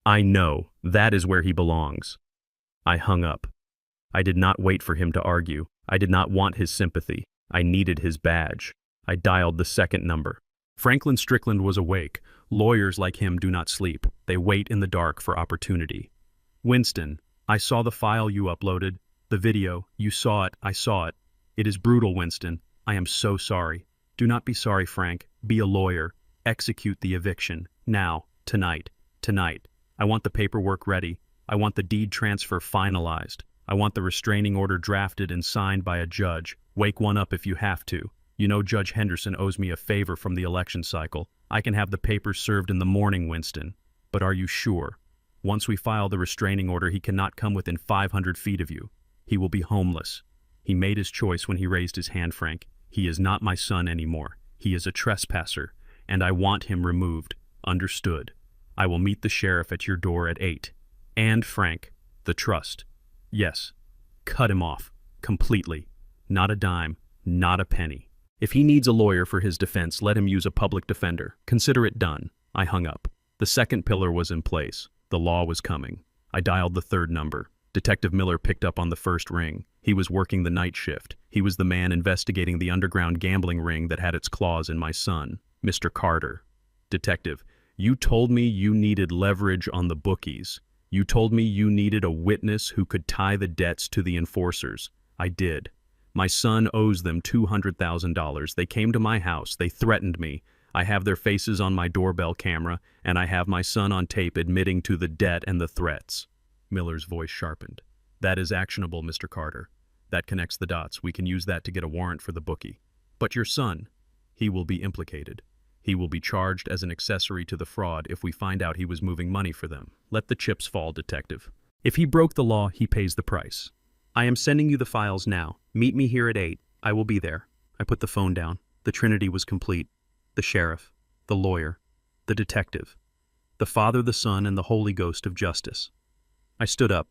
I know. That is where he belongs. I hung up. I did not wait for him to argue. I did not want his sympathy. I needed his badge. I dialed the second number. Franklin Strickland was awake. Lawyers like him do not sleep. They wait in the dark for opportunity. Winston, I saw the file you uploaded. The video. You saw it. I saw it. It is brutal, Winston. I am so sorry. Do not be sorry, Frank. Be a lawyer. Execute the eviction. Now. Tonight. Tonight. I want the paperwork ready. I want the deed transfer finalized. I want the restraining order drafted and signed by a judge. Wake one up if you have to. You know Judge Henderson owes me a favor from the election cycle. I can have the papers served in the morning, Winston. But are you sure? Once we file the restraining order, he cannot come within 500 feet of you. He will be homeless. He made his choice when he raised his hand, Frank. He is not my son anymore. He is a trespasser, and I want him removed. Understood. I will meet the sheriff at your door at 8. And Frank, the trust. Yes. Cut him off. Completely. Not a dime. Not a penny. If he needs a lawyer for his defense, let him use a public defender. Consider it done. I hung up. The second pillar was in place. The law was coming. I dialed the third number. Detective Miller picked up on the first ring. He was working the night shift. He was the man investigating the underground gambling ring that had its claws in my son. Mr. Carter. Detective, you told me you needed leverage on the bookies. You told me you needed a witness who could tie the debts to the enforcers. I did. My son owes them $200,000. They came to my house. They threatened me. I have their faces on my doorbell camera, and I have my son on tape admitting to the debt and the threats. Miller's voice sharpened. That is actionable, Mr. Carter. That connects the dots. We can use that to get a warrant for the bookie. But your son, he will be implicated. He will be charged as an accessory to the fraud if we find out he was moving money for them. Let the chips fall, detective. If he broke the law, he pays the price. I am sending you the files now. Meet me here at 8. I will be there. I put the phone down. The trinity was complete. The sheriff, the lawyer, the detective, the Father, the Son, and the Holy Ghost of justice. I stood up.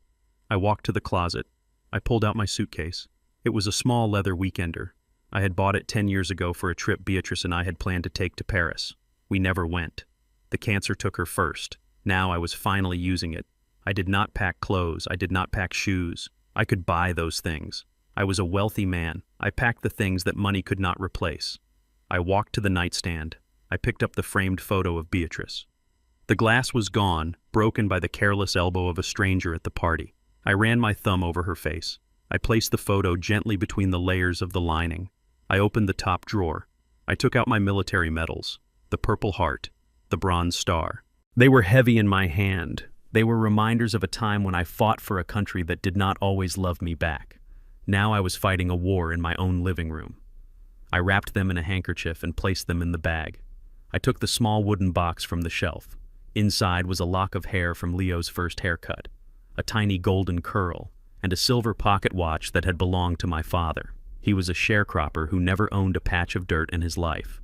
I walked to the closet. I pulled out my suitcase. It was a small leather weekender. I had bought it 10 years ago for a trip Beatrice and I had planned to take to Paris. We never went. The cancer took her first. Now I was finally using it. I did not pack clothes. I did not pack shoes. I could buy those things. I was a wealthy man. I packed the things that money could not replace. I walked to the nightstand. I picked up the framed photo of Beatrice. The glass was gone, broken by the careless elbow of a stranger at the party. I ran my thumb over her face. I placed the photo gently between the layers of the lining. I opened the top drawer. I took out my military medals, the Purple Heart, the Bronze Star. They were heavy in my hand. They were reminders of a time when I fought for a country that did not always love me back. Now I was fighting a war in my own living room. I wrapped them in a handkerchief and placed them in the bag. I took the small wooden box from the shelf. Inside was a lock of hair from Leo's first haircut, a tiny golden curl, and a silver pocket watch that had belonged to my father. He was a sharecropper who never owned a patch of dirt in his life.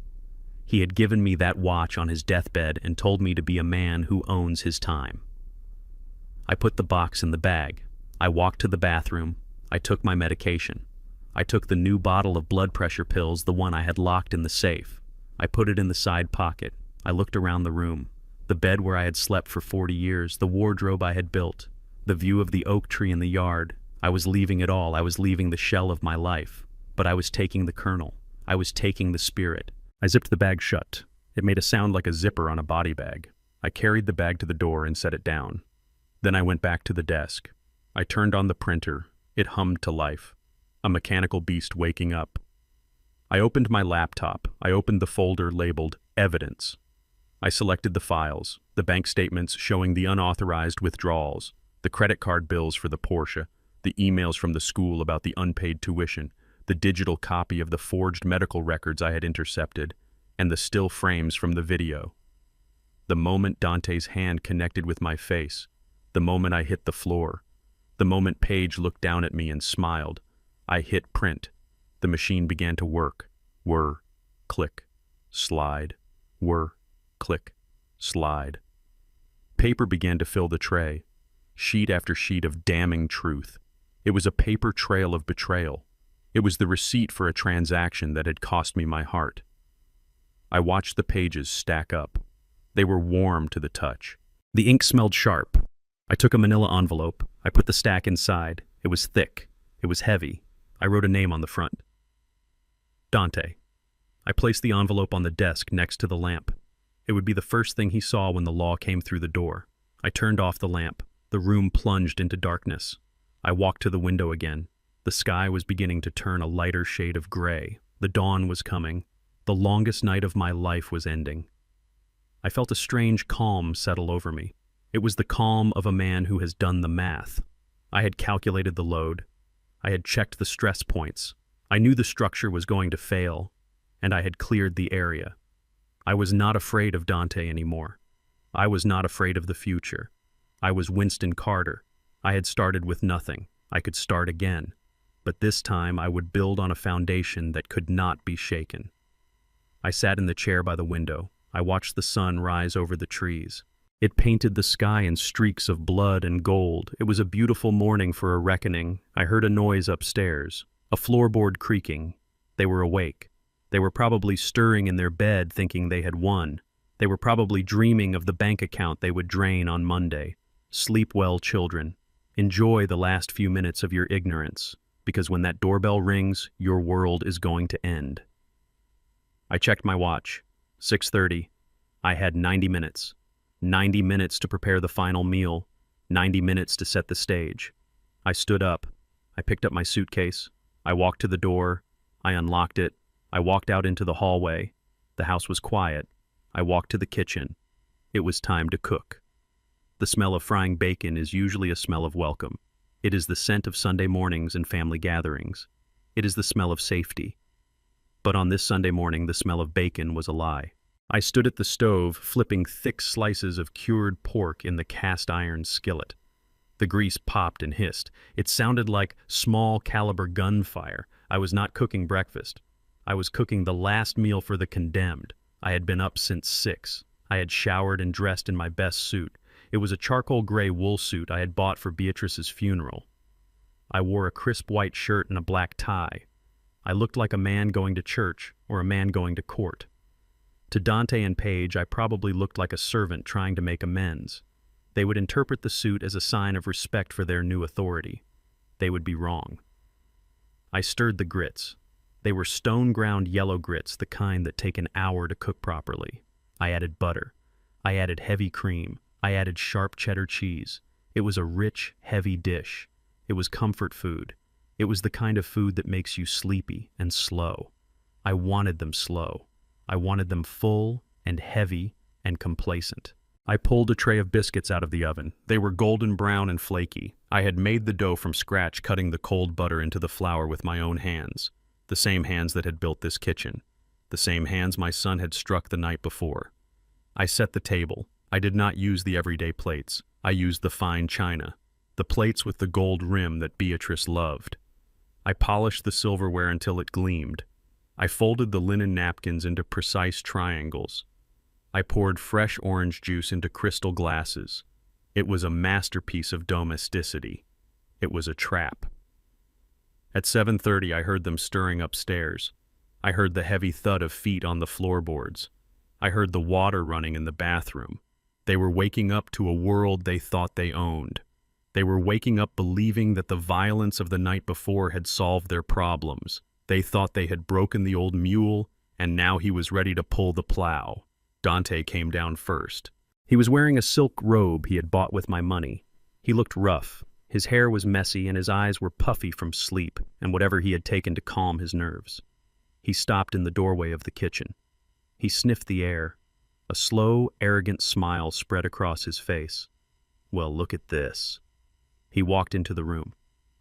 He had given me that watch on his deathbed and told me to be a man who owns his time. I put the box in the bag. I walked to the bathroom. I took my medication. I took the new bottle of blood pressure pills, the one I had locked in the safe. I put it in the side pocket. I looked around the room. The bed where I had slept for 40 years, the wardrobe I had built, the view of the oak tree in the yard. I was leaving it all. I was leaving the shell of my life. But I was taking the kernel. I was taking the spirit. I zipped the bag shut. It made a sound like a zipper on a body bag. I carried the bag to the door and set it down. Then I went back to the desk. I turned on the printer. It hummed to life. A mechanical beast waking up. I opened my laptop. I opened the folder labeled Evidence. I selected the files, the bank statements showing the unauthorized withdrawals, the credit card bills for the Porsche, the emails from the school about the unpaid tuition, the digital copy of the forged medical records I had intercepted, and the still frames from the video. The moment Dante's hand connected with my face, the moment I hit the floor, the moment Paige looked down at me and smiled, I hit print. The machine began to work. Whir, click, slide, whir, click, slide. Paper began to fill the tray, sheet after sheet of damning truth. It was a paper trail of betrayal. It was the receipt for a transaction that had cost me my heart. I watched the pages stack up. They were warm to the touch. The ink smelled sharp. I took a manila envelope. I put the stack inside. It was thick. It was heavy. I wrote a name on the front. Dante. I placed the envelope on the desk next to the lamp. It would be the first thing he saw when the law came through the door. I turned off the lamp. The room plunged into darkness. I walked to the window again. The sky was beginning to turn a lighter shade of gray. The dawn was coming. The longest night of my life was ending. I felt a strange calm settle over me. It was the calm of a man who has done the math. I had calculated the load. I had checked the stress points. I knew the structure was going to fail, and I had cleared the area. I was not afraid of Dante anymore. I was not afraid of the future. I was Winston Carter. I had started with nothing. I could start again. But this time I would build on a foundation that could not be shaken. I sat in the chair by the window. I watched the sun rise over the trees. It painted the sky in streaks of blood and gold. It was a beautiful morning for a reckoning. I heard a noise upstairs, a floorboard creaking. They were awake. They were probably stirring in their bed thinking they had won. They were probably dreaming of the bank account they would drain on Monday. Sleep well, children. Enjoy the last few minutes of your ignorance, because when that doorbell rings, your world is going to end. I checked my watch. 6:30. I had 90 minutes. 90 minutes to prepare the final meal. 90 minutes to set the stage. I stood up. I picked up my suitcase. I walked to the door. I unlocked it. I walked out into the hallway. The house was quiet. I walked to the kitchen. It was time to cook. The smell of frying bacon is usually a smell of welcome. It is the scent of Sunday mornings and family gatherings. It is the smell of safety. But on this Sunday morning, the smell of bacon was a lie. I stood at the stove, flipping thick slices of cured pork in the cast iron skillet. The grease popped and hissed. It sounded like small caliber gunfire. I was not cooking breakfast. I was cooking the last meal for the condemned. I had been up since 6. I had showered and dressed in my best suit. It was a charcoal gray wool suit I had bought for Beatrice's funeral. I wore a crisp white shirt and a black tie. I looked like a man going to church or a man going to court. To Dante and Paige, I probably looked like a servant trying to make amends. They would interpret the suit as a sign of respect for their new authority. They would be wrong. I stirred the grits. They were stone-ground yellow grits, the kind that take an hour to cook properly. I added butter. I added heavy cream. I added sharp cheddar cheese. It was a rich, heavy dish. It was comfort food. It was the kind of food that makes you sleepy and slow. I wanted them slow. I wanted them full and heavy and complacent. I pulled a tray of biscuits out of the oven. They were golden brown and flaky. I had made the dough from scratch, cutting the cold butter into the flour with my own hands. The same hands that had built this kitchen. The same hands my son had struck the night before. I set the table. I did not use the everyday plates. I used the fine china. The plates with the gold rim that Beatrice loved. I polished the silverware until it gleamed. I folded the linen napkins into precise triangles. I poured fresh orange juice into crystal glasses. It was a masterpiece of domesticity. It was a trap. At 7:30, I heard them stirring upstairs. I heard the heavy thud of feet on the floorboards. I heard the water running in the bathroom. They were waking up to a world they thought they owned. They were waking up believing that the violence of the night before had solved their problems. They thought they had broken the old mule, and now he was ready to pull the plow. Dante came down first. He was wearing a silk robe he had bought with my money. He looked rough. His hair was messy, and his eyes were puffy from sleep and whatever he had taken to calm his nerves. He stopped in the doorway of the kitchen. He sniffed the air. A slow, arrogant smile spread across his face. Well, look at this. He walked into the room.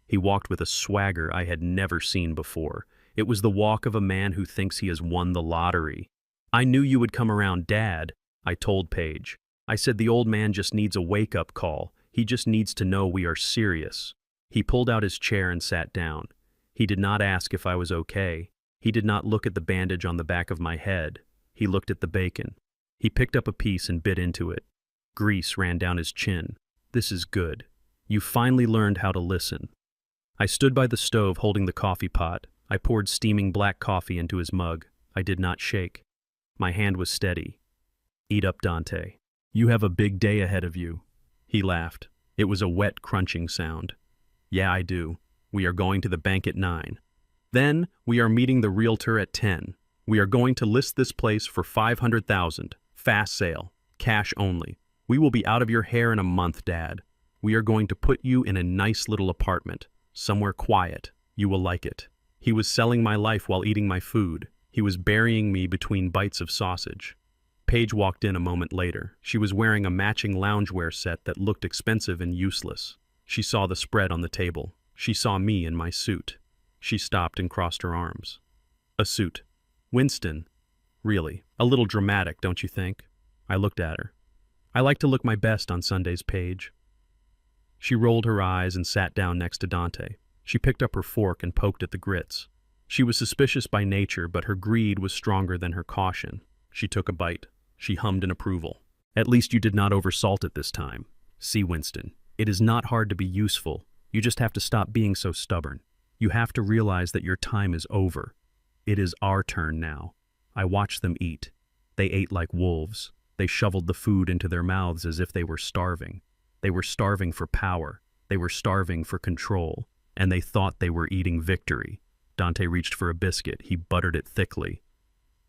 He walked with a swagger I had never seen before. It was the walk of a man who thinks he has won the lottery. I knew you would come around, Dad, I told Paige. I said the old man just needs a wake-up call. He just needs to know we are serious. He pulled out his chair and sat down. He did not ask if I was okay. He did not look at the bandage on the back of my head. He looked at the bacon. He picked up a piece and bit into it. Grease ran down his chin. This is good. You finally learned how to listen. I stood by the stove holding the coffee pot. I poured steaming black coffee into his mug. I did not shake. My hand was steady. Eat up, Dante. You have a big day ahead of you. He laughed. It was a wet, crunching sound. Yeah, I do. We are going to the bank at 9. Then, we are meeting the realtor at 10. We are going to list this place for $500,000. Fast sale. Cash only. We will be out of your hair in a month, Dad. We are going to put you in a nice little apartment. Somewhere quiet. You will like it. He was selling my life while eating my food. He was burying me between bites of sausage. Paige walked in a moment later. She was wearing a matching loungewear set that looked expensive and useless. She saw the spread on the table. She saw me in my suit. She stopped and crossed her arms. A suit. Winston. Really, a little dramatic, don't you think? I looked at her. I like to look my best on Sundays, Paige. She rolled her eyes and sat down next to Dante. She picked up her fork and poked at the grits. She was suspicious by nature, but her greed was stronger than her caution. She took a bite. She hummed in approval. At least you did not oversalt it this time. See, Winston, it is not hard to be useful. You just have to stop being so stubborn. You have to realize that your time is over. It is our turn now. I watched them eat. They ate like wolves. They shoveled the food into their mouths as if they were starving. They were starving for power. They were starving for control. And they thought they were eating victory. Dante reached for a biscuit. He buttered it thickly.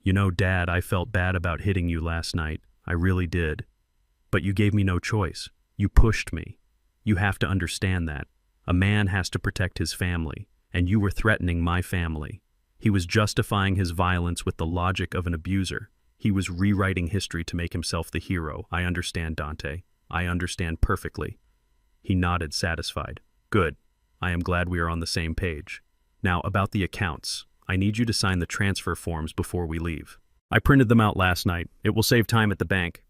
You know, Dad, I felt bad about hitting you last night. I really did. But you gave me no choice. You pushed me. You have to understand that. A man has to protect his family, and you were threatening my family. He was justifying his violence with the logic of an abuser. He was rewriting history to make himself the hero. I understand, Dante. I understand perfectly. He nodded, satisfied. Good. I am glad we are on the same page. Now, about the accounts. I need you to sign the transfer forms before we leave. I printed them out last night. It will save time at the bank.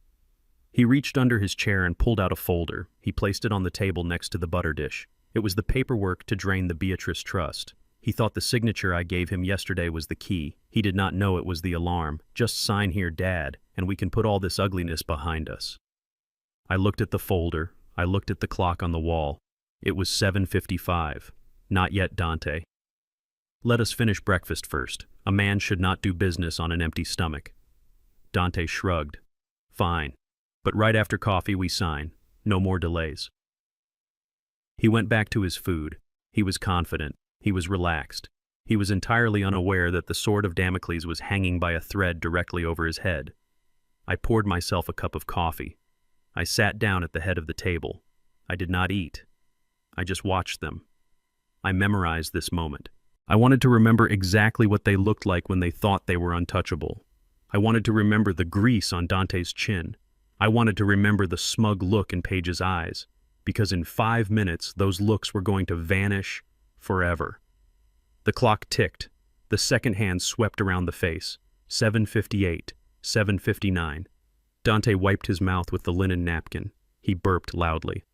He reached under his chair and pulled out a folder. He placed it on the table next to the butter dish. It was the paperwork to drain the Beatrice Trust. He thought the signature I gave him yesterday was the key. He did not know it was the alarm. Just sign here, Dad, and we can put all this ugliness behind us. I looked at the folder. I looked at the clock on the wall. It was 7:55. Not yet, Dante. Let us finish breakfast first. A man should not do business on an empty stomach. Dante shrugged. Fine. But right after coffee we sign. No more delays. He went back to his food. He was confident. He was relaxed. He was entirely unaware that the sword of Damocles was hanging by a thread directly over his head. I poured myself a cup of coffee. I sat down at the head of the table. I did not eat. I just watched them. I memorized this moment. I wanted to remember exactly what they looked like when they thought they were untouchable. I wanted to remember the grease on Dante's chin. I wanted to remember the smug look in Paige's eyes, because in 5 minutes those looks were going to vanish forever. The clock ticked. The second hand swept around the face. 7:58, 7:59. Dante wiped his mouth with the linen napkin. He burped loudly.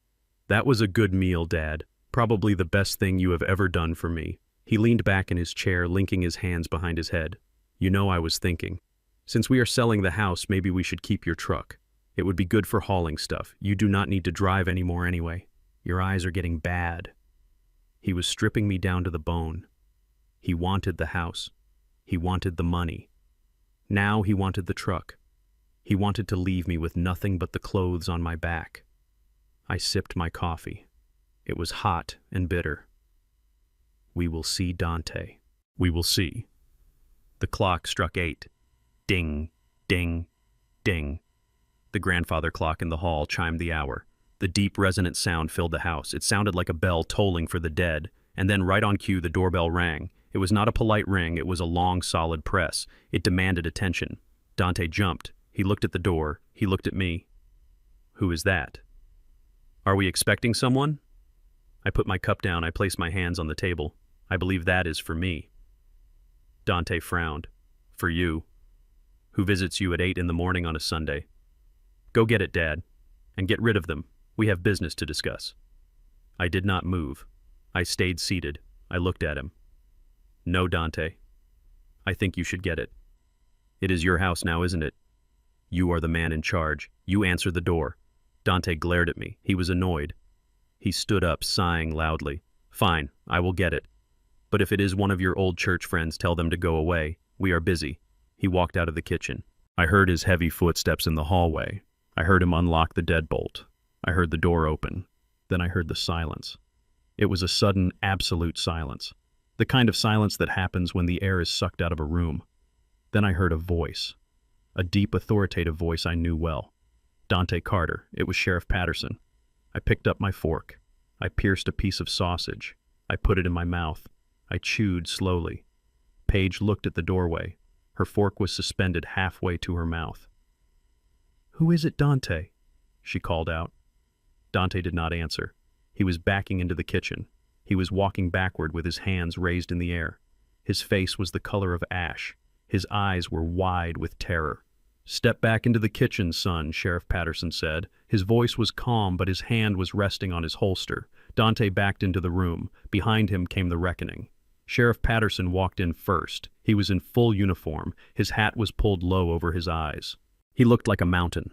That was a good meal, Dad. Probably the best thing you have ever done for me. He leaned back in his chair, linking his hands behind his head. You know, I was thinking. Since we are selling the house, maybe we should keep your truck. It would be good for hauling stuff. You do not need to drive anymore anyway. Your eyes are getting bad. He was stripping me down to the bone. He wanted the house. He wanted the money. Now he wanted the truck. He wanted to leave me with nothing but the clothes on my back. I sipped my coffee. It was hot and bitter. We will see, Dante. We will see. The clock struck 8. Ding, ding, ding. The grandfather clock in the hall chimed the hour. The deep, resonant sound filled the house. It sounded like a bell tolling for the dead. And then right on cue, the doorbell rang. It was not a polite ring. It was a long, solid press. It demanded attention. Dante jumped. He looked at the door. He looked at me. Who is that? Are we expecting someone? I put my cup down. I placed my hands on the table. I believe that is for me. Dante frowned. For you. Who visits you at 8 in the morning on a Sunday? Go get it, Dad. And get rid of them. We have business to discuss. I did not move. I stayed seated. I looked at him. No, Dante. I think you should get it. It is your house now, isn't it? You are the man in charge. You answer the door. Dante glared at me. He was annoyed. He stood up, sighing loudly. Fine, I will get it. But if it is one of your old church friends, tell them to go away. We are busy. He walked out of the kitchen. I heard his heavy footsteps in the hallway. I heard him unlock the deadbolt. I heard the door open. Then I heard the silence. It was a sudden, absolute silence. The kind of silence that happens when the air is sucked out of a room. Then I heard a voice. A deep, authoritative voice I knew well. Dante Carter. It was Sheriff Patterson. I picked up my fork. I pierced a piece of sausage. I put it in my mouth. I chewed slowly. Paige looked at the doorway. Her fork was suspended halfway to her mouth. Who is it, Dante? She called out. Dante did not answer. He was backing into the kitchen. He was walking backward with his hands raised in the air. His face was the color of ash. His eyes were wide with terror. Step back into the kitchen, son, Sheriff Patterson said. His voice was calm, but his hand was resting on his holster. Dante backed into the room. Behind him came the reckoning. Sheriff Patterson walked in first. He was in full uniform. His hat was pulled low over his eyes. He looked like a mountain.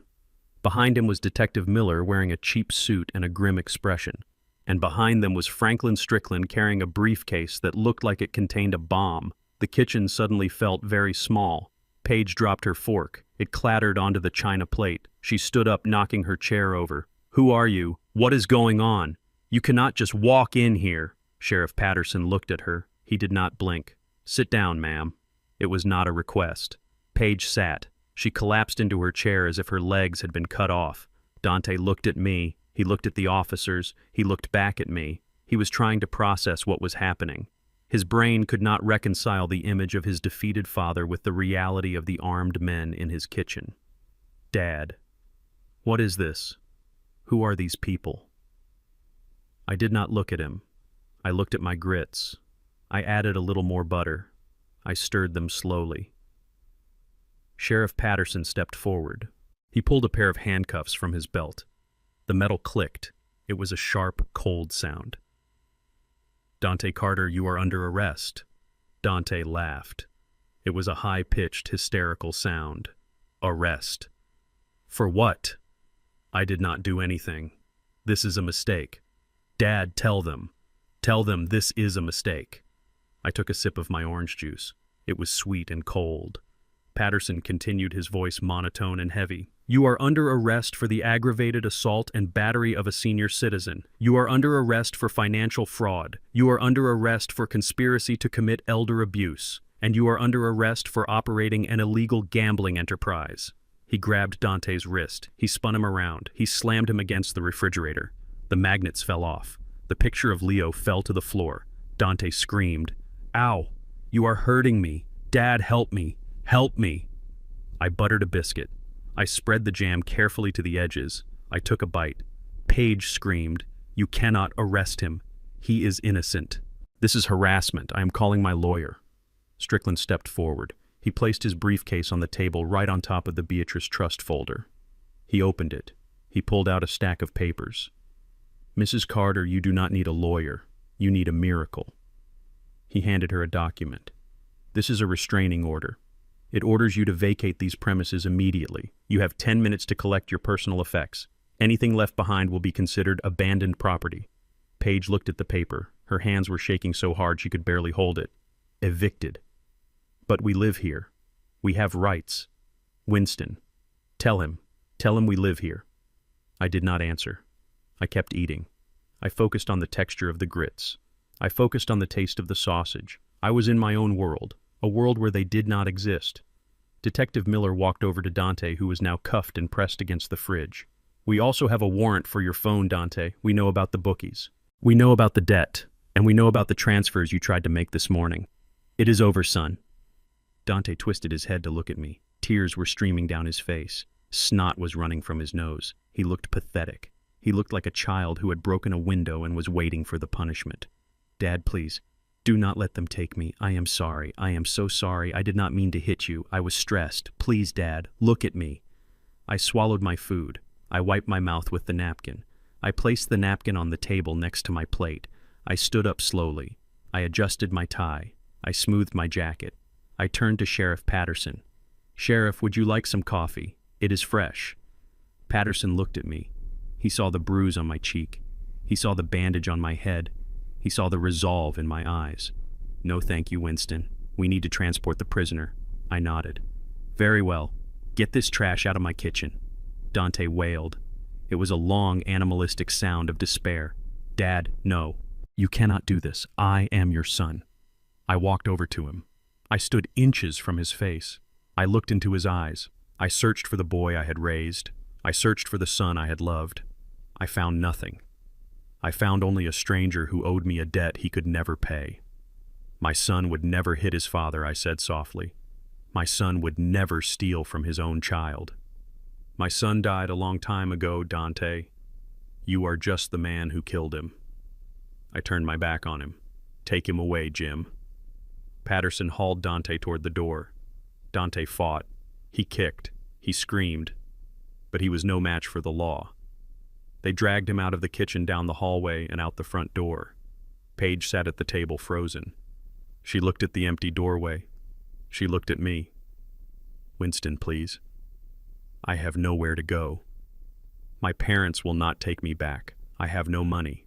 Behind him was Detective Miller wearing a cheap suit and a grim expression. And behind them was Franklin Strickland carrying a briefcase that looked like it contained a bomb. The kitchen suddenly felt very small. Paige dropped her fork. It clattered onto the china plate. She stood up, knocking her chair over. Who are you? What is going on? You cannot just walk in here. Sheriff Patterson looked at her. He did not blink. Sit down, ma'am. It was not a request. Paige sat. She collapsed into her chair as if her legs had been cut off. Dante looked at me. He looked at the officers. He looked back at me. He was trying to process what was happening. His brain could not reconcile the image of his defeated father with the reality of the armed men in his kitchen. Dad, what is this? Who are these people? I did not look at him. I looked at my grits. I added a little more butter. I stirred them slowly. Sheriff Patterson stepped forward. He pulled a pair of handcuffs from his belt. The metal clicked. It was a sharp, cold sound. Dante Carter, you are under arrest. Dante laughed. It was a high-pitched, hysterical sound. Arrest. For what? I did not do anything. This is a mistake. Dad, tell them. Tell them this is a mistake. I took a sip of my orange juice. It was sweet and cold. Patterson continued, his voice monotone and heavy. You are under arrest for the aggravated assault and battery of a senior citizen. You are under arrest for financial fraud. You are under arrest for conspiracy to commit elder abuse. And you are under arrest for operating an illegal gambling enterprise. He grabbed Dante's wrist. He spun him around. He slammed him against the refrigerator. The magnets fell off. The picture of Leo fell to the floor. Dante screamed, Ow! You are hurting me. Dad, help me. Help me. I buttered a biscuit. I spread the jam carefully to the edges. I took a bite. Paige screamed, You cannot arrest him. He is innocent. This is harassment. I am calling my lawyer. Strickland stepped forward. He placed his briefcase on the table right on top of the Beatrice Trust folder. He opened it. He pulled out a stack of papers. Mrs. Carter, you do not need a lawyer. You need a miracle. He handed her a document. This is a restraining order. It orders you to vacate these premises immediately. You have 10 minutes to collect your personal effects. Anything left behind will be considered abandoned property. Paige looked at the paper. Her hands were shaking so hard she could barely hold it. Evicted. But we live here. We have rights. Winston. Tell him. Tell him we live here. I did not answer. I kept eating. I focused on the texture of the grits. I focused on the taste of the sausage. I was in my own world, a world where they did not exist. Detective Miller walked over to Dante, who was now cuffed and pressed against the fridge. We also have a warrant for your phone, Dante. We know about the bookies. We know about the debt, and we know about the transfers you tried to make this morning. It is over, son. Dante twisted his head to look at me. Tears were streaming down his face. Snot was running from his nose. He looked pathetic. He looked like a child who had broken a window and was waiting for the punishment. Dad, please, do not let them take me. I am sorry. I am so sorry. I did not mean to hit you. I was stressed. Please, Dad, look at me. I swallowed my food. I wiped my mouth with the napkin. I placed the napkin on the table next to my plate. I stood up slowly. I adjusted my tie. I smoothed my jacket. I turned to Sheriff Patterson. Sheriff, would you like some coffee? It is fresh. Patterson looked at me. He saw the bruise on my cheek. He saw the bandage on my head. He saw the resolve in my eyes. No, thank you, Winston. We need to transport the prisoner. I nodded. Very well. Get this trash out of my kitchen. Dante wailed. It was a long, animalistic sound of despair. Dad, no. You cannot do this. I am your son. I walked over to him. I stood inches from his face. I looked into his eyes. I searched for the boy I had raised. I searched for the son I had loved. I found nothing. I found only a stranger who owed me a debt he could never pay. My son would never hit his father, I said softly. My son would never steal from his own child. My son died a long time ago, Dante. You are just the man who killed him. I turned my back on him. Take him away, Jim. Patterson hauled Dante toward the door. Dante fought. He kicked. He screamed. But he was no match for the law. They dragged him out of the kitchen, down the hallway, and out the front door. Paige sat at the table, frozen. She looked at the empty doorway. She looked at me. Winston, please. I have nowhere to go. My parents will not take me back. I have no money.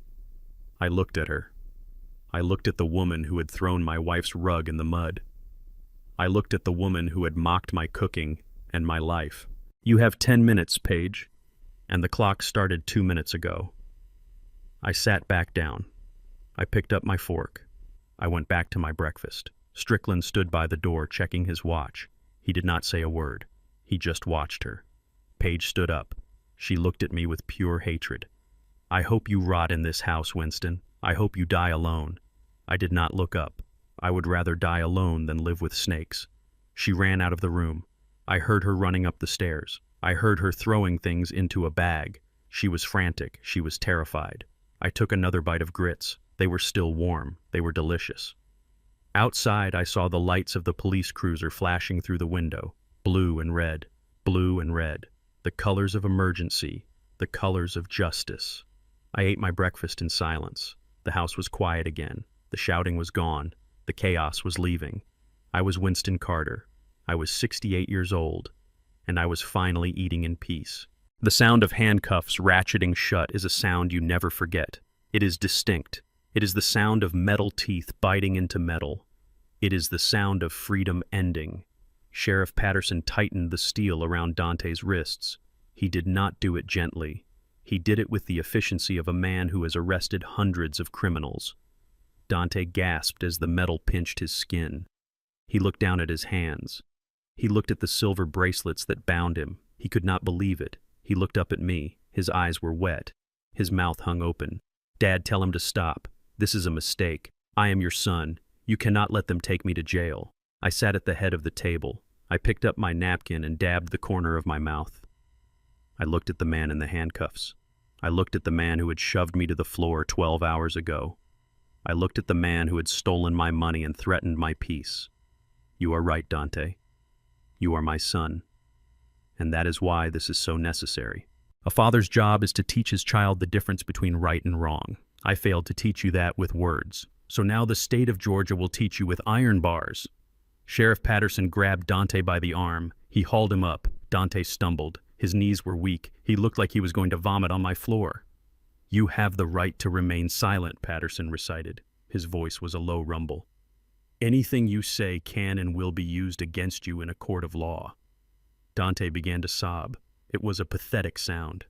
I looked at her. I looked at the woman who had thrown my wife's rug in the mud. I looked at the woman who had mocked my cooking and my life. You have 10 minutes, Paige. And the clock started 2 minutes ago. I sat back down. I picked up my fork. I went back to my breakfast. Strickland stood by the door, checking his watch. He did not say a word. He just watched her. Paige stood up. She looked at me with pure hatred. "I hope you rot in this house, Winston. I hope you die alone." I did not look up. I would rather die alone than live with snakes. She ran out of the room. I heard her running up the stairs. I heard her throwing things into a bag. She was frantic. She was terrified. I took another bite of grits. They were still warm. They were delicious. Outside, I saw the lights of the police cruiser flashing through the window. Blue and red. Blue and red. The colors of emergency. The colors of justice. I ate my breakfast in silence. The house was quiet again. The shouting was gone. The chaos was leaving. I was Winston Carter. I was 68 years old. And I was finally eating in peace. The sound of handcuffs ratcheting shut is a sound you never forget. It is distinct. It is the sound of metal teeth biting into metal. It is the sound of freedom ending. Sheriff Patterson tightened the steel around Dante's wrists. He did not do it gently. He did it with the efficiency of a man who has arrested hundreds of criminals. Dante gasped as the metal pinched his skin. He looked down at his hands. He looked at the silver bracelets that bound him. He could not believe it. He looked up at me. His eyes were wet. His mouth hung open. "Dad, tell him to stop. This is a mistake. I am your son. You cannot let them take me to jail." I sat at the head of the table. I picked up my napkin and dabbed the corner of my mouth. I looked at the man in the handcuffs. I looked at the man who had shoved me to the floor 12 hours ago. I looked at the man who had stolen my money and threatened my peace. "You are right, Dante. You are my son. And that is why this is so necessary. A father's job is to teach his child the difference between right and wrong. I failed to teach you that with words. So now the state of Georgia will teach you with iron bars." Sheriff Patterson grabbed Dante by the arm. He hauled him up. Dante stumbled. His knees were weak. He looked like he was going to vomit on my floor. "You have the right to remain silent," Patterson recited. His voice was a low rumble. "Anything you say can and will be used against you in a court of law." Dante began to sob. It was a pathetic sound.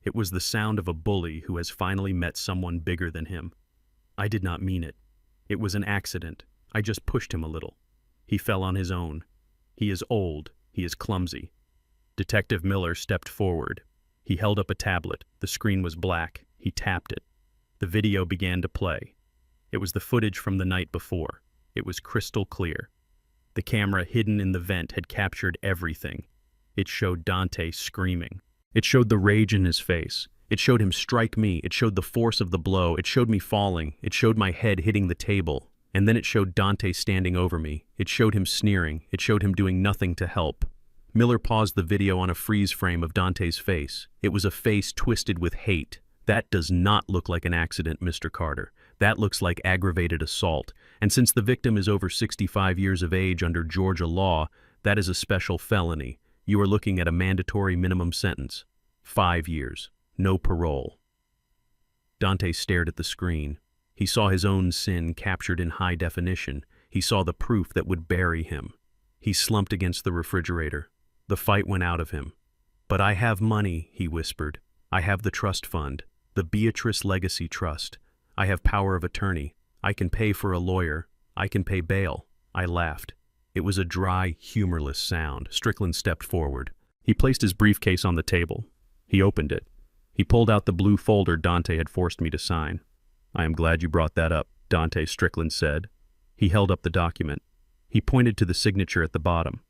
It was the sound of a bully who has finally met someone bigger than him. I did not mean it. It was an accident. I just pushed him a little. He fell on his own. He is old. He is clumsy. Detective Miller stepped forward. He held up a tablet. The screen was black. He tapped it. The video began to play. It was the footage from the night before. It was crystal clear. The camera hidden in the vent had captured everything. It showed Dante screaming. It showed the rage in his face. It showed him strike me. It showed the force of the blow. It showed me falling. It showed my head hitting the table. And then it showed Dante standing over me. It showed him sneering. It showed him doing nothing to help. Miller paused the video on a freeze frame of Dante's face. It was a face twisted with hate. "That does not look like an accident, Mr. Carter. That looks like aggravated assault. And since the victim is over 65 years of age under Georgia law, that is a special felony. You are looking at a mandatory minimum sentence. 5 years. No parole." Dante stared at the screen. He saw his own sin captured in high definition. He saw the proof that would bury him. He slumped against the refrigerator. The fight went out of him. "But I have money," he whispered. "I have the trust fund, the Beatrice Legacy Trust. I have power of attorney. I can pay for a lawyer. I can pay bail." I laughed. It was a dry, humorless sound. Strickland stepped forward. He placed his briefcase on the table. He opened it. He pulled out the blue folder Dante had forced me to sign. "I am glad you brought that up," Dante, Strickland said. He held up the document. He pointed to the signature at the bottom.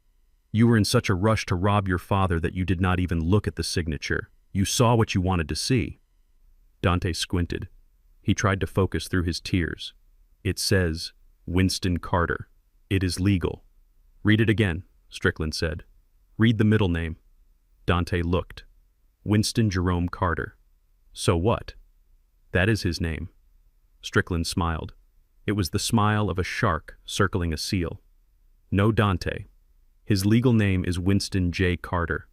"You were in such a rush to rob your father that you did not even look at the signature. You saw what you wanted to see." Dante squinted. He tried to focus through his tears. "It says, Winston Carter. It is legal." "Read it again," Strickland said. "Read the middle name." Dante looked. "Winston Jerome Carter." "So what?" "That is his name." Strickland smiled. It was the smile of a shark circling a seal. "No, Dante. His legal name is Winston J. Carter.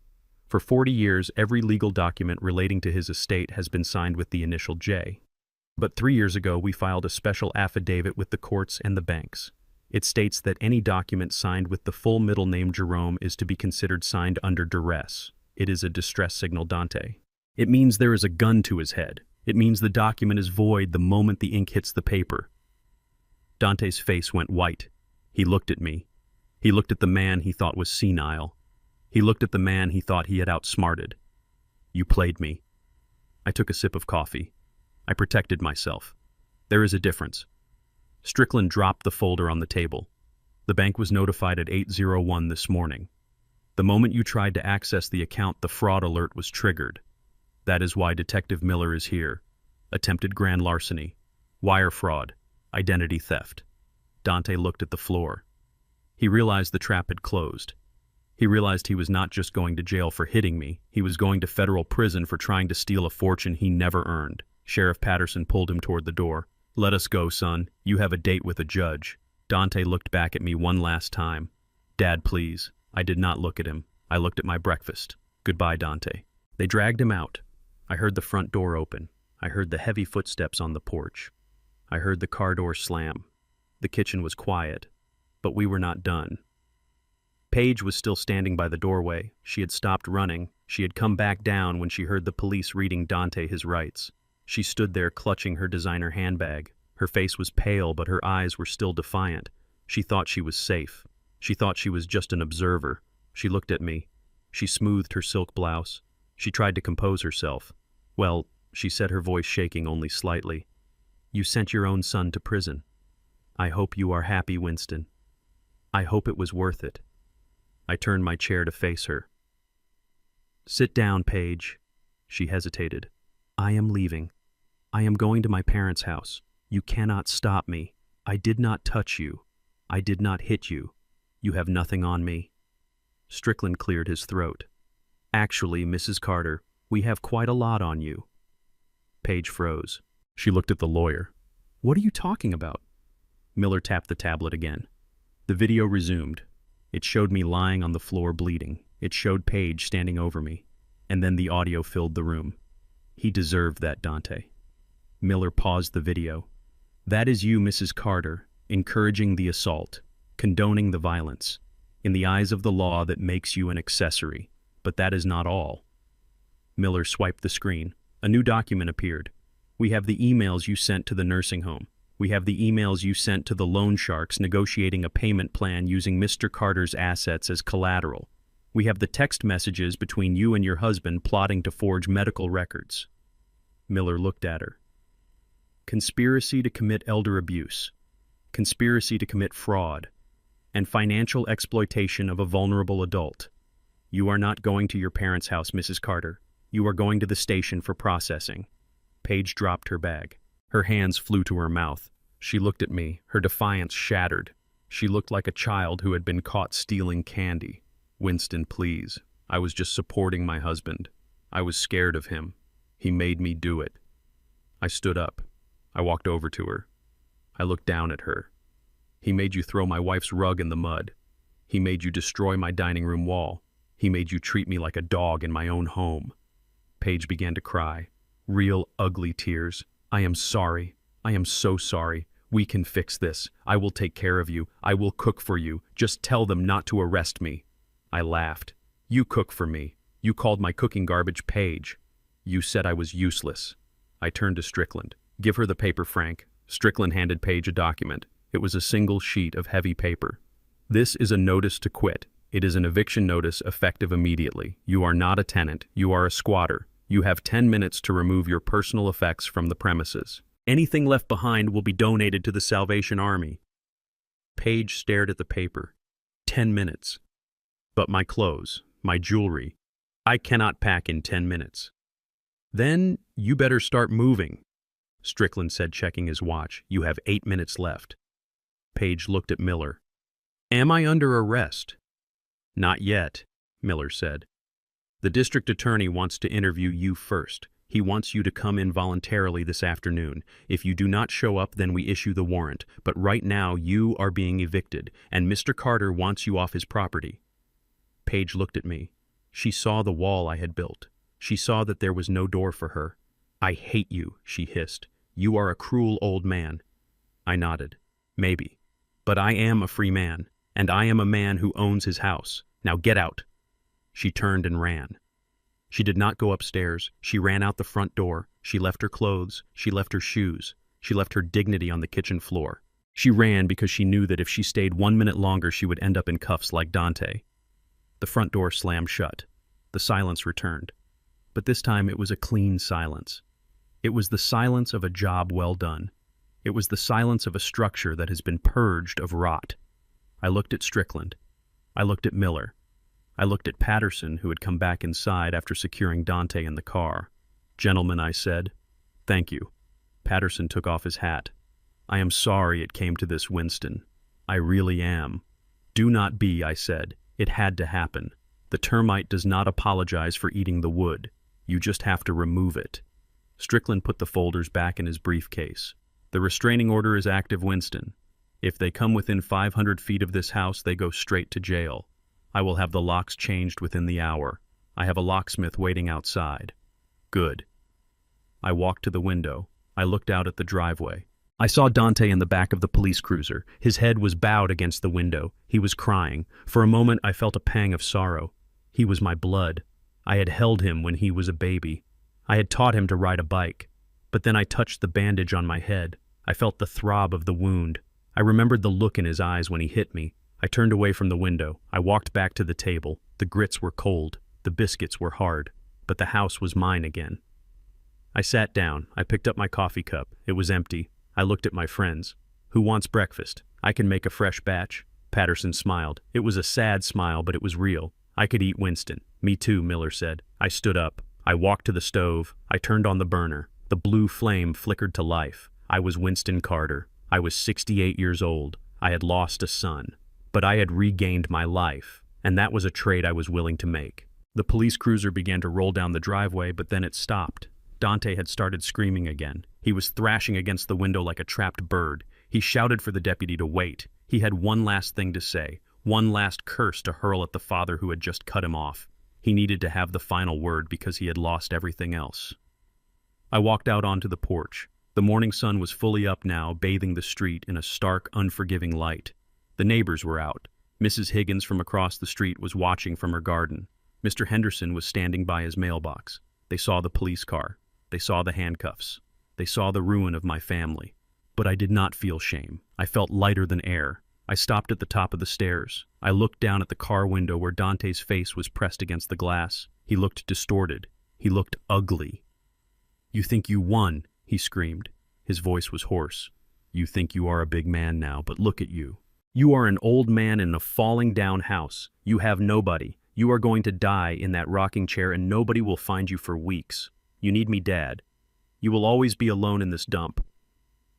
For 40 years, every legal document relating to his estate has been signed with the initial J. But 3 years ago, we filed a special affidavit with the courts and the banks. It states that any document signed with the full middle name Jerome is to be considered signed under duress. It is a distress signal, Dante. It means there is a gun to his head. It means the document is void the moment the ink hits the paper." Dante's face went white. He looked at me. He looked at the man he thought was senile. He looked at the man he thought he had outsmarted. You played me. I took a sip of coffee. I protected myself. There is a difference. Strickland dropped the folder on the table. The bank was notified at 8:01 this morning. The moment you tried to access the account, the fraud alert was triggered. That is why Detective Miller is here. Attempted grand larceny, wire fraud, identity theft. Dante looked at the floor. He realized the trap had closed. He realized he was not just going to jail for hitting me, he was going to federal prison for trying to steal a fortune he never earned. Sheriff Patterson pulled him toward the door. Let us go, son. You have a date with a judge. Dante looked back at me one last time. Dad, please. I did not look at him. I looked at my breakfast. Goodbye, Dante. They dragged him out. I heard the front door open. I heard the heavy footsteps on the porch. I heard the car door slam. The kitchen was quiet, but we were not done. Paige was still standing by the doorway. She had stopped running. She had come back down when she heard the police reading Dante his rights. She stood there clutching her designer handbag. Her face was pale, but her eyes were still defiant. She thought she was safe. She thought she was just an observer. She looked at me. She smoothed her silk blouse. She tried to compose herself. Well, she said, her voice shaking only slightly. You sent your own son to prison. I hope you are happy, Winston. I hope it was worth it. I turned my chair to face her. Sit down, Paige. She hesitated. I am leaving. I am going to my parents' house. You cannot stop me. I did not touch you. I did not hit you. You have nothing on me. Strickland cleared his throat. Actually, Mrs. Carter, we have quite a lot on you. Paige froze. She looked at the lawyer. What are you talking about? Miller tapped the tablet again. The video resumed. It showed me lying on the floor bleeding. It showed Paige standing over me. And then the audio filled the room. He deserved that, Dante. Miller paused the video. That is you, Mrs. Carter, encouraging the assault, condoning the violence. In the eyes of the law, that makes you an accessory. But that is not all. Miller swiped the screen. A new document appeared. We have the emails you sent to the nursing home. We have the emails you sent to the loan sharks negotiating a payment plan using Mr. Carter's assets as collateral. We have the text messages between you and your husband plotting to forge medical records. Miller looked at her. Conspiracy to commit elder abuse, conspiracy to commit fraud, and financial exploitation of a vulnerable adult. You are not going to your parents' house, Mrs. Carter. You are going to the station for processing. Paige dropped her bag. Her hands flew to her mouth. She looked at me, her defiance shattered. She looked like a child who had been caught stealing candy. Winston, please. I was just supporting my husband. I was scared of him. He made me do it. I stood up. I walked over to her. I looked down at her. He made you throw my wife's rug in the mud. He made you destroy my dining room wall. He made you treat me like a dog in my own home. Paige began to cry. Real ugly tears. I am sorry. I am so sorry. We can fix this. I will take care of you. I will cook for you. Just tell them not to arrest me. I laughed. You cook for me. You called my cooking garbage, Paige. You said I was useless. I turned to Strickland. Give her the paper, Frank. Strickland handed Paige a document. It was a single sheet of heavy paper. This is a notice to quit. It is an eviction notice effective immediately. You are not a tenant. You are a squatter. You have 10 minutes to remove your personal effects from the premises. Anything left behind will be donated to the Salvation Army. Paige stared at the paper. 10 minutes. But my clothes, my jewelry, I cannot pack in 10 minutes. Then you better start moving, Strickland said, checking his watch. You have 8 minutes left. Paige looked at Miller. Am I under arrest? Not yet, Miller said. The district attorney wants to interview you first. He wants you to come in voluntarily this afternoon. If you do not show up, then we issue the warrant. But right now, you are being evicted, and Mr. Carter wants you off his property. Paige looked at me. She saw the wall I had built. She saw that there was no door for her. I hate you, she hissed. You are a cruel old man. I nodded. Maybe. But I am a free man, and I am a man who owns his house. Now get out. She turned and ran. She did not go upstairs. She ran out the front door. She left her clothes. She left her shoes. She left her dignity on the kitchen floor. She ran because she knew that if she stayed 1 minute longer, she would end up in cuffs like Dante. The front door slammed shut. The silence returned. But this time it was a clean silence. It was the silence of a job well done. It was the silence of a structure that has been purged of rot. I looked at Strickland. I looked at Miller. I looked at Patterson, who had come back inside after securing Dante in the car. "Gentlemen," I said. "Thank you." Patterson took off his hat. "I am sorry it came to this, Winston. I really am." "Do not be," I said. "It had to happen. The termite does not apologize for eating the wood. You just have to remove it." Strickland put the folders back in his briefcase. "The restraining order is active, Winston. If they come within 500 feet of this house, they go straight to jail. I will have the locks changed within the hour. I have a locksmith waiting outside." "Good." I walked to the window. I looked out at the driveway. I saw Dante in the back of the police cruiser. His head was bowed against the window. He was crying. For a moment I felt a pang of sorrow. He was my blood. I had held him when he was a baby. I had taught him to ride a bike. But then I touched the bandage on my head. I felt the throb of the wound. I remembered the look in his eyes when he hit me. I turned away from the window. I walked back to the table. The grits were cold. The biscuits were hard. But the house was mine again. I sat down. I picked up my coffee cup. It was empty. I looked at my friends. "Who wants breakfast? I can make a fresh batch." Patterson smiled. It was a sad smile, but it was real. "I could eat, Winston." "Me too," Miller said. I stood up. I walked to the stove. I turned on the burner. The blue flame flickered to life. I was Winston Carter. I was 68 years old. I had lost a son. But I had regained my life, and that was a trade I was willing to make. The police cruiser began to roll down the driveway, but then it stopped. Dante had started screaming again. He was thrashing against the window like a trapped bird. He shouted for the deputy to wait. He had one last thing to say, one last curse to hurl at the father who had just cut him off. He needed to have the final word because he had lost everything else. I walked out onto the porch. The morning sun was fully up now, bathing the street in a stark, unforgiving light. The neighbors were out. Mrs. Higgins from across the street was watching from her garden. Mr. Henderson was standing by his mailbox. They saw the police car. They saw the handcuffs. They saw the ruin of my family. But I did not feel shame. I felt lighter than air. I stopped at the top of the stairs. I looked down at the car window where Dante's face was pressed against the glass. He looked distorted. He looked ugly. "You think you won," he screamed. His voice was hoarse. "You think you are a big man now, but look at you. You are an old man in a falling down house. You have nobody. You are going to die in that rocking chair and nobody will find you for weeks. You need me, Dad. You will always be alone in this dump."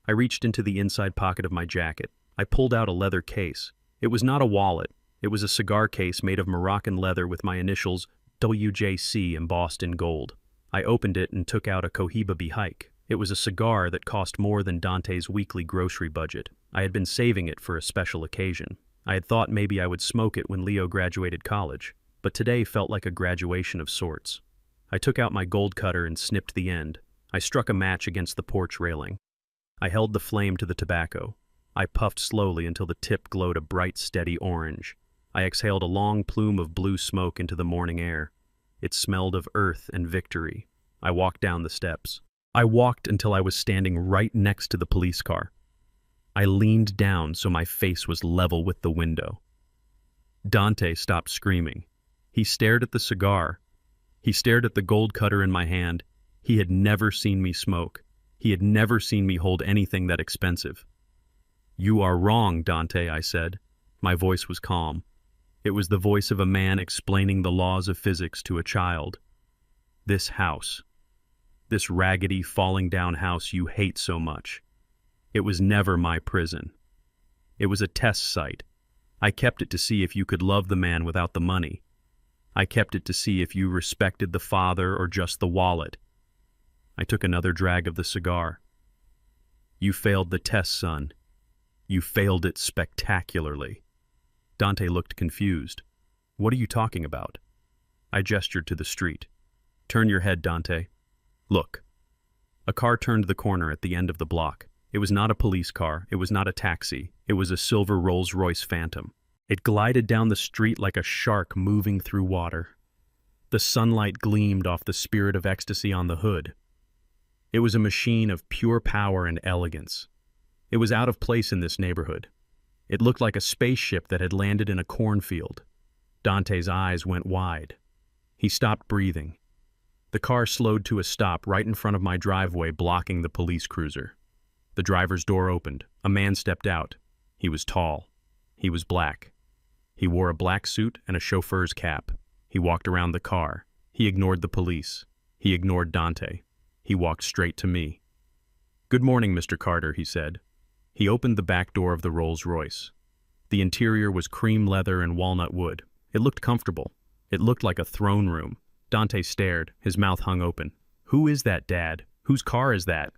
I reached into the inside pocket of my jacket. I pulled out a leather case. It was not a wallet. It was a cigar case made of Moroccan leather with my initials WJC embossed in gold. I opened it and took out a Cohiba Bihike. It was a cigar that cost more than Dante's weekly grocery budget. I had been saving it for a special occasion. I had thought maybe I would smoke it when Leo graduated college, but today felt like a graduation of sorts. I took out my gold cutter and snipped the end. I struck a match against the porch railing. I held the flame to the tobacco. I puffed slowly until the tip glowed a bright, steady orange. I exhaled a long plume of blue smoke into the morning air. It smelled of earth and victory. I walked down the steps. I walked until I was standing right next to the police car. I leaned down so my face was level with the window. Dante stopped screaming. He stared at the cigar. He stared at the gold cutter in my hand. He had never seen me smoke. He had never seen me hold anything that expensive. "You are wrong, Dante," I said. My voice was calm. It was the voice of a man explaining the laws of physics to a child. This house, this raggedy, falling-down house you hate so much, it was never my prison. It was a test site. I kept it to see if you could love the man without the money. I kept it to see if you respected the father or just the wallet. I took another drag of the cigar. "You failed the test, son. You failed it spectacularly." Dante looked confused. "What are you talking about?" I gestured to the street. "Turn your head, Dante. Look." A car turned the corner at the end of the block. It was not a police car. It was not a taxi. It was a silver Rolls-Royce Phantom. It glided down the street like a shark moving through water. The sunlight gleamed off the spirit of ecstasy on the hood. It was a machine of pure power and elegance. It was out of place in this neighborhood. It looked like a spaceship that had landed in a cornfield. Dante's eyes went wide. He stopped breathing. The car slowed to a stop right in front of my driveway, blocking the police cruiser. The driver's door opened. A man stepped out. He was tall. He was black. He wore a black suit and a chauffeur's cap. He walked around the car. He ignored the police. He ignored Dante. He walked straight to me. "Good morning, Mr. Carter," he said. He opened the back door of the Rolls-Royce. The interior was cream leather and walnut wood. It looked comfortable. It looked like a throne room. Dante stared, his mouth hung open. "Who is that, Dad? Whose car is that?"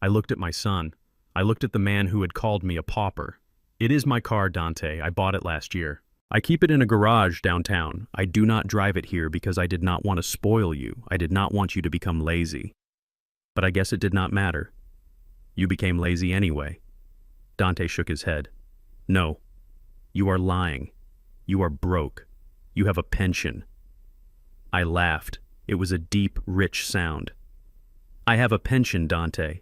I looked at my son. I looked at the man who had called me a pauper. "It is my car, Dante. I bought it last year. I keep it in a garage downtown. I do not drive it here because I did not want to spoil you. I did not want you to become lazy." But I guess it did not matter. You became lazy anyway. Dante shook his head. "No. You are lying. You are broke. You have a pension." I laughed. It was a deep, rich sound. "I have a pension, Dante.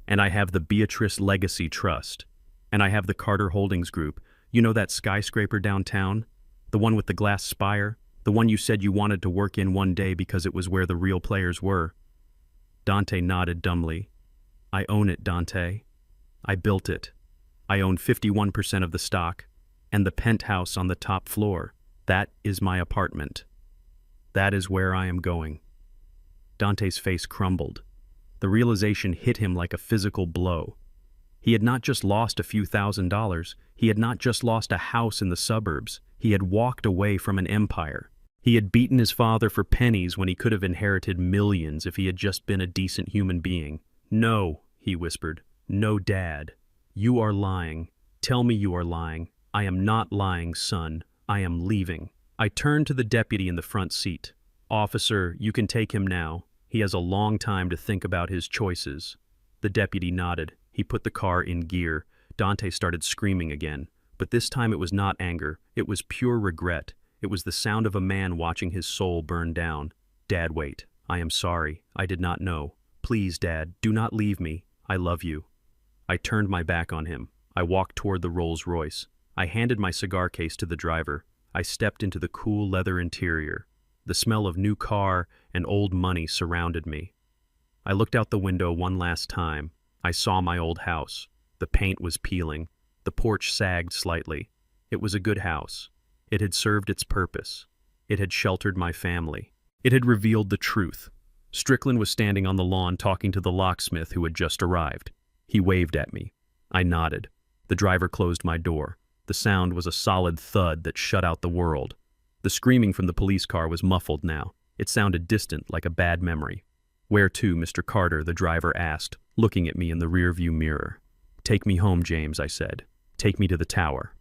And I have the Beatrice Legacy Trust. And I have the Carter Holdings Group. You know that skyscraper downtown? The one with the glass spire? The one you said you wanted to work in one day because it was where the real players were?" Dante nodded dumbly. "I own it, Dante. I built it. I own 51% of the stock, and the penthouse on the top floor. That is my apartment. That is where I am going." Dante's face crumbled. The realization hit him like a physical blow. He had not just lost a few $1,000s. He had not just lost a house in the suburbs. He had walked away from an empire. He had beaten his father for pennies when he could have inherited millions if he had just been a decent human being. "No," he whispered. "No, Dad. You are lying. Tell me you are lying." "I am not lying, son. I am leaving." I turned to the deputy in the front seat. "Officer, you can take him now. He has a long time to think about his choices." The deputy nodded. He put the car in gear. Dante started screaming again. But this time it was not anger. It was pure regret. It was the sound of a man watching his soul burn down. "Dad, wait. I am sorry. I did not know. Please, Dad, do not leave me. I love you." I turned my back on him. I walked toward the Rolls-Royce. I handed my cigar case to the driver. I stepped into the cool leather interior. The smell of new car and old money surrounded me. I looked out the window one last time. I saw my old house. The paint was peeling. The porch sagged slightly. It was a good house. It had served its purpose. It had sheltered my family. It had revealed the truth. Strickland was standing on the lawn talking to the locksmith who had just arrived. He waved at me. I nodded. The driver closed my door. The sound was a solid thud that shut out the world. The screaming from the police car was muffled now. It sounded distant, like a bad memory. "Where to, Mr. Carter?" the driver asked, looking at me in the rearview mirror. "Take me home, James," I said. "Take me to the tower."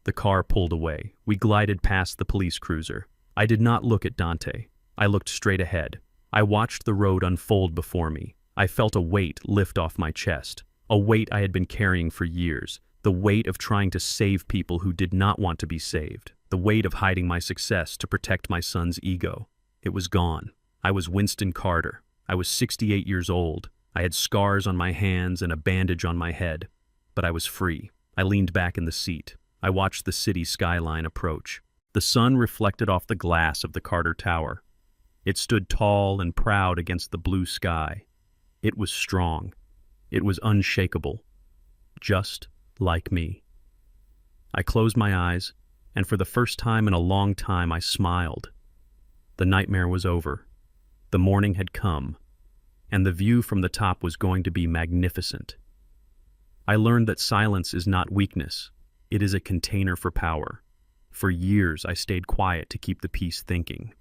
The car pulled away. We glided past the police cruiser. I did not look at Dante. I looked straight ahead. I watched the road unfold before me. I felt a weight lift off my chest, a weight I had been carrying for years, the weight of trying to save people who did not want to be saved, the weight of hiding my success to protect my son's ego. It was gone. I was Winston Carter. I was 68 years old. I had scars on my hands and a bandage on my head. But I was free. I leaned back in the seat. I watched the city skyline approach. The sun reflected off the glass of the Carter Tower. It stood tall and proud against the blue sky. It was strong. It was unshakable. Just like me. I closed my eyes, and for the first time in a long time I smiled. The nightmare was over. The morning had come, and the view from the top was going to be magnificent. I learned that silence is not weakness. It is a container for power. For years I stayed quiet to keep the peace thinking.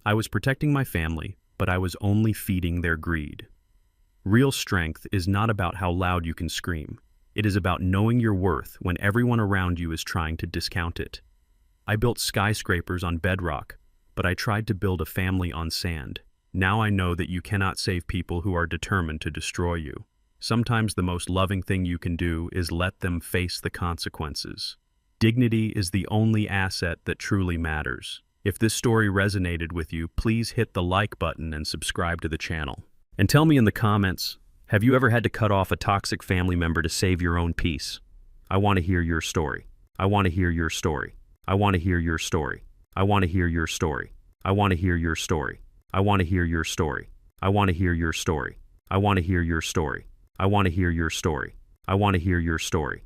I was protecting my family, but I was only feeding their greed. Real strength is not about how loud you can scream. It is about knowing your worth when everyone around you is trying to discount it. I built skyscrapers on bedrock, but I tried to build a family on sand. Now I know that you cannot save people who are determined to destroy you. Sometimes the most loving thing you can do is let them face the consequences. Dignity is the only asset that truly matters. If this story resonated with you, please hit the like button and subscribe to the channel. And tell me in the comments, Have you ever had to cut off a toxic family member to save your own peace? I want to hear your story. I want to hear your story. I want to hear your story. I want to hear your story. I want to hear your story. I want to hear your story. I want to hear your story. I want to hear your story. I want to hear your story. I want to hear your story.